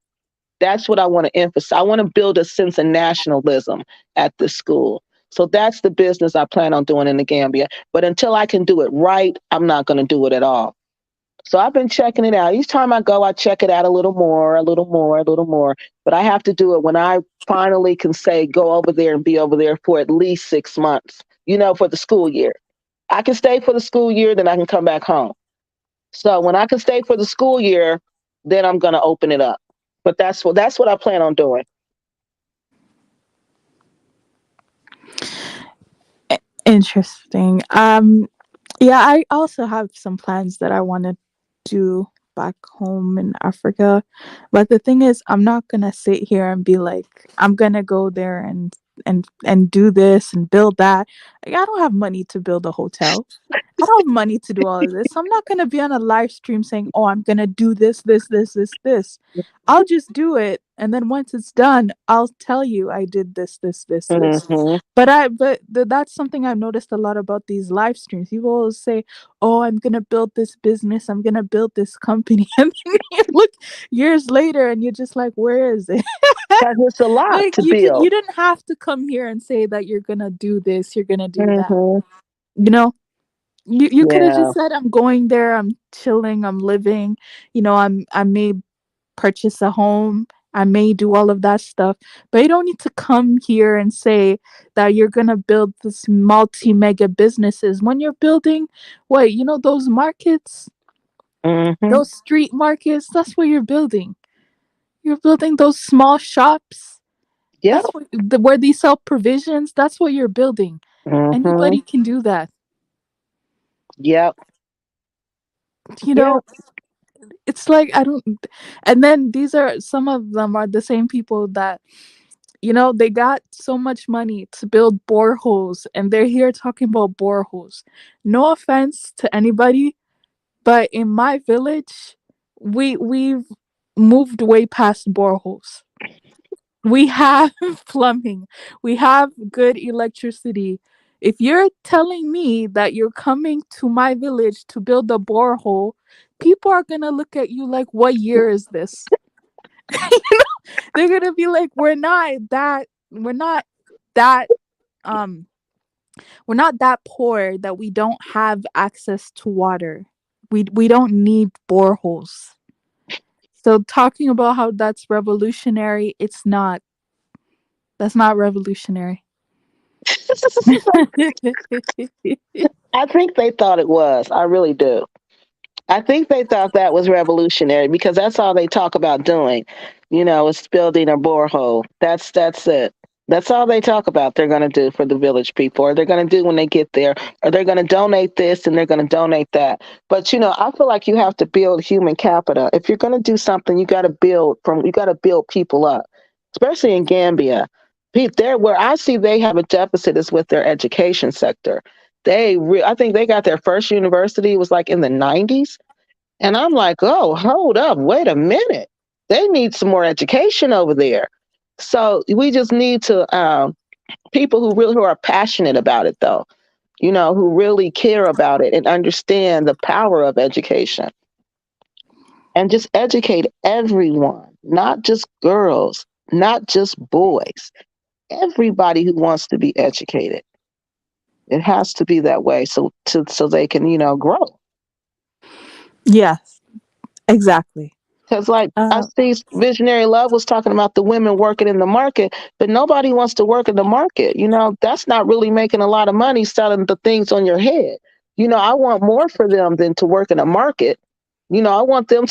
That's what I want to emphasize. I want to build a sense of nationalism at the school. So that's the business I plan on doing in the Gambia. But until I can do it right, I'm not going to do it at all. So I've been checking it out. Each time I go, I check it out a little more, a little more, a little more. But I have to do it when I finally can say, go over there and be over there for at least 6 months, for the school year. I can stay for the school year, then I can come back home. So when I can stay for the school year, then I'm going to open it up. But that's what I plan on doing. Interesting. Yeah, I also have some plans that I want to do back home in Africa. But the thing is, I'm not going to sit here and be like, I'm going to go there and do this and build that. Like, I don't have money to build a hotel. I don't have money to do all of this. I'm not going to be on a live stream saying, "Oh, I'm going to do this." I'll just do it, and then once it's done, I'll tell you I did this. Hmm. But that's something I've noticed a lot about these live streams. People always say, "Oh, I'm gonna build this business. I'm gonna build this company," and then you look years later, and you're just like, "Where is it?" Because it's a lot Like to you build. didn't have to come here and say that you're gonna do this, you're gonna do that. Hmm. You know, you could have Yeah. just said, "I'm going there. I'm chilling. I'm living. I may purchase a home. I may do all of that stuff, but you don't need to come here and say that you're gonna build this multi mega businesses when you're building what those markets, Hmm. those street markets. That's what you're building. You're building those small shops. Yep. That's where they sell provisions. That's what you're building. Hmm. Anybody can do that. Yep. You know, Yep. it's like I don't. And then these are some of them are the same people that they got so much money to build boreholes and they're here talking about boreholes. No offense to anybody, but in my village, we've moved way past boreholes. We have plumbing. We have good electricity. If you're telling me that you're coming to my village to build a borehole, people are going to look at you like, what year is this? They're going to be like, we're not that um we're not that poor that we don't have access to water. We don't need boreholes. So talking about how that's revolutionary, it's not. That's not revolutionary. I think they thought it was. I really do. I think they thought that was revolutionary because that's all they talk about doing, is building a borehole. That's it. That's all they talk about they're going to do for the village people, or they're going to do when they get there, or they're going to donate this and they're going to donate that. But, I feel like you have to build human capital. If you're going to do something, you got to build people up, especially in Gambia. There, where I see they have a deficit is with their education sector. I think they got their first university was like in the 90s, and I'm like, oh, hold up, wait a minute, they need some more education over there. So we just need to people who are passionate about it, though, who really care about it and understand the power of education, and just educate everyone, not just girls, not just boys, everybody who wants to be educated. It has to be that way so they can, grow. Yes, exactly. Because like I Uh, see Visionary Love was talking about the women working in the market, but nobody wants to work in the market. That's not really making a lot of money selling the things on your head. I want more for them than to work in a market. I want them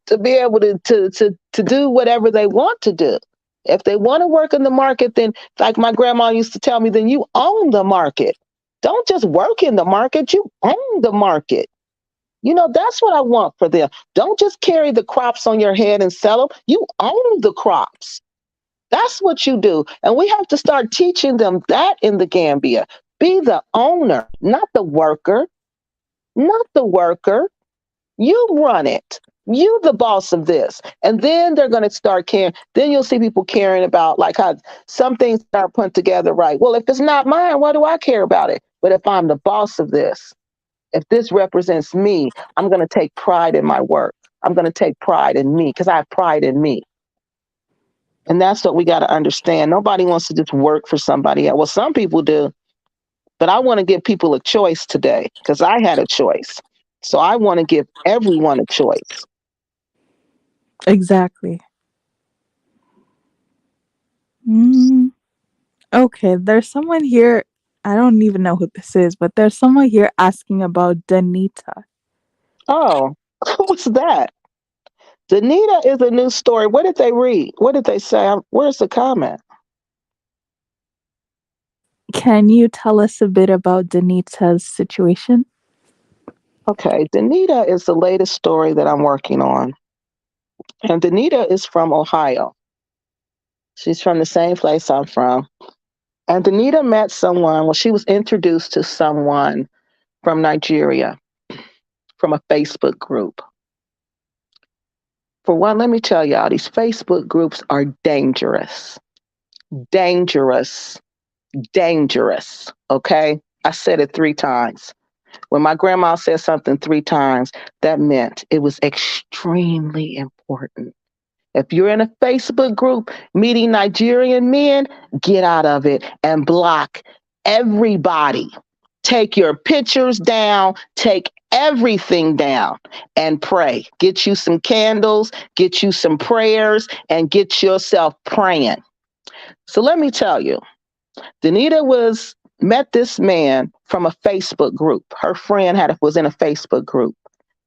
to be able to do whatever they want to do. If they want to work in the market, then like my grandma used to tell me, then you own the market. Don't just work in the market, you own the market. That's what I want for them. Don't just carry the crops on your head and sell them. You own the crops. That's what you do. And we have to start teaching them that in the Gambia. Be the owner, not the worker, not the worker. You run it. You the boss of this. And then they're going to start caring. Then you'll see people caring about like how some things are put together right. Well, if it's not mine, why do I care about it? But if I'm the boss of this, if this represents me, I'm going to take pride in my work. I'm going to take pride in me because I have pride in me. And that's what we got to understand. Nobody wants to just work for somebody else. Well, some people do, but I want to give people a choice today because I had a choice. So I want to give everyone a choice. exactly. Mm, okay, there's someone here. I don't even know who this is, but there's someone here asking about Danita. Oh, what's that? Danita is a new story. What did they read? What did they say? Where's the comment? Can you tell us a bit about Danita's situation? Okay, Danita is the latest story that I'm working on. And Danita is from Ohio. She's from the same place I'm from. And Danita met someone, well, she was introduced to someone from Nigeria from a Facebook group. For one, let me tell y'all, these Facebook groups are dangerous. Dangerous. Dangerous. Okay? I said it 3 times. When my grandma said something 3 times, that meant it was extremely important. If you're in a Facebook group meeting Nigerian men, get out of it and block everybody. Take your pictures down, take everything down and pray. Get you some candles, get you some prayers, and get yourself praying. So let me tell you, Danita met this man from a Facebook group. Her friend was in a Facebook group.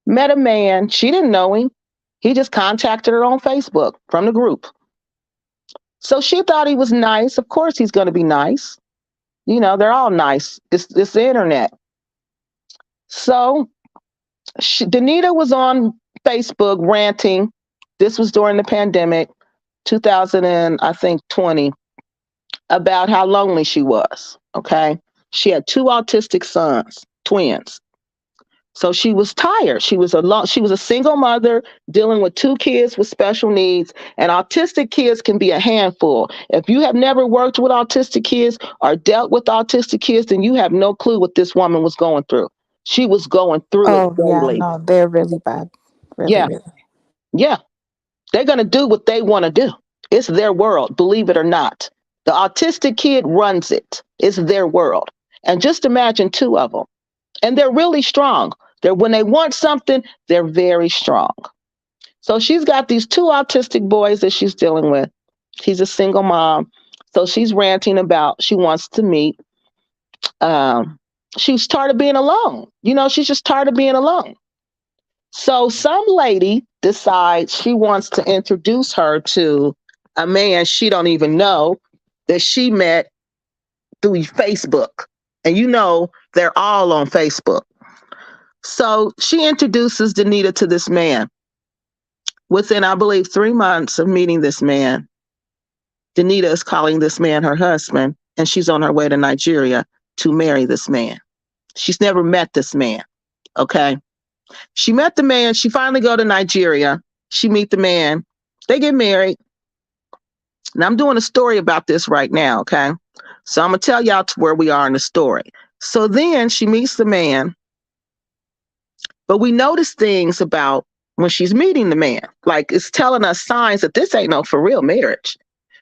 Met a man, she didn't know him. He just contacted her on Facebook from the group. So she thought he was nice. Of course he's going to be nice. They're all nice. It's the internet. So Danita was on Facebook ranting. This was during the pandemic, 2000 and I think 20, about how lonely she was. Okay. She had 2 autistic sons, twins. So she was tired. She was a single mother dealing with 2 kids with special needs, and autistic kids can be a handful. If you have never worked with autistic kids or dealt with autistic kids, then you have no clue what this woman was going through. She was going through it Oh, yeah, daily. no, they're really bad. Really, Yeah, really. yeah. They're going to do what they want to do. It's their world, believe it or not. The autistic kid runs it. It's their world. And just imagine 2 of them. And they're really strong. When they want something, they're very strong. So she's got these 2 autistic boys that she's dealing with. She's a single mom. So she's ranting about she wants to meet. She's tired of being alone. She's just tired of being alone. So some lady decides she wants to introduce her to a man she don't even know that she met through Facebook. And they're all on Facebook. So she introduces Danita to this man. Within, I believe, 3 months of meeting this man, Danita is calling this man her husband, and she's on her way to Nigeria to marry this man. She's never met this man. Okay. She met the man. She finally go to Nigeria. She meet the man. They get married. Now I'm doing a story about this right now. Okay. So I'm going to tell y'all to where we are in the story. So then she meets the man, but we notice things about when she's meeting the man. Like it's telling us signs that this ain't no for real marriage.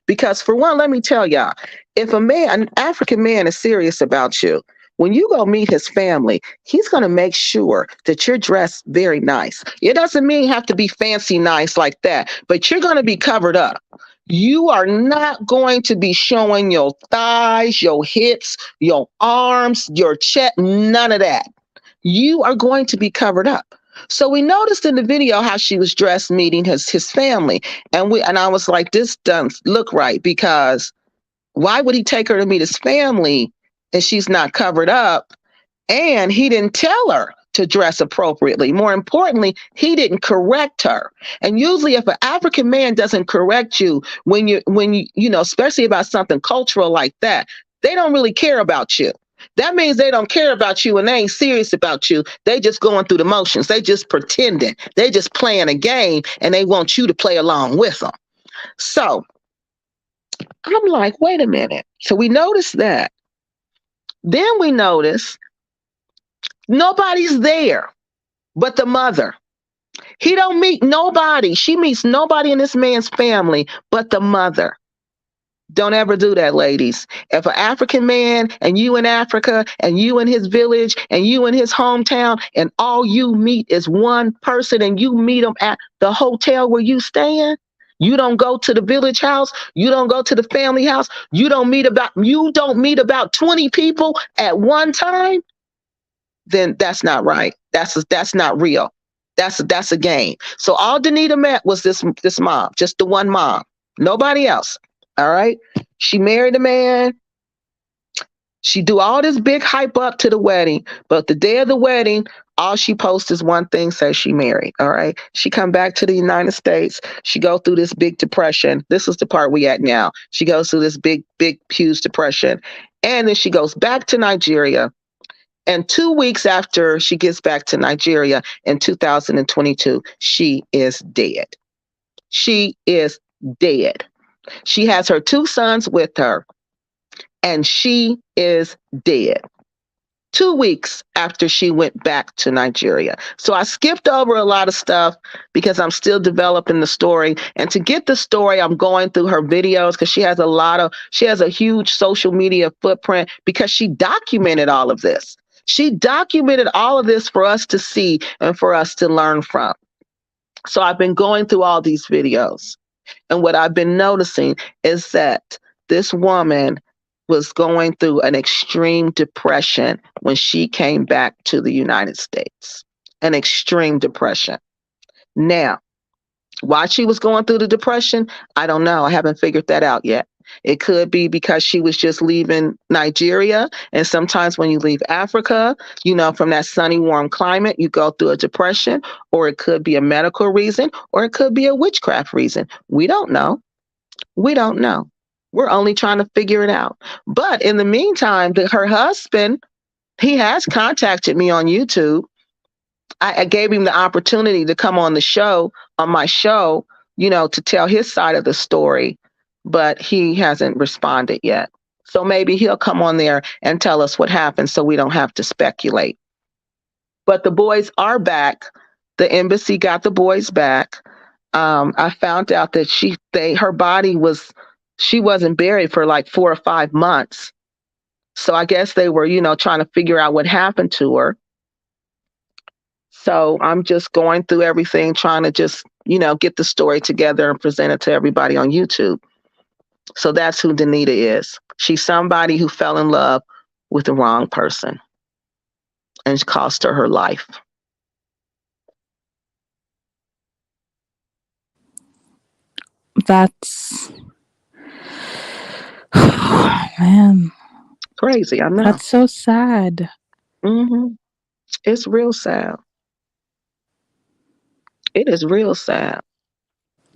Because for one, let me tell y'all, if an African man is serious about you, when you go meet his family, he's going to make sure that you're dressed very nice. It doesn't mean you have to be fancy nice like that, but you're going to be covered up. You are not going to be showing your thighs, your hips, your arms, your chest, none of that. You are going to be covered up. So we noticed in the video how she was dressed meeting his family. And I was like, this doesn't look right, because why would he take her to meet his family and she's not covered up? And he didn't tell her to dress appropriately. More importantly, he didn't correct her. And usually if an African man doesn't correct you especially about something cultural like that, they don't really care about you. That means they don't care about you and they ain't serious about you. They just going through the motions. They just pretending. They just playing a game and they want you to play along with them. So I'm like, wait a minute. So we noticed that. Then we notice nobody's there but the mother. He don't meet nobody. She meets nobody in this man's family but the mother. Don't ever do that, ladies. If an African man and you in Africa and you in his village and you in his hometown and all you meet is one person and you meet him at the hotel where you staying, you don't go to the village house, you don't go to the family house, you don't meet about 20 people at one time, then that's not right. That's not real. That's a game. So all Danita met was this mom, just the one mom, nobody else. All right. She married a man. She do all this big hype up to the wedding, but the day of the wedding, all she posts is one thing, says she married. All right. She come back to the United States. She go through this big depression. This is the part we at now. She goes through this big, huge depression. And then she goes back to Nigeria. And 2 weeks after she gets back to Nigeria in 2022, she is dead. She is dead. She has her 2 sons with her, and she is dead 2 weeks after she went back to Nigeria. So I skipped over a lot of stuff because I'm still developing the story. And to get the story, I'm going through her videos because she has a huge social media footprint because she documented all of this. She documented all of this for us to see and for us to learn from. So I've been going through all these videos. And what I've been noticing is that this woman was going through an extreme depression when she came back to the United States. An extreme depression. Now, why she was going through the depression, I don't know. I haven't figured that out yet. It could be because she was just leaving Nigeria. And sometimes when you leave Africa, from that sunny, warm climate, you go through a depression, or it could be a medical reason, or it could be a witchcraft reason. We don't know. We don't know. We're only trying to figure it out. But in the meantime, her husband, he has contacted me on YouTube. I gave him the opportunity to come on my show, to tell his side of the story, but he hasn't responded yet. So maybe he'll come on there and tell us what happened so we don't have to speculate. But the boys are back. The embassy got the boys back. I found out that her body she wasn't buried for like 4 or 5 months. So I guess they were, trying to figure out what happened to her. So I'm just going through everything, trying to just, get the story together and present it to everybody on YouTube. So that's who Danita is. She's somebody who fell in love with the wrong person and it cost her life. That's man, crazy. I know. That's so sad. Mm-hmm. It's real sad. It is real sad.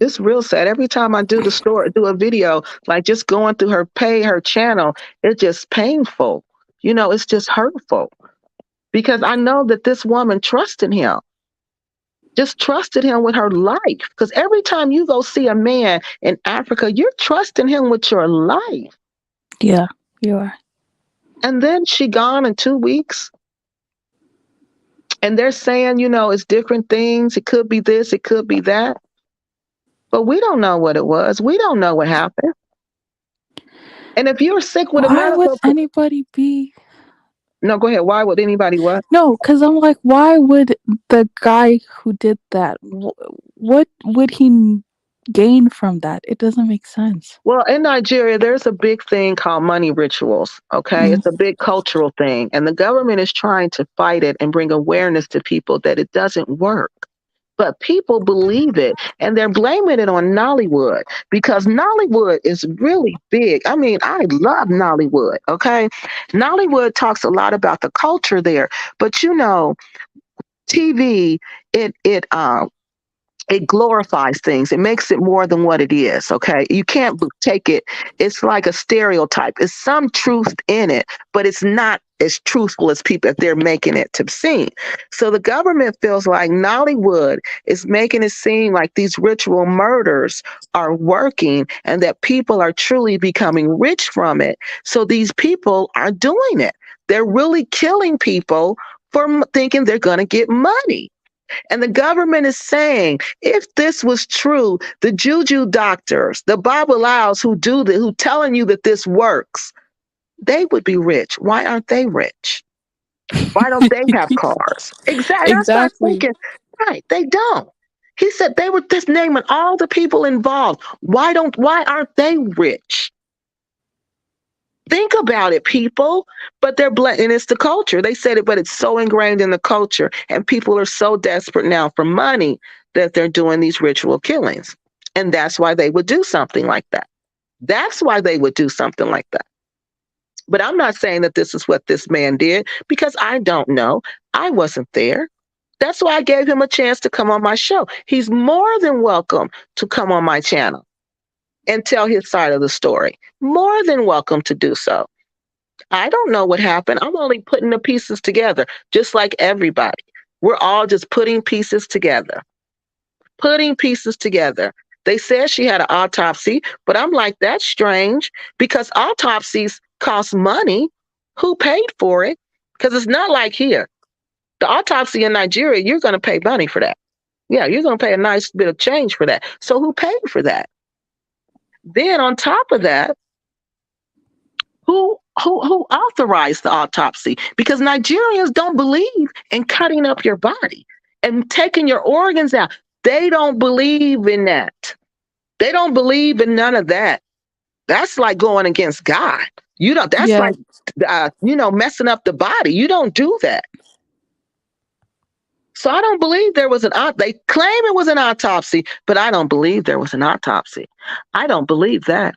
It's real sad. Every time I do the story, do a video, like just going through her channel, it's just painful. It's just hurtful because I know that this woman trusted him, just trusted him with her life. Because every time you go see a man in Africa, you're trusting him with your life. Yeah, you are. And then she gone in 2 weeks. And they're saying, it's different things. It could be this, it could be that. But we don't know what it was. We don't know what happened. And if you're sick with a Why would medical, anybody be? no, go ahead. Why would anybody what? No, because I'm like, why would the guy who did that? What would he gain from that? It doesn't make sense. Well, in Nigeria, there's a big thing called money rituals. Okay. Mm. It's a big cultural thing. And the government is trying to fight it and bring awareness to people that it doesn't work. But people believe it and they're blaming it on Nollywood because Nollywood is really big. I mean, I love Nollywood. Okay. Nollywood talks a lot about the culture there, but TV, it glorifies things. It makes it more than what it is. Okay. You can't take it. It's like a stereotype. It's some truth in it, but it's not as truthful as people if they're making it to seem. So the government feels like Nollywood is making it seem like these ritual murders are working and that people are truly becoming rich from it. So these people are doing it. They're really killing people for thinking they're going to get money. And the government is saying, if this was true, the juju doctors, the babalaos who telling you that this works, they would be rich. Why aren't they rich? Why don't they have cars? Exactly. I start Exactly. thinking, right, they don't. He said they were just naming all the people involved. Why aren't they rich? Think about it, people. But they're and it's the culture. They said it, but it's so ingrained in the culture. And people are so desperate now for money that they're doing these ritual killings. And that's why they would do something like that. That's why they would do something like that. But I'm not saying that this is what this man did because I don't know. I wasn't there. That's why I gave him a chance to come on my show. He's more than welcome to come on my channel and tell his side of the story. More than welcome to do so. I don't know what happened. I'm only putting the pieces together, just like everybody. We're all just putting pieces together. Putting pieces together. They said she had an autopsy, but I'm like, that's strange because autopsies cost money. Who paid for it? Because it's not like here. The autopsy in Nigeria, you're going to pay money for that. Yeah, you're going to pay a nice bit of change for that. So who paid for that? Then on top of that, who authorized the autopsy? Because Nigerians don't believe in cutting up your body and taking your organs out. They don't believe in that. They don't believe in none of that. That's like going against God. You don't. That's Yeah. like messing up the body. You don't do that. So I don't believe there was they claim it was an autopsy, but I don't believe there was an autopsy. I don't believe that.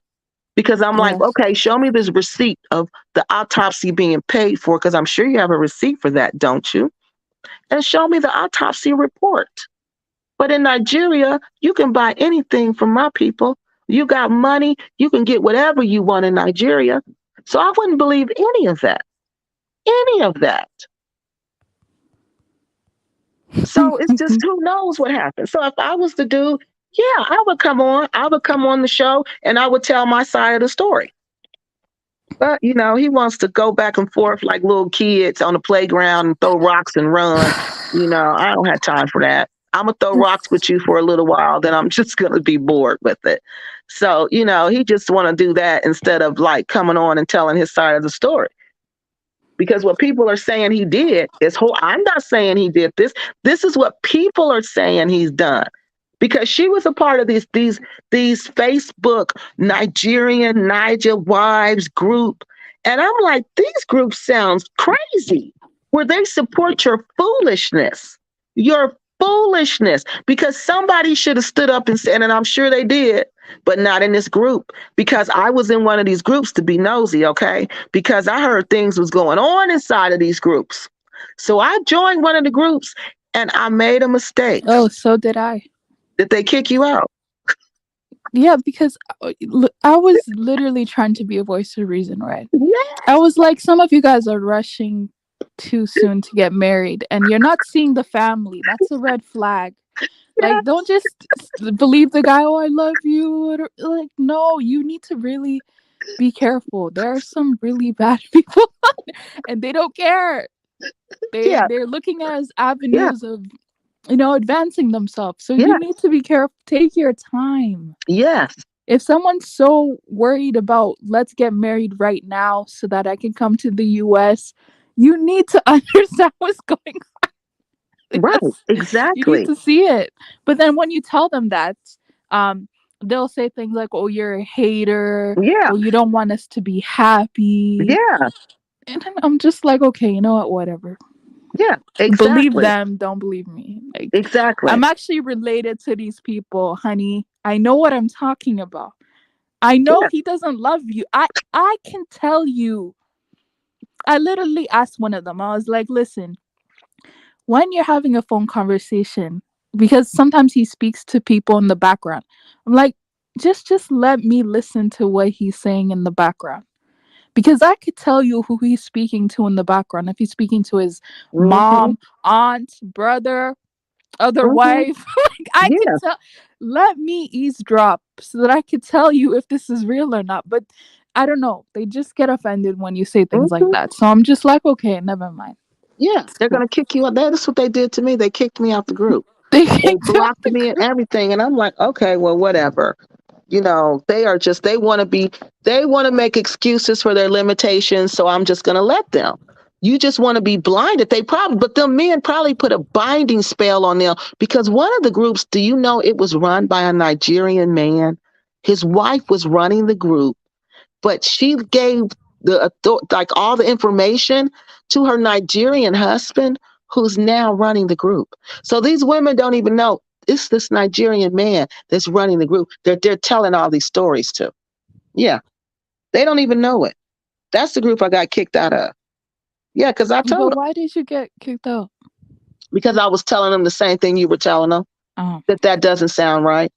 Because I'm like, Yes. okay, show me this receipt of the autopsy being paid for, because I'm sure you have a receipt for that, don't you? And show me the autopsy report. But in Nigeria, you can buy anything from my people. You got money, you can get whatever you want in Nigeria. So I wouldn't believe any of that. Any of that. So it's just who knows what happened. So if I was the dude, yeah, I would come on. I would come on the show and I would tell my side of the story. But he wants to go back and forth like little kids on the playground and throw rocks and run. I don't have time for that. I'm gonna throw rocks with you for a little while, then I'm just gonna be bored with it. So, he just wanna do that instead of like coming on and telling his side of the story. Because what people are saying he did is I'm not saying he did this. This is what people are saying he's done. Because she was a part of these Facebook Nigerian Niger wives group. And I'm like, these groups sounds crazy, where they support your foolishness. Your foolishness. Because somebody should have stood up and said, and I'm sure they did, but not in this group. Because I was in one of these groups to be nosy, okay? Because I heard things was going on inside of these groups. So I joined one of the groups and I made a mistake. Oh, so did I. Did they kick you out? Yeah, because I was literally trying to be a voice of reason, right? I Yes, was like, some of you guys are rushing too soon to get married and you're not seeing the family. That's a red flag. Like, don't yes, just believe the guy, oh, I love you. Like, no, you need to really be careful. There are some really bad people and they don't care. yeah, They're looking as yeah, avenues of, advancing themselves. So you yeah, need to be careful. Take your time. yes, If someone's so worried about let's get married right now so that I can come to the US, you need to understand what's going on. right, You need exactly. to see it. But then when you tell them that, um, they'll say things like, oh, you're a hater. Yeah, Oh, you don't want us to be happy. yeah, And then I'm just like, okay, you know what? Whatever. yeah, Believe exactly, them, don't believe me. Like, I'm exactly. actually related to these people, honey. I know what I'm talking about. I know Yeah, he doesn't love you. I can tell you. I literally asked one of them. I was like, "Listen, when you're having a phone conversation, because sometimes he speaks to people in the background. I'm like, just let me listen to what he's saying in the background. Because I could tell you who he's speaking to in the background. If he's speaking to his mm-hmm, mom, aunt, brother, other mm-hmm, wife, like I could yeah, tell. Let me eavesdrop so that I could tell you if this is real or not. But I don't know. They just get offended when you say things like mm-hmm, that. So I'm just like, okay, never mind. yeah. It's They're cool. gonna kick you out. That's what they did to me. They kicked me out the group. They They kicked you out blocked the me and group. everything, and I'm like, okay, well, whatever. They are just they want to make excuses for their limitations, so I'm just going to let them. You just want to be blinded. They probably, but them men probably put a binding spell on them because one of the groups, do you know it was run by a Nigerian man? His wife was running the group, but she gave like all the information to her Nigerian husband, who's now running the group. So these women don't even know it's this Nigerian man that's running the group that they're telling all these stories to. Yeah, they don't even know it. That's the group I got kicked out of. Yeah, because I But told them why did you get kicked out? because I was telling them the same thing you were telling them Oh, that doesn't sound right.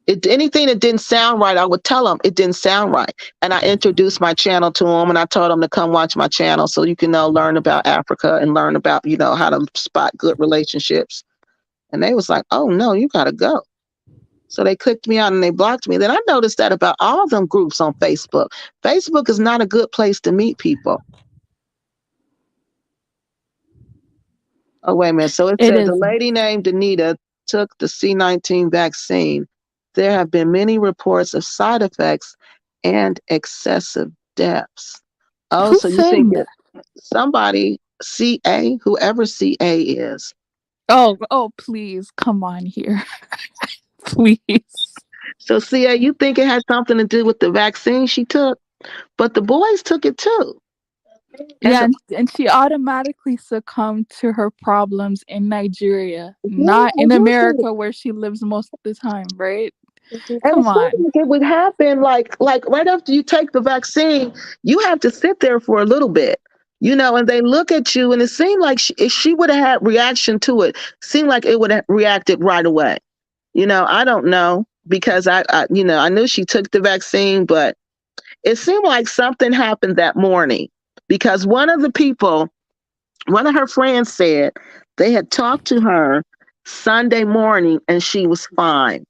Anything that didn't sound right, I would tell them it didn't sound right. And I introduced my channel to them and I told them to come watch my channel so you can learn about Africa and learn about, how to spot good relationships. And they was like, oh no, you got to go. So they clicked me out and they blocked me. Then I noticed that about all them groups on Facebook. Facebook is not a good place to meet people. Oh, wait a minute. So it it says a isn't. lady named Anita took the C-19 vaccine. There have been many reports of side effects and excessive deaths. Oh, Who's so you think saying it that? somebody, CA, whoever CA is. Oh, please, come on here, please. So CA, you think it had something to do with the vaccine she took? But the boys took it too. And Yeah, and she automatically succumbed to her problems in Nigeria, yeah, not in America where she lives most of the time, right? and it Come seems on. like it would happen like right after you take the vaccine, you have to sit there for a little bit, and they look at you, and it seemed like if she would have had reaction to it, seemed like it would have reacted right away. I don't know because I knew she took the vaccine, but it seemed like something happened that morning because one of her friends said they had talked to her Sunday morning and she was fine.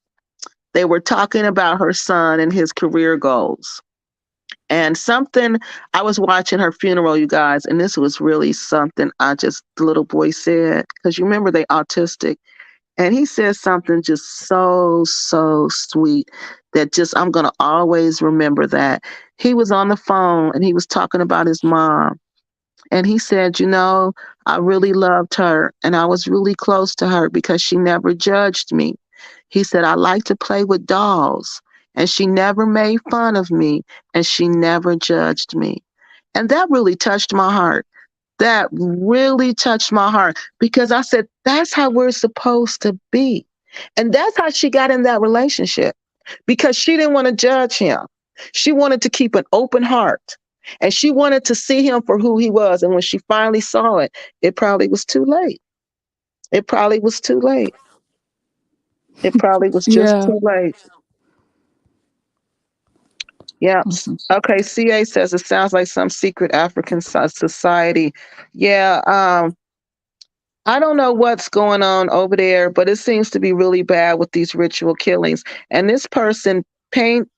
They were talking about her son and his career goals. And something, I was watching her funeral, you guys, and this was really something the little boy said, because you remember they autistic. And he said something just so, so sweet that just, I'm going to always remember that. He was on the phone and he was talking about his mom. And he said, I really loved her and I was really close to her because she never judged me. He said, I like to play with dolls and she never made fun of me and she never judged me. And that really touched my heart. That really touched my heart because I said, that's how we're supposed to be. And that's how she got in that relationship because she didn't want to judge him. She wanted to keep an open heart and she wanted to see him for who he was. And when she finally saw it, it probably was too late. It probably was too late. It probably was just Yeah. too late. Yeah. Mhm. Okay. CA says it sounds like some secret African society. Yeah. I don't know what's going on over there, but it seems to be really bad with these ritual killings. And this person, Paint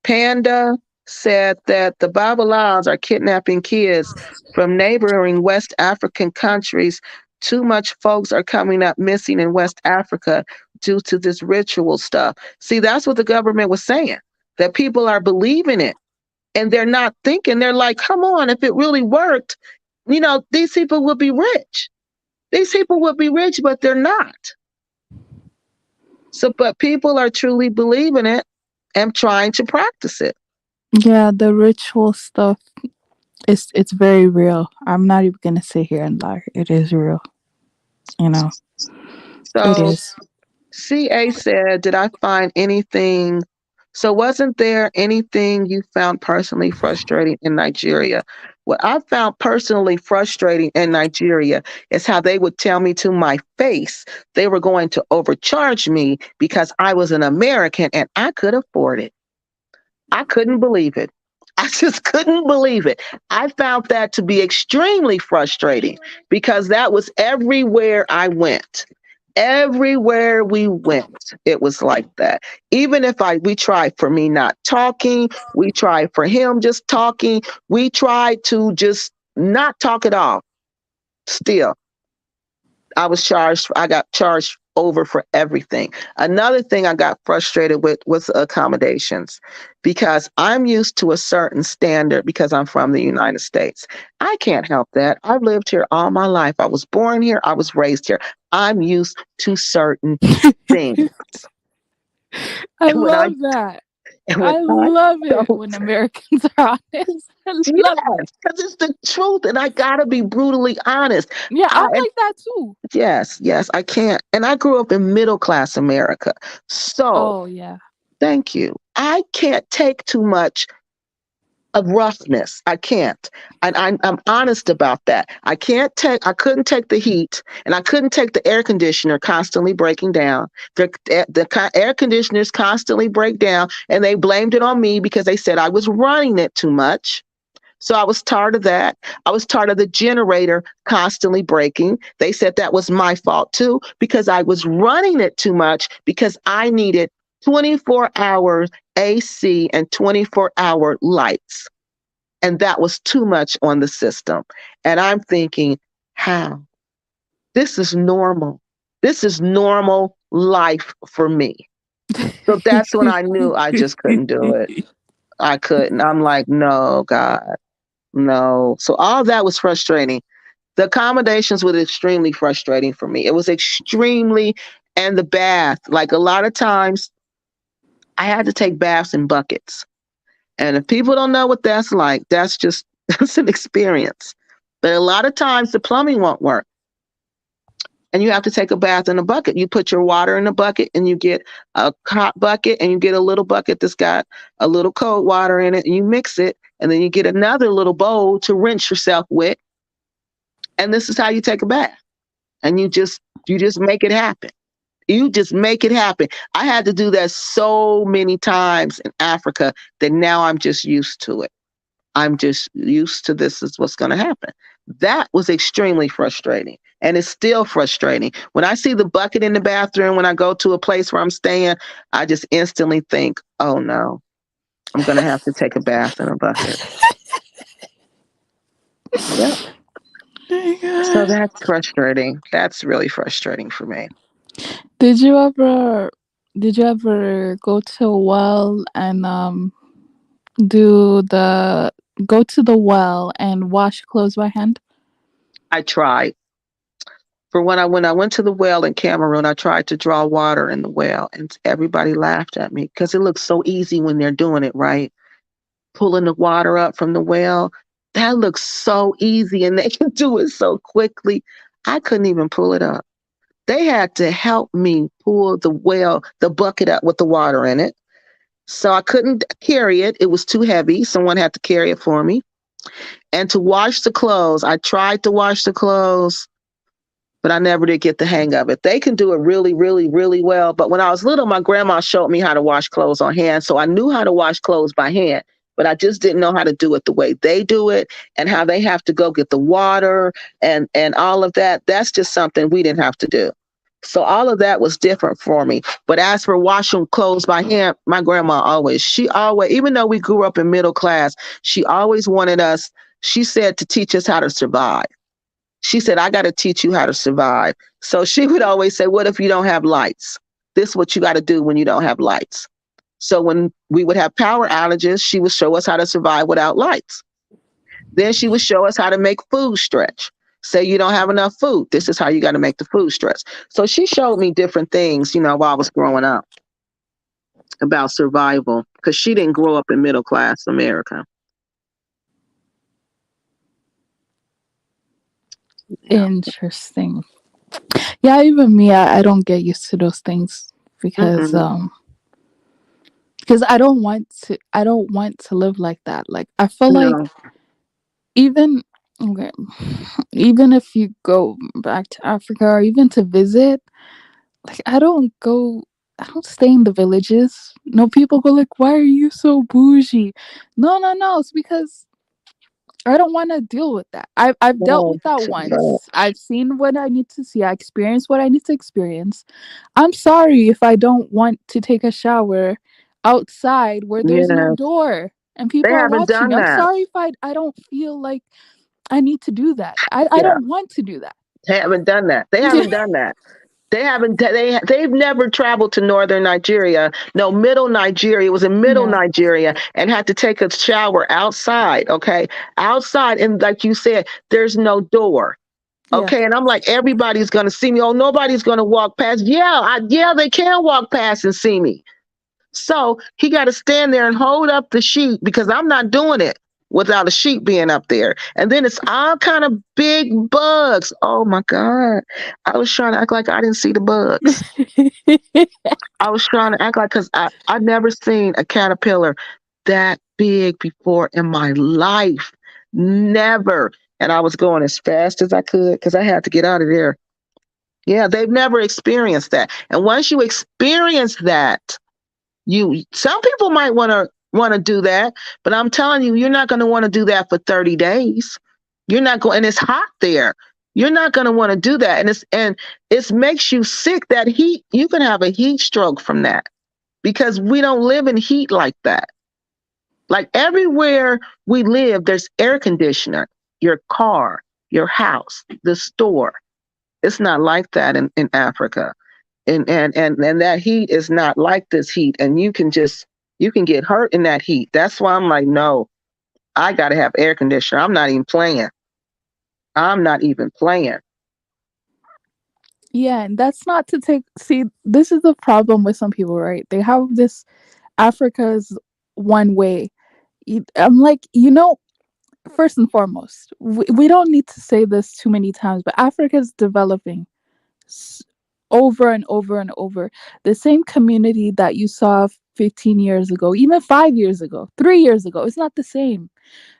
Panda, said that the Babylons are kidnapping kids from neighboring West African countries. Too much folks are coming up missing in West Africa due to this ritual stuff. See, that's what the government was saying, that people are believing it and they're not thinking. They're like, come on, if it really worked, these people would be rich. These people would be rich, but they're not. So, but people are truly believing it and trying to practice it. Yeah, the ritual stuff it's very real. I'm not even gonna sit here and lie. It is real. You know, it So, is. CA said, did I find anything? So, wasn't there anything you found personally frustrating in Nigeria? What I found personally frustrating in Nigeria is how they would tell me to my face they were going to overcharge me because I was an American and I could afford it. I couldn't believe it. I just couldn't believe it. I found that to be extremely frustrating because that was everywhere I went. Everywhere we went, it was like that. Even if we tried for me not talking, we tried for him just talking, we tried to just not talk at all. Still, I got charged over for everything. Another thing I got frustrated with was accommodations because I'm used to a certain standard because I'm from the United States. I can't help that. I've lived here all my life. I was born here, I was raised here. I'm used to certain things. I And when I love that. and when I I love it don't, when Americans are honest. I love it. yes, because it's the truth, and I gotta be brutally honest. Yeah, I'm I like that too. Yes, yes, I can't. And I grew up in middle class America. So Oh yeah. thank you. I can't take too much of roughness. I can't. And I'm honest about that. I couldn't take the heat and I couldn't take the air conditioner constantly breaking down. The air conditioners constantly break down and they blamed it on me because they said I was running it too much. So I was tired of that. I was tired of the generator constantly breaking. They said that was my fault too, because I was running it too much because I needed 24-hour AC and 24-hour lights. And that was too much on the system. And I'm thinking, how? This is normal. This is normal life for me. So that's when I knew I just couldn't do it. I couldn't. I'm like, no, God. No. So all that was frustrating. The accommodations were extremely frustrating for me. It was extremely, and the bath, like a lot of times I had to take baths in buckets. And if people don't know what that's like, that's just, that's an experience. But a lot of times the plumbing won't work and you have to take a bath in a bucket. You put your water in a bucket and you get a hot bucket and you get a little bucket that's got a little cold water in it and you mix it. And then you get another little bowl to rinse yourself with. And this is how you take a bath. And you just make it happen. You just make it happen. I had to do that so many times in Africa that now I'm just used to it. I'm just used to this is what's going to happen. That was extremely frustrating. And it's still frustrating. When I see the bucket in the bathroom, when I go to a place where I'm staying, I just instantly think, oh no, I'm going to have to take a bath in a bucket. Yep. So that's frustrating. That's really frustrating for me. Did you ever did you ever go to a well and do the go to the well and wash clothes by hand? I tried. For when I went to the well in Cameroon, I tried to draw water in the well, and everybody laughed at me because it looks so easy when they're doing it right. Pulling the water up from the well, that looks so easy, and they can do it so quickly. I couldn't even pull it up. They had to help me pull the bucket up with the water in it. So I couldn't carry it. It was too heavy. Someone had to carry it for me. And to wash the clothes, I tried to wash the clothes but I never did get the hang of it. They can do it really, really, really well. But when I was little, my grandma showed me how to wash clothes on hand. So I knew how to wash clothes by hand. but I just didn't know how to do it the way they do it, and how they have to go get the water and all of that. That's just something we didn't have to do. So all of that was different for me. But as for washing clothes by hand, my grandma always, she always, even though we grew up in middle class, she always wanted us, she said, to teach us how to survive. She said, I got to teach you how to survive. So she would always say, what if you don't have lights? This is what you got to do when you don't have lights. So when we would have power outages, she would show us how to survive without lights. Then she would show us how to make food stretch. Say you don't have enough food. This is how you got to make the food stretch. So she showed me different things, while I was growing up about survival, because she didn't grow up in middle class America. Yeah. Interesting. Yeah, even me, I don't get used to those things because Mm-mm. I don't want to live like that. Like I feel like No. even okay, even if you go back to Africa or even to visit, like I don't stay in the villages. No, people go like, why are you so bougie? No, no, no. It's because I don't want to deal with that. I've dealt No. with that once. I've seen what I need to see. I experienced what I need to experience. I'm sorry if I don't want to take a shower outside where there's no Yeah. door and They people are haven't watching. done I'm that. sorry if I don't feel like I need to do that. I Yeah. don't want to do that. They haven't done that. They haven't done that. They haven't. They've never traveled to northern Nigeria. No, middle Nigeria. It was in middle Yeah. Nigeria, and had to take a shower outside. Okay, outside, and like you said, there's no door. Yeah. Okay, and I'm like, everybody's gonna see me. Oh, nobody's gonna walk past. Yeah, they can walk past and see me. So he got to stand there and hold up the sheet, because I'm not doing it without a sheet being up there. And then it's all kind of big bugs. Oh my God. I was trying to act like I didn't see the bugs. I was trying to act like, because I've never seen a caterpillar that big before in my life. Never. And I was going as fast as I could because I had to get out of there. Yeah, they've never experienced that. And once you experience that, some people might want to do that, but I'm telling you, you're not going to want to do that for 30 days. You're not going, and it's hot there. You're not going to want to do that, and it makes you sick. That heat, you can have a heat stroke from that, because we don't live in heat like that. Like everywhere we live, there's air conditioner, your car, your house, the store. It's not like that in Africa. And that heat is not like this heat, and you can get hurt in that heat. That's why I'm like, no, I gotta have air conditioner. I'm not even playing. Yeah, and that's not to take see this is the problem with some people, right? They have this Africa's one way. I'm like, first and foremost, we don't need to say this too many times, but Africa is developing s- over and over and over. The same community that you saw 15 years ago, even 5 years ago, 3 years ago, it's not the same.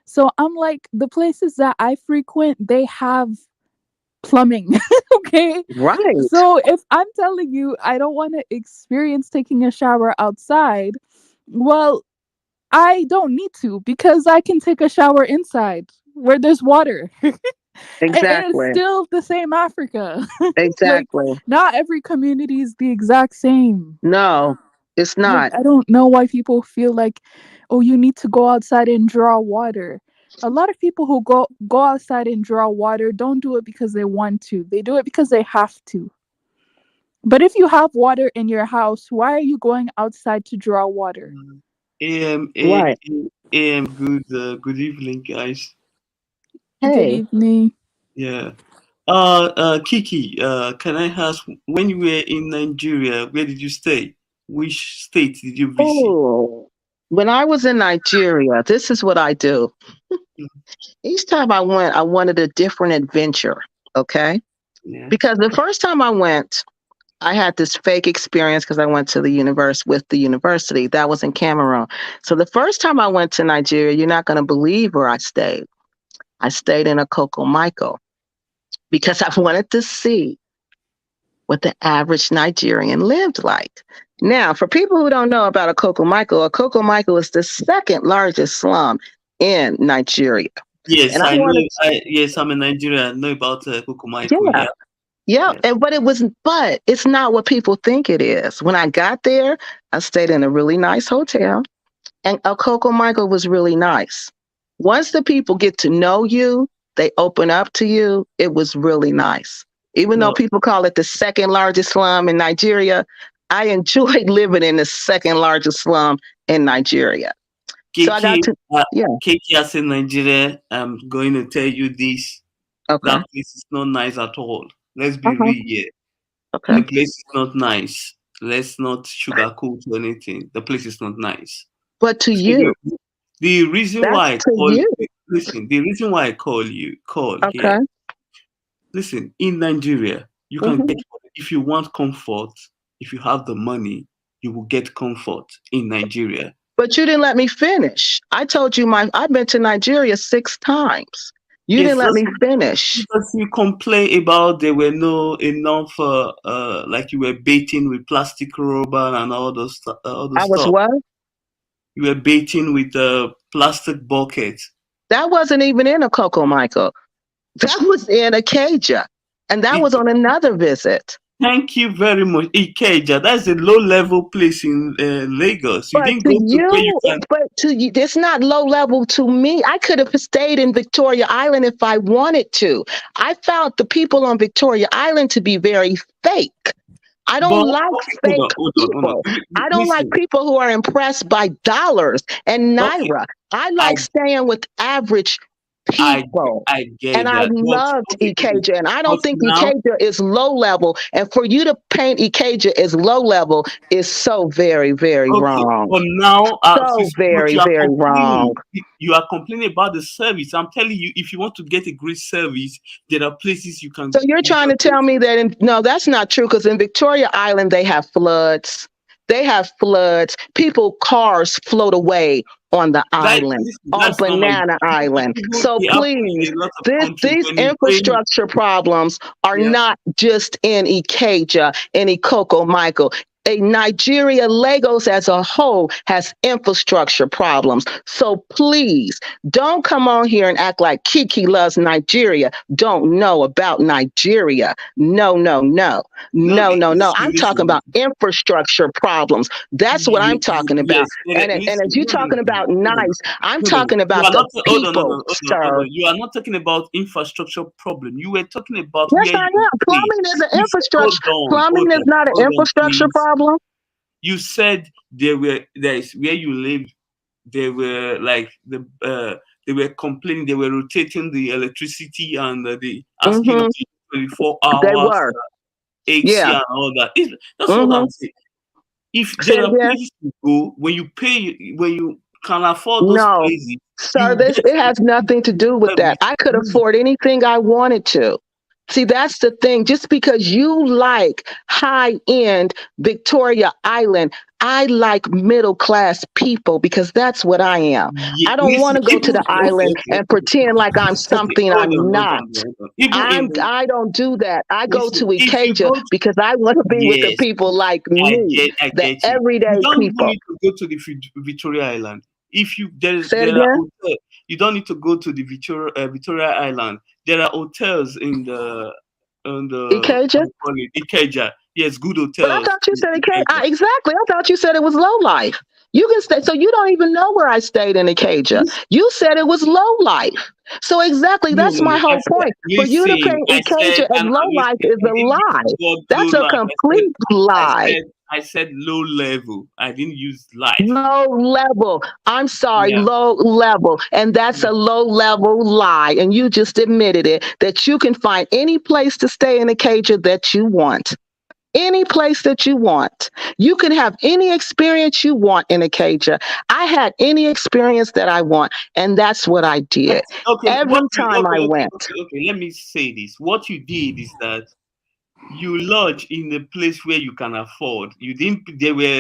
So I'm like, the places that I frequent, they have plumbing. Okay. Right. So if I'm telling you I don't want to experience taking a shower outside, well, I don't need to because I can take a shower inside where there's water. And it's Exactly. still the same Africa. Like, Exactly. not every community is the exact same. No, it's Like, not. I don't know why people feel like, oh, you need to go outside and draw water. A lot of people who go outside and draw water don't do it because they want to. They do it because they have to. But if you have water in your house, why are you going outside to draw water? Right. Good evening, guys. Good Hey. evening. Yeah. Kiki, can I ask, when you were in Nigeria, where did you stay? Which state did you visit? Oh, when I was in Nigeria, this is what I do. Each time I went, I wanted a different adventure. Okay. Yeah. Because the first time I went, I had this fake experience because I went to the universe with the university. That was in Cameroon. So the first time I went to Nigeria, you're not going to believe where I stayed. I stayed in a Coco Michael because I wanted to see what the average Nigerian lived like. Now, for people who don't know about a Coco Michael is the second largest slum in Nigeria. Yes, And I I know. wanted, Yes, I'm in Nigeria. I know about Coco Michael. yeah, Yeah, yeah, yeah. and but it's not what people think it is. When I got there, I stayed in a really nice hotel, and Coco Michael was really nice. Once the people get to know you, they open up to you. It was really nice. Even though No, people call it the second largest slum in Nigeria, I enjoyed living in the second largest slum in Nigeria. So I got Kiki, to, yeah, Kiki, as in Nigeria, I'm going to tell you this. okay, That place is not nice at all. Let's be uh-huh, real here. okay. The place is not nice. Let's not sugarcoat anything. The place is not nice. But to So you, the reason that's why I to call you, listen, the reason why I call here. okay. Listen, in Nigeria, you can Hmm. get if you want comfort, if you have the money, you will get comfort in Nigeria. But you didn't let me finish. I told you I've been to Nigeria 6 times. You didn't Yes, let that's me finish. because you complain about there were no enough like you were baiting with plastic rubber and all those I was stuff. what? You were baiting with plastic bucket. That wasn't even in a Coco Michael. That was in Acadia. And that It, was on another visit. thank you very much, Ikeja. That's a low level place in Lagos. You But didn't to go to where you you, can. it's not low level to me. I could have stayed in Victoria Island if I wanted to. I found the people on Victoria Island to be very fake. I don't But like okay, fake hold on. people. I don't like Listen, people who are impressed by dollars and okay, naira. I I like staying with average I people. I And get I that. But loved okay, Ikeja. And I but don't think now Ikeja is low level. And for you to paint Ikeja as low level is so very, very okay, wrong. but now, So but very, you are very wrong. complaining. You are complaining about the service. I'm telling you, if you want to get a great service, there are places you So can you're you trying can to go tell me to. that no, that's not true because in Victoria Island they have floods. They have floods. People cars float away on the island, Listen, on that's normal. Banana Island. Even So it happens please, in a lot of countries these when it rains. infrastructure problems are Yeah. not just in Ikeja, in Ikoko Michael. A Nigeria, Lagos as a whole has infrastructure problems. So please don't come on here and act like Kiki loves Nigeria, don't know about Nigeria. No, no, no, No, no, no, no. I'm talking listen. about infrastructure problems. That's what I'm talking about. Yes, And listen. as you No, no, talking no, about no, no, nice, I'm no, no. talking You about are the not. Hold on, hold people, on, hold on, hold sir. on. You are not talking about infrastructure problem. You were talking about Yes, where I you am. stay. Plumbing is an You said, hold infrastructure. on, Plumbing is not an hold on, infrastructure please. problem. You said there is where you live. They were like they were complaining. They were rotating the electricity and the asking Hmm. us 24 They hours were. AC Yeah. and all that. That's what Hmm. I'm saying. If Say there it are again. places to go when you can afford those No, places, sir, you this get it has nothing to do with that. service. I could afford anything I wanted to. See, that's the thing. Just because you like high end Victoria Island, I like middle class people because that's what I am. I don't want Listen, to go to even the island and pretend like I'm okay, something hold on, I'm hold not. on, hold on. Even in the I don't do that. I go listen, to if you Ikeja go to because I want to be with the yes, people like me, I the get you. You everyday don't even people. need to go to the Victoria Island. If you Say it there are again. hotels, you don't need to go to the Victoria Island. There are hotels in the how Ikeja. you call it Ikeja. Yes, good But I hotels thought you in said it came. Ikeja. Exactly. I thought you said it was low life. You can stay. So you don't even know where I stayed in Acadia. You said it was low life. So exactly, No, that's no, my no. I whole said, point. For you to listen. paint I said, Acadia as low life listen. is I a didn't use lie. the word low That's a life. complete lie. I said low level. I didn't use life. Low level. I'm sorry, Yeah. low level. And that's Yeah. a low level lie. And you just admitted it that you can find any place to stay in Acadia that you want. Any place that you want. You can have any experience you want in Acadia. I had any experience that I want, and that's what I did Okay. every time I went. Okay. Let me say this. What you did is that You lodge in a place where you can afford. You didn't.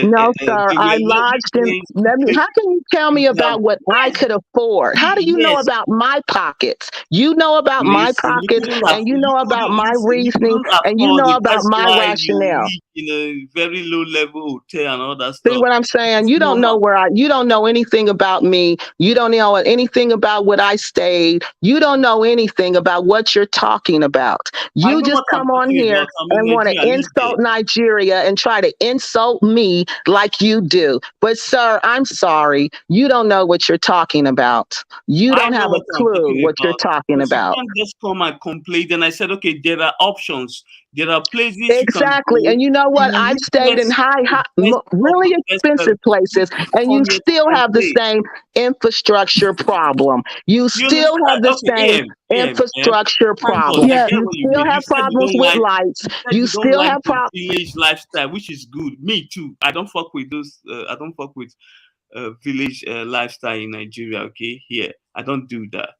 No, sir. There I were lodging lodged in. planes who Let me. paid. How can you tell me Now, about what I yes, could afford? How do you know yes, about my pockets? You know about my listen. pockets, and you know You about couldn't my listen. You reasoning, couldn't and you afford know it. about That's my why you rationale. live in a very low level hotel and all that See stuff. what I'm saying? It's You don't know normal. where you don't know anything about me. You don't know anything about what I stayed. You don't know anything about what you're talking about. I You know just what I'm come on talking here about. I'm in and want to Nigeria. I live there. insult Nigeria and try to insult me like you do. But sir, I'm sorry. You don't know what you're talking about. You I don't know have a what I'm clue talking what you're about talking because you about. can't just come and complain. Then I said, okay, there are options. There are places you can Exactly. go. And you know You what? will I've meet stayed in best of really the best expensive people places, who and you come here to still have the complete. same infrastructure problem. You You still have understand? the Okay, same infrastructure thank God. problem. I Yeah, get You what you still mean. have problems with lights. You You don't still like have the problems. village lifestyle, which is good. Me too. I don't fuck with those. I don't fuck with village lifestyle in Nigeria. Okay, here I don't do that.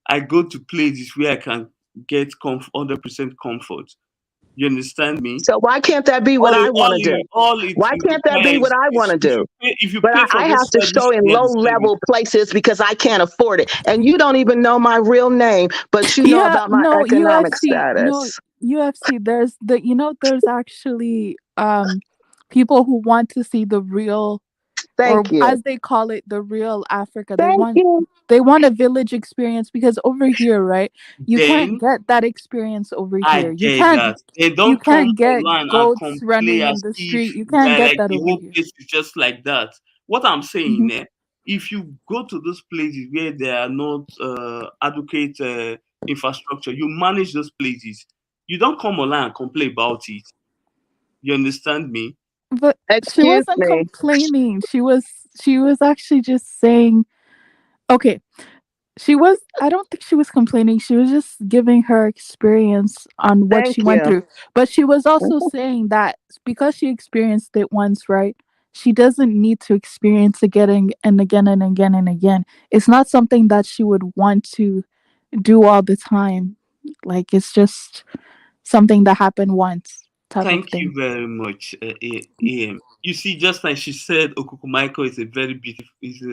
I go to places where I can get 100% comfort. You understand me? So why can't that be what I want to do? All it Why can't that be what requires I want is to do? if you But pay for I this have to service, show in you get low the service. level places because I can't afford it. And you don't even know my real name, but you know yeah, about my no, economic UFC, no, status. UFC. There's there's actually people who want to see the real, or Thank you. as they call it, the real Africa. Thank you. They want a village experience, because over here, right, you can't Then get that experience over I here. get that. They You don't come can't get online and goats complain running as in the if street. You can't get like that the over whole here. place is just like that. What I'm Hmm. saying, if you go to those places where there are not adequate infrastructure, you manage those places. You don't come online and complain about it. You understand me? But she Excuse wasn't me. complaining. She was actually just saying, okay, I don't think she was complaining. She was just giving her experience on what Thank she went you. through. But she was also Mhm. saying that because she experienced it once, right? She doesn't need to experience it again and again and again and again. It's not something that she would want to do all the time. Like, it's just something that happened once, type of Thank you thing. very much, AM. You see, just like she said, Okukumaiko is a very beautiful,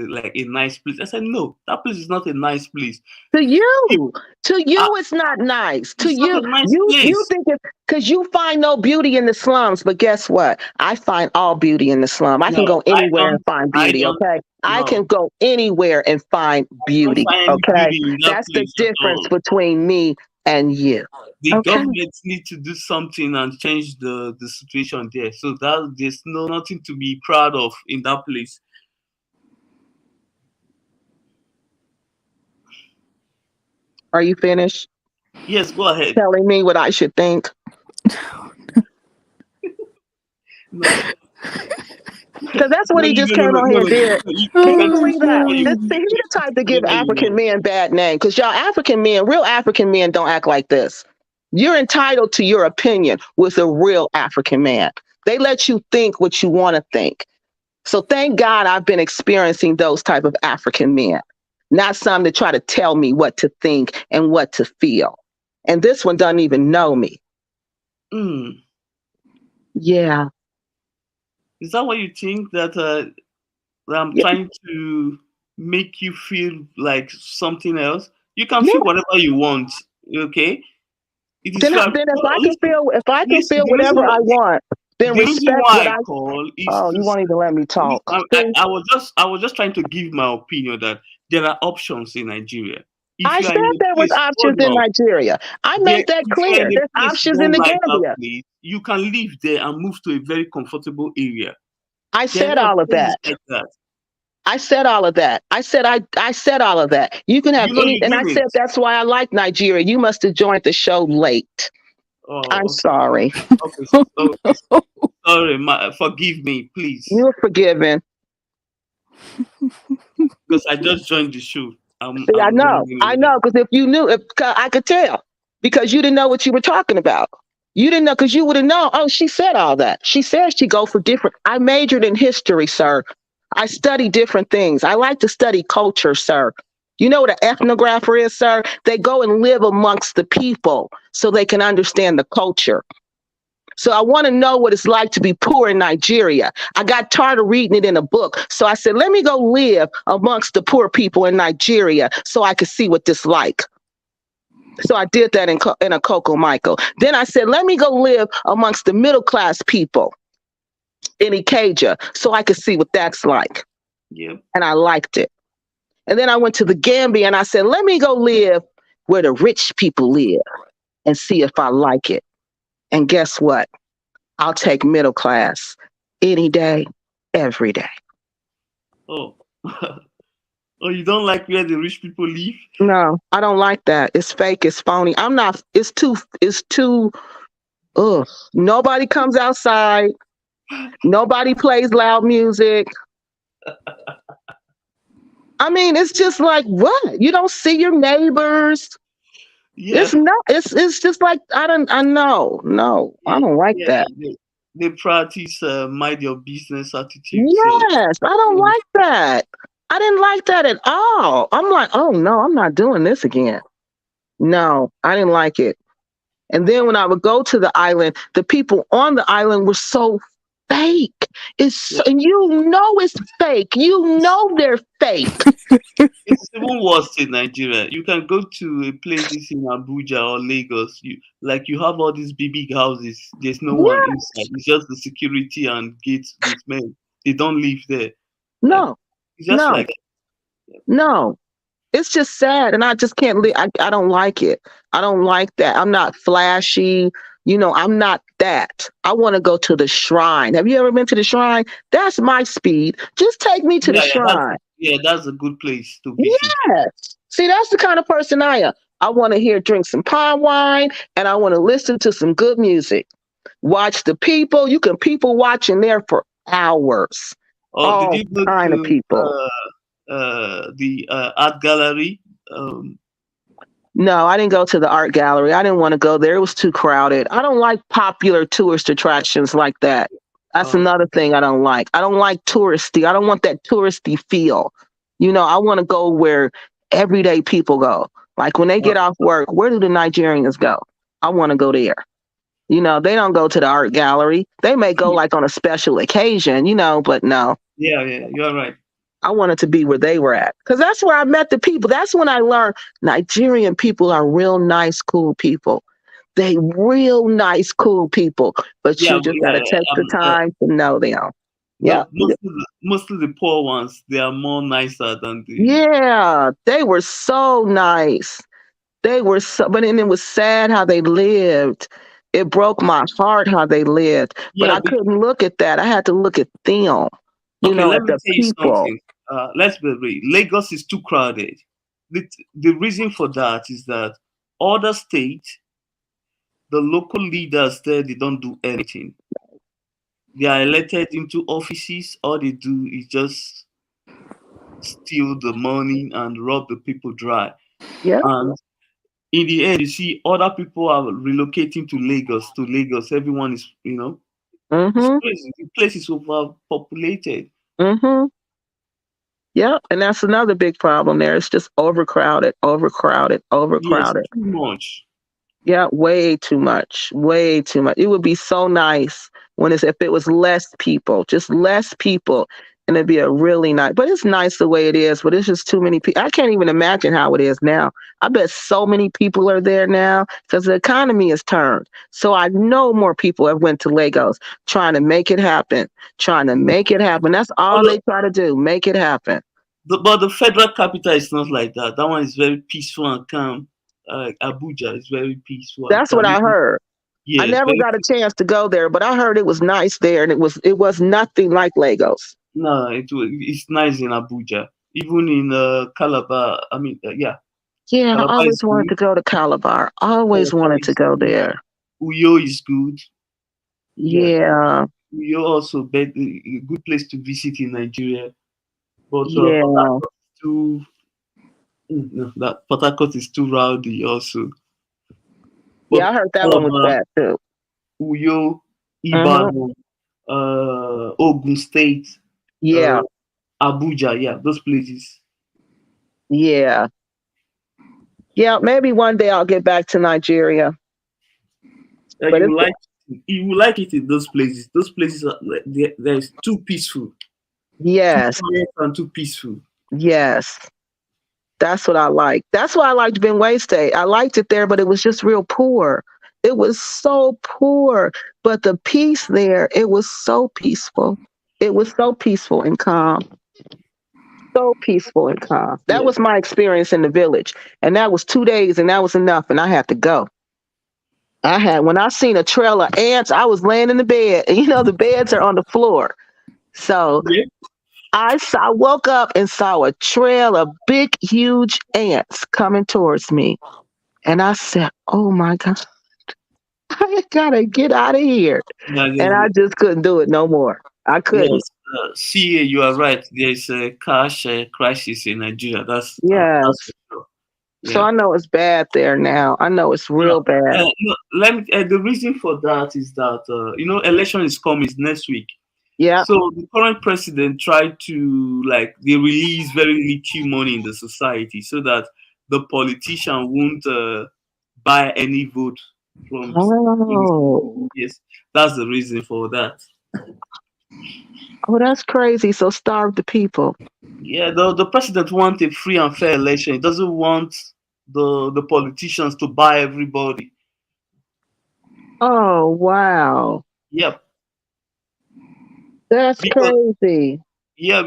like a nice place. I said, no, that place is not a nice place. To If, you, to uh, you, it's not nice. To it's not you, a nice you place. think it's because you find no beauty in the slums. But guess what? I find all beauty in the slum. I can No, go anywhere and find I beauty. don't, Okay, I no, can go anywhere and find I don't beauty. find any Okay, beauty in that that's the place at difference all. between me and you. The Okay. government need to do something and change the situation there. So that there's nothing to be proud of in that place. Are you finished Yes, go ahead. telling me what I should think? No, Because that's what no, he just no, came no, on here no, and no. did. You Can you can Oh, believe finish that? before you God. He the type to give whatever you African want. men bad name. Because y'all African men, real African men don't act like this. You're entitled to your opinion with a real African man. They let you think what you want to think. So thank God I've been experiencing those type of African men, not some that try to tell me what to think and what to feel. And this one doesn't even know me. Mm. Yeah. Is that what you think that I'm Yeah. trying to make you feel like something else? You can Yeah. feel whatever you want. Okay, it is Then, fair. then No, listen, if I can listen. feel whatever I want, then The reason respect why what I I. call is Oh, to you won't even let me talk. See, I was just trying to give my opinion that there are options in Nigeria. If I you are said in a there was place, options hold in on, Nigeria. I there made that if you are clear. in a There's place you options in don't the like that Gambia. place, you can live there and move to a very comfortable area. I There are a said lot of all of places that. like that. I said all of that. I said all of that. You can have You know any, you and I said didn't. that's why I like Nigeria. You must have joined the show late. I'm Oh, okay, sorry. okay, okay. Sorry, forgive me, please, You're forgiven. because I just joined the show. See, I'm running I late. know, because if you knew, if I could tell, because you didn't know what you were talking about. You didn't know because you would have known. Oh, she said all that. She said she go for different. I majored in history, sir. I study different things. I like to study culture, sir. You know what an ethnographer is, sir? They go and live amongst the people so they can understand the culture. So I want to know what it's like to be poor in Nigeria. I got tired of reading it in a book. So I said, let me go live amongst the poor people in Nigeria so I could see what this like. So I did that in a Coco Michael. Then I said, let me go live amongst the middle class people in Ikeja so I could see what that's like. Yep. And I liked it. And then I went to the Gambia and I said, let me go live where the rich people live and see if I like it. And guess what? I'll take middle class any day, every day. Oh. Oh, you don't like where the rich people live? No, I don't like that. It's fake. It's phony. I'm not. It's too. Ugh. Nobody comes outside. Nobody plays loud music. I mean, it's just like what? You don't see your neighbors. Yeah. It's not. It's just like I don't. I know. No, I don't like Yeah. that. They practice mind your business attitude. So Yes, I don't like that. I didn't like that at all. I'm like, oh no, I'm not doing this again. No, I didn't like it. And then when I would go to the island, the people on the island were so fake. And you know it's fake. You know they're fake. it's even worse in Nigeria. You can go to places in Abuja or Lagos. You have all these big houses. There's no one Yeah, inside. It's just the security and gate men. They don't live there. no, It's just no, like no. It's just sad, and I just can't live. I don't like it. I don't like that. I'm not flashy. I'm not that. I want to go to the shrine. Have you ever been to the shrine? That's my speed. Just take me to the shrine. that's a good place to visit. Yes. See, that's the kind of person I am. I want to drink some palm wine, and I want to listen to some good music. Watch the people. You can people watch in there for hours. Oh, did All you go kind of to people. the art gallery? No, I didn't go to the art gallery. I didn't want to go there. It was too crowded. I don't like popular tourist attractions like that. That's another thing I don't like. I don't like touristy. I don't want that touristy feel. I want to go where everyday people go. Like when they get off work, where do the Nigerians go? I want to go there. They don't go to the art gallery. They may go like on a special occasion, but no. Yeah, you're right. I wanted to be where they were at because that's where I met the people. That's when I learned Nigerian people are real nice, cool people. They real nice, cool people, but you just got to take the time to know them. Yeah. Mostly the poor ones, they are more nicer than the. Yeah, they were so nice. They were so, but then it was sad how they lived. It broke my heart how they lived, but I couldn't look at that. I had to look at them. Okay, let at me the tell you people. something. Let's be real. Lagos is too crowded. The reason for that is that other states, the local leaders there, they don't do anything. They are elected into offices. All they do is just steal the money and rob the people dry. Yeah. And in the end, you see other people are relocating to Lagos. Everyone is, it's crazy. The place is overpopulated. Yeah, and that's another big problem there. It's just overcrowded. Yes, too much. Yeah, way too much. It would be so nice if it was less people, just less people, and it'd be a really nice. But it's nice the way it is. But it's just too many people. I can't even imagine how it is now. I bet so many people are there now because the economy has turned. So I know more people have went to Lagos trying to make it happen. That's all they try to do. Make it happen. But the federal capital is not like that. That one is very peaceful and calm. Abuja is very peaceful. That's what I heard. Yeah, I never got a chance to go there, but I heard it was nice there, and it was nothing like Lagos. No, it's nice in Abuja. Even in Calabar. I mean, yeah. Yeah, Calabar I always wanted to go to Calabar. Always wanted to go there. Uyo is good. Yeah. Uyo also a good place to visit in Nigeria. But Port Harcourt is too rowdy also. But I heard that one was bad too. Uyo, Ibadan, Ogun State, Abuja, those places. Yeah, maybe one day I'll get back to Nigeria. But you like to You will like it in those places. Those places are there's too peaceful, too Yes, quiet and too peaceful. yes. That's what I like. That's why I liked Benway State. I liked it there, but it was just real poor. It was so poor. But the peace there, it was so peaceful. It was so peaceful and calm. So peaceful and calm. That Yeah, was my experience in the village. And that was 2 days and that was enough. And I had to go. When I seen a trail of ants, I was laying in the bed. And the beds are on the floor. So yeah. I woke up and saw a trail of big, huge ants coming towards me. And I said, oh my God, I gotta get out of here. Yeah, And I just couldn't do it no more. I couldn't. yes, CA, you are right. There is a cash crisis in Nigeria. That's Yes. for sure. So Yeah. I know it's bad there now. I know it's Yeah. real bad. No, let me. The reason for that is that election is coming next week. Yeah. So the current president tried to they release very little money in the society so that the politician won't buy any vote from. Oh. Yes, that's the reason for that. Oh, that's crazy. So starve the people. Yeah, the president wants a free and fair election. He doesn't want the politicians to buy everybody. Oh, wow. Yep. That's Because crazy. yeah,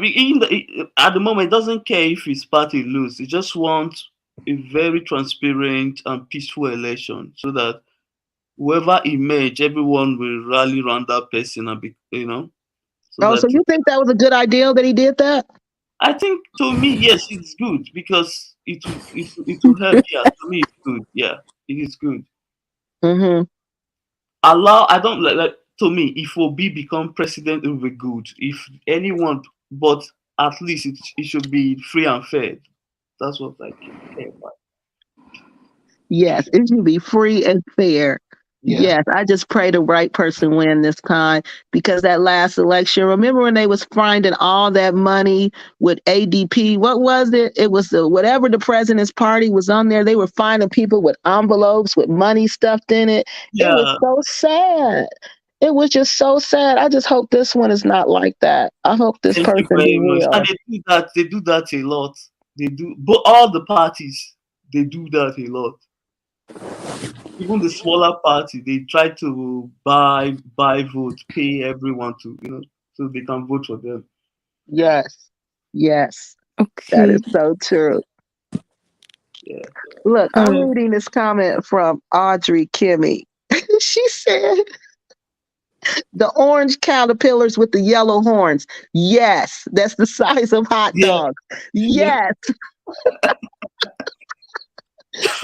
at the moment, it doesn't care if his party lose. He just wants a very transparent and peaceful election, so that whoever emerge, everyone will rally around that person and so Oh, so that you think that was a good idea that he did that? I think to me, yes, it's good because it will help. Yeah, to me, it's good. Yeah, it is good. Mm-hmm. Allow I don't like to me if Obi become president it will be good if anyone, but at least it should be free and fair. That's what I care about. Yes, it should be free and fair. Yeah, Yes, I just pray the right person win this time because that last election, remember when they was finding all that money with ADP? What was it? It was whatever the president's party was on there. They were finding people with envelopes with money stuffed in it. It was yeah. so sad. It was just so sad. I just hope this one is not like that. I hope this Thank you person do very much. And well. they do that a lot. They do, but all the parties they do that a lot. Even the smaller party, they try to buy vote, pay everyone to so they can vote for them. Yes. Yes. That Okay. is so true. Yeah. Look, I'm Uh, reading this comment from Audrey Kimmy. She said, the orange caterpillars with the yellow horns. Yes, that's the size of hot Yeah. dogs. Yeah.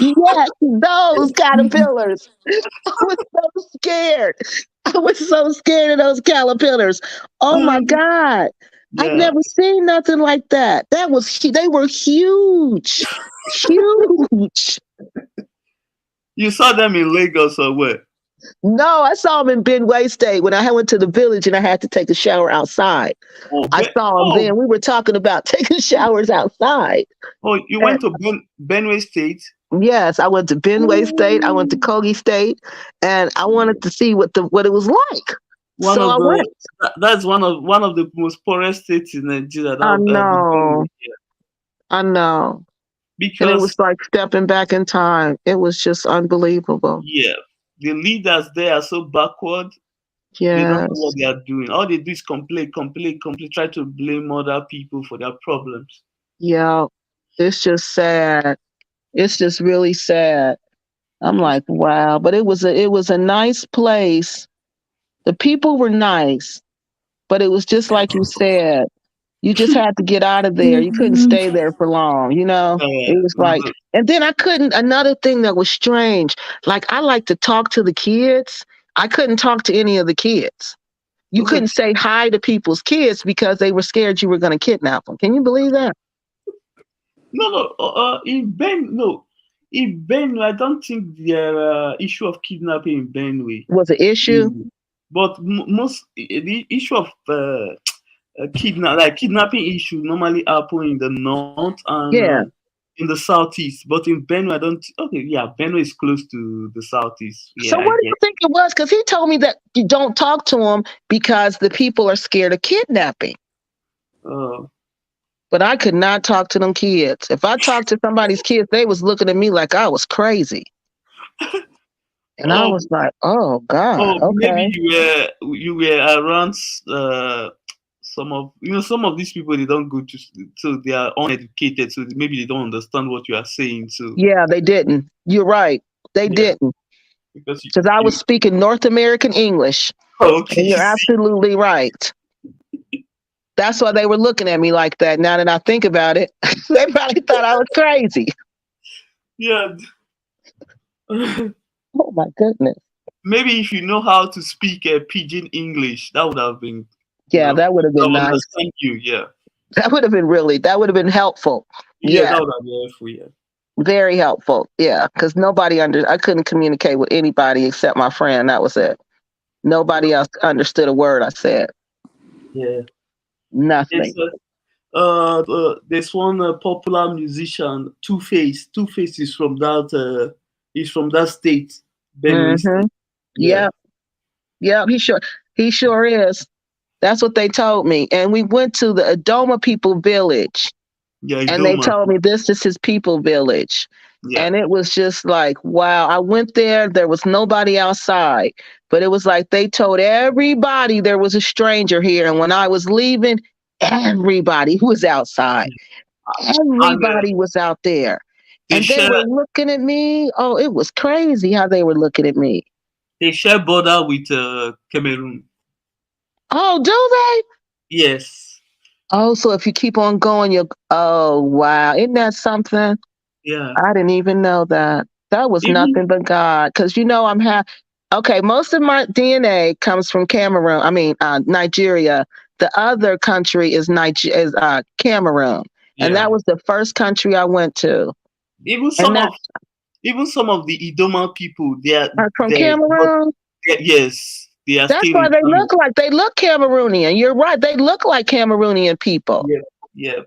Yes, yes, those caterpillars. I was so scared. I was so scared of those caterpillars. Oh my God. I've Yeah. never seen nothing like that. They were huge. Huge. You saw them in Lagos or where? No, I saw them in Benway State when I went to the village and I had to take a shower outside. Oh, I saw them oh, then. We were talking about taking showers outside. oh! You And went to Benue State. yes, I went to Benway State. I went to Ooh. Kogi State, and I wanted to see what it was like. One So of I the went. that's one of the most poorest states in Nigeria. I That the know, Benue, yeah. I know, and it was Because like stepping back in time. It was just unbelievable. yeah, the leaders there are so backward. They don't know what Yes, they are doing. All they do is complain, complain, complain. Try to blame other people for their problems. yeah. It's just sad. It's just really sad. I'm like, wow. But it was a nice place. The people were nice, but it was just like you said. You just had to get out of there. You couldn't mhm. stay there for long, you know? Yeah, It was like, and then I couldn't, another thing that was strange, like I like to talk to the kids. I couldn't talk to any of the kids. You okay. couldn't say hi to people's kids because they were scared you were going to kidnap them. Can you believe that? No, no. In Benue, I don't think there issue of kidnapping in Benue. Was an issue? But most the issue of kidnapping issue normally happen in the north and Yeah. in the southeast, but in Benue, I don't. Okay, yeah, Benue is close to the southeast. So Yeah, I what do you guess. think it was? Because he told me that you don't talk to him because the people are scared of kidnapping. Oh, But I could not talk to them kids. If I talked to somebody's kids, they was looking at me like I was crazy. And I oh, was like, oh God, maybe okay. you were around some of these people they don't go to so they are uneducated so maybe they don't understand what you are saying so Yeah, they didn't. You're right. They yeah didn't. because Because I was speaking North American English. okay And you you're see absolutely right. That's why they were looking at me like that. Now that I think about it, they probably thought I was crazy. yeah Oh my goodness. maybe if you know how to speak pidgin English that would have been Yeah, that would have I been would nice. understand you yeah That would have been helpful. yeah Yeah, that would have been helpful yeah very helpful. Yeah, because I couldn't communicate with anybody except my friend. That was it. Nobody else understood a word I said. yeah Nothing. it's there's one popular musician, Two Face is from that state, Benue Mm-hmm. State. Yeah, Yep. Yep. He sure is. That's what they told me. And we went to the Adoma people village. yeah, And they Idoma. told me this is his people village. Yeah, And it was just like, wow. I went there was nobody outside, but it was like they told everybody there was a stranger here. And when I was leaving, everybody was outside. and Everybody was out there. they And they share were looking at me. Oh, it was crazy how they were looking at me. they share border with Cameroon. Oh, do they? Yes, Oh, so if you keep on going, oh, wow. Isn't that something? yeah, I didn't even know that. That was even nothing but God. Because I'm okay, most of my DNA comes from Cameroon. I mean, Nigeria. The other country is Cameroon. And yeah, that was the first country I went to. even And some that of even some of the Idoma people are from they but Cameroon. yes they are That's still why in Ghana. they look Cameroonian. You're right. They look like Cameroonian people. Yeah, yeah,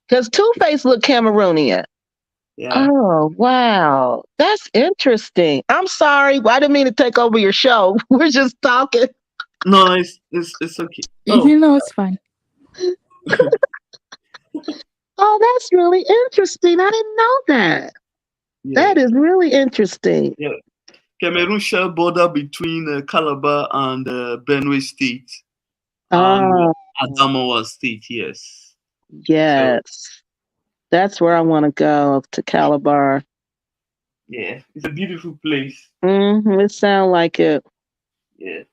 Because Two Face look Cameroonian. yeah. Oh, wow. That's interesting. I'm sorry. I didn't mean to take over your show. We're just talking. No, it's okay. Oh, It's fine. Oh, that's really interesting. I didn't know that. yeah, That is really interesting. yeah. Cameroon share border between Calabar and Benue State and Oh, Adamawa State. Yes. So yes. That's where I want to go, to Calabar. yeah, it's a beautiful place. It sounds like it. Yeah.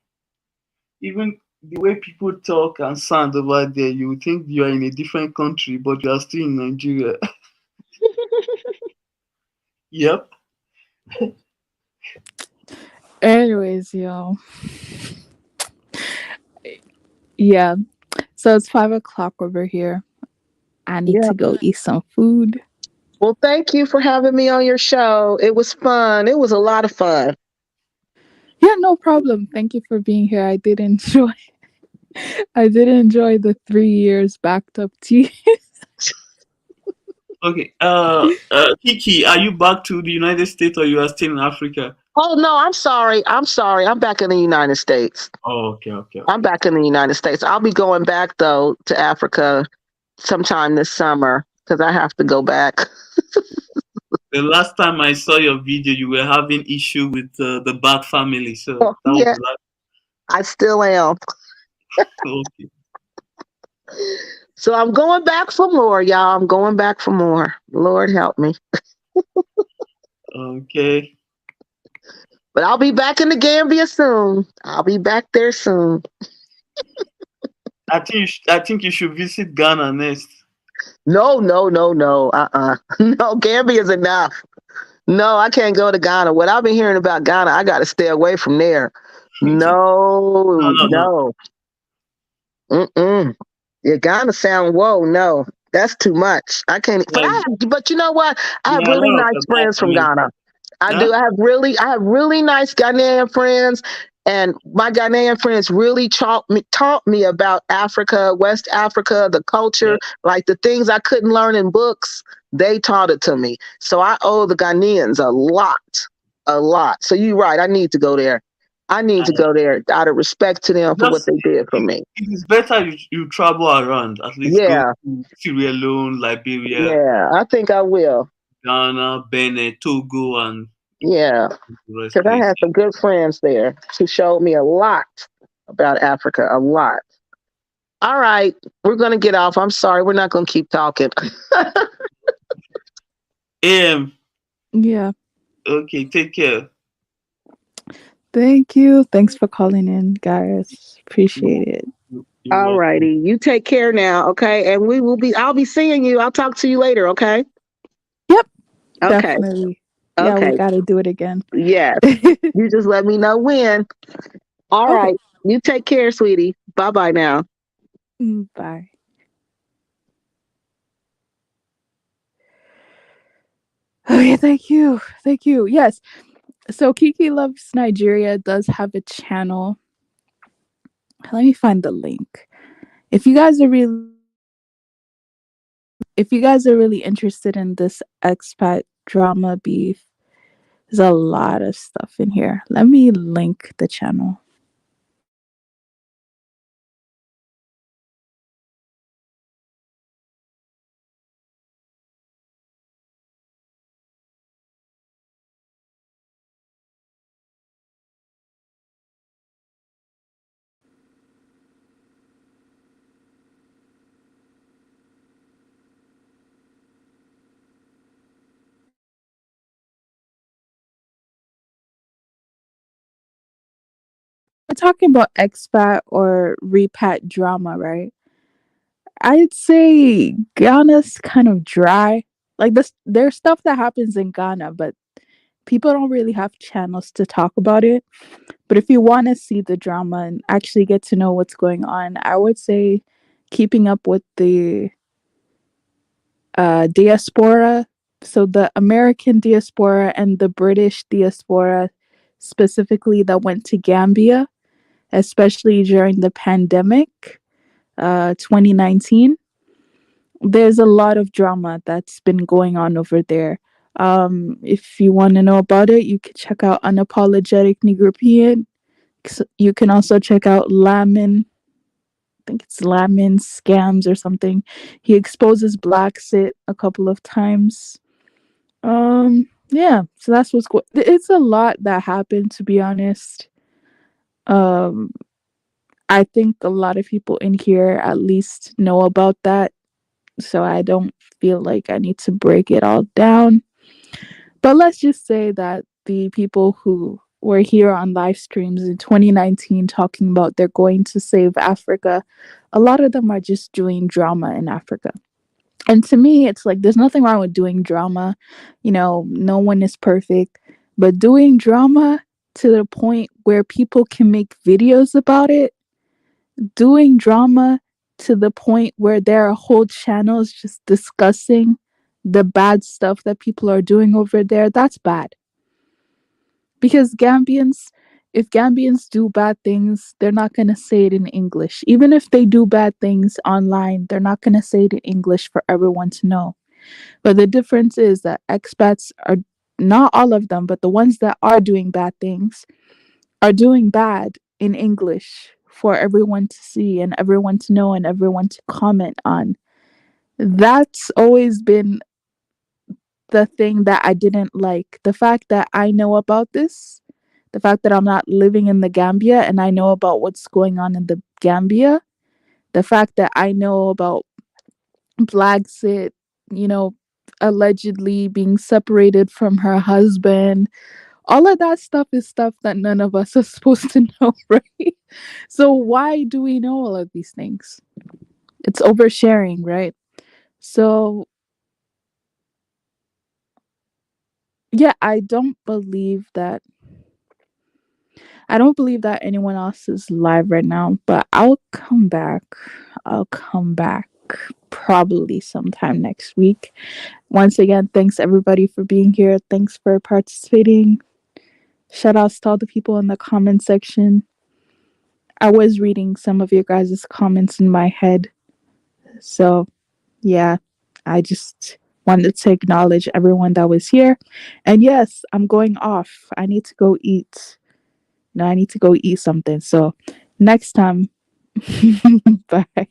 Even the way people talk and sound over there, you would think you are in a different country, but you are still in Nigeria. Yep. Anyways, yeah. So it's 5 o'clock over here. I need Yeah. to go eat some food. Well, thank you for having me on your show. It was fun. It was a lot of fun. Yeah, no problem. Thank you for being here. I did enjoy. I did enjoy the 3 years backed up tea. Okay. Kiki, are you back to the United States or you are still in Africa? Oh, no, I'm sorry. I'm sorry. I'm back in the United States. Oh, okay, okay, I'm okay. back in the United States. I'll be going back, though, to Africa sometime this summer because I have to go back. The last time I saw your video, you were having issue with the Bat family, so Oh, that was yeah, the last. I still am. Okay. So I'm going back for more, y'all. I'm going back for more. Lord help me. Okay. But I'll be back in the Gambia soon. I'll be back there soon. I think you should visit Ghana next. No, no, no, no. No, Gambia's enough. No, I can't go to Ghana. What I've been hearing about Ghana, I got to stay away from there. No, No, no, no. no. Mm-mm. Yeah, Ghana sound, whoa, no. That's too much. I can't. Like, But you know what? I have yeah, a really lot nice of Bat friends from family. Ghana. I Huh? do. I have really nice Ghanaian friends. And my Ghanaian friends really taught me about Africa, West Africa, the Yeah. culture, like the things I couldn't learn in books. They taught it to me. So I owe the Ghanaians a lot, a lot. So you're right. I need to go there. I need to And go there out of respect to them for what just they did for it, me. it is better you travel around. At least go Yeah, to Sierra Leone, Liberia, yeah. I think I will. Ghana, Benin, Togo, and Yeah, the rest because I places. had some good friends there who showed me a lot about Africa, a lot. All right, we're going to get off. I'm sorry. We're not going to keep talking. AM, Yeah. okay, take care. Thank you. Thanks for calling in, guys. Appreciate it. You're All welcome. righty. You take care now, okay? And I'll be seeing you. I'll talk to you later, okay? Yep, Okay. definitely. Yeah, we Okay. got to do it again. Yes. You just let me know when. All Okay. right. You take care, sweetie. Bye bye now. Bye. Okay, thank you. Thank you. Yes. So Kiki Loves Nigeria does have a channel. Let me find the link. If you guys are really interested in this expat drama beef, there's a lot of stuff in here. Let me link the channel. We're talking about expat or repat drama, right? I'd say Ghana's kind of dry. Like this, there's stuff that happens in Ghana, but people don't really have channels to talk about it. But if you want to see the drama and actually get to know what's going on, I would say keeping up with the diaspora. So the American diaspora and the British diaspora, specifically that went to Gambia, especially during the pandemic, 2019. There's a lot of drama that's been going on over there. If you want to know about it, you can check out Unapologetic Nigerian. You can also check out Lamin. I think it's Lamin Scams or something. He exposes Blacksit a couple of times. Yeah, so that's what's going. It's a lot that happened, to be honest. Um, I think a lot of people in here at least know about that, so I don't feel like I need to break it all down. But let's just say that the people who were here on live streams in 2019 talking about they're going to save Africa, a lot of them are just doing drama in Africa. And to me, it's like there's nothing wrong with doing drama. No one is perfect, but doing drama to the point where people can make videos about it, doing drama to the point where there are whole channels just discussing the bad stuff that people are doing over there, that's bad. Because if Gambians do bad things, they're not going to say it in English. Even if they do bad things online, they're not going to say it in English for everyone to know. But the difference is that expats are, not all of them, but the ones that are doing bad things are doing bad in English for everyone to see and everyone to know and everyone to comment on. That's always been the thing that I didn't like. The fact that I know about this, the fact that I'm not living in the Gambia and I know about what's going on in the Gambia, the fact that I know about Blacksit, you know, allegedly being separated from her husband, all of that stuff is stuff that none of us are supposed to know, right? So why do we know all of these things? It's oversharing, right? So yeah, I don't believe that anyone else is live right now, but I'll come back. I'll come back probably sometime next week. Once again, thanks everybody for being here. Thanks for participating. Shout outs to all the people in the comment section. I was reading some of your guys' comments in my head. So, yeah, I just wanted to acknowledge everyone that was here. And yes, I'm going off. I need to go eat. No, I need to go eat something. So, next time, bye.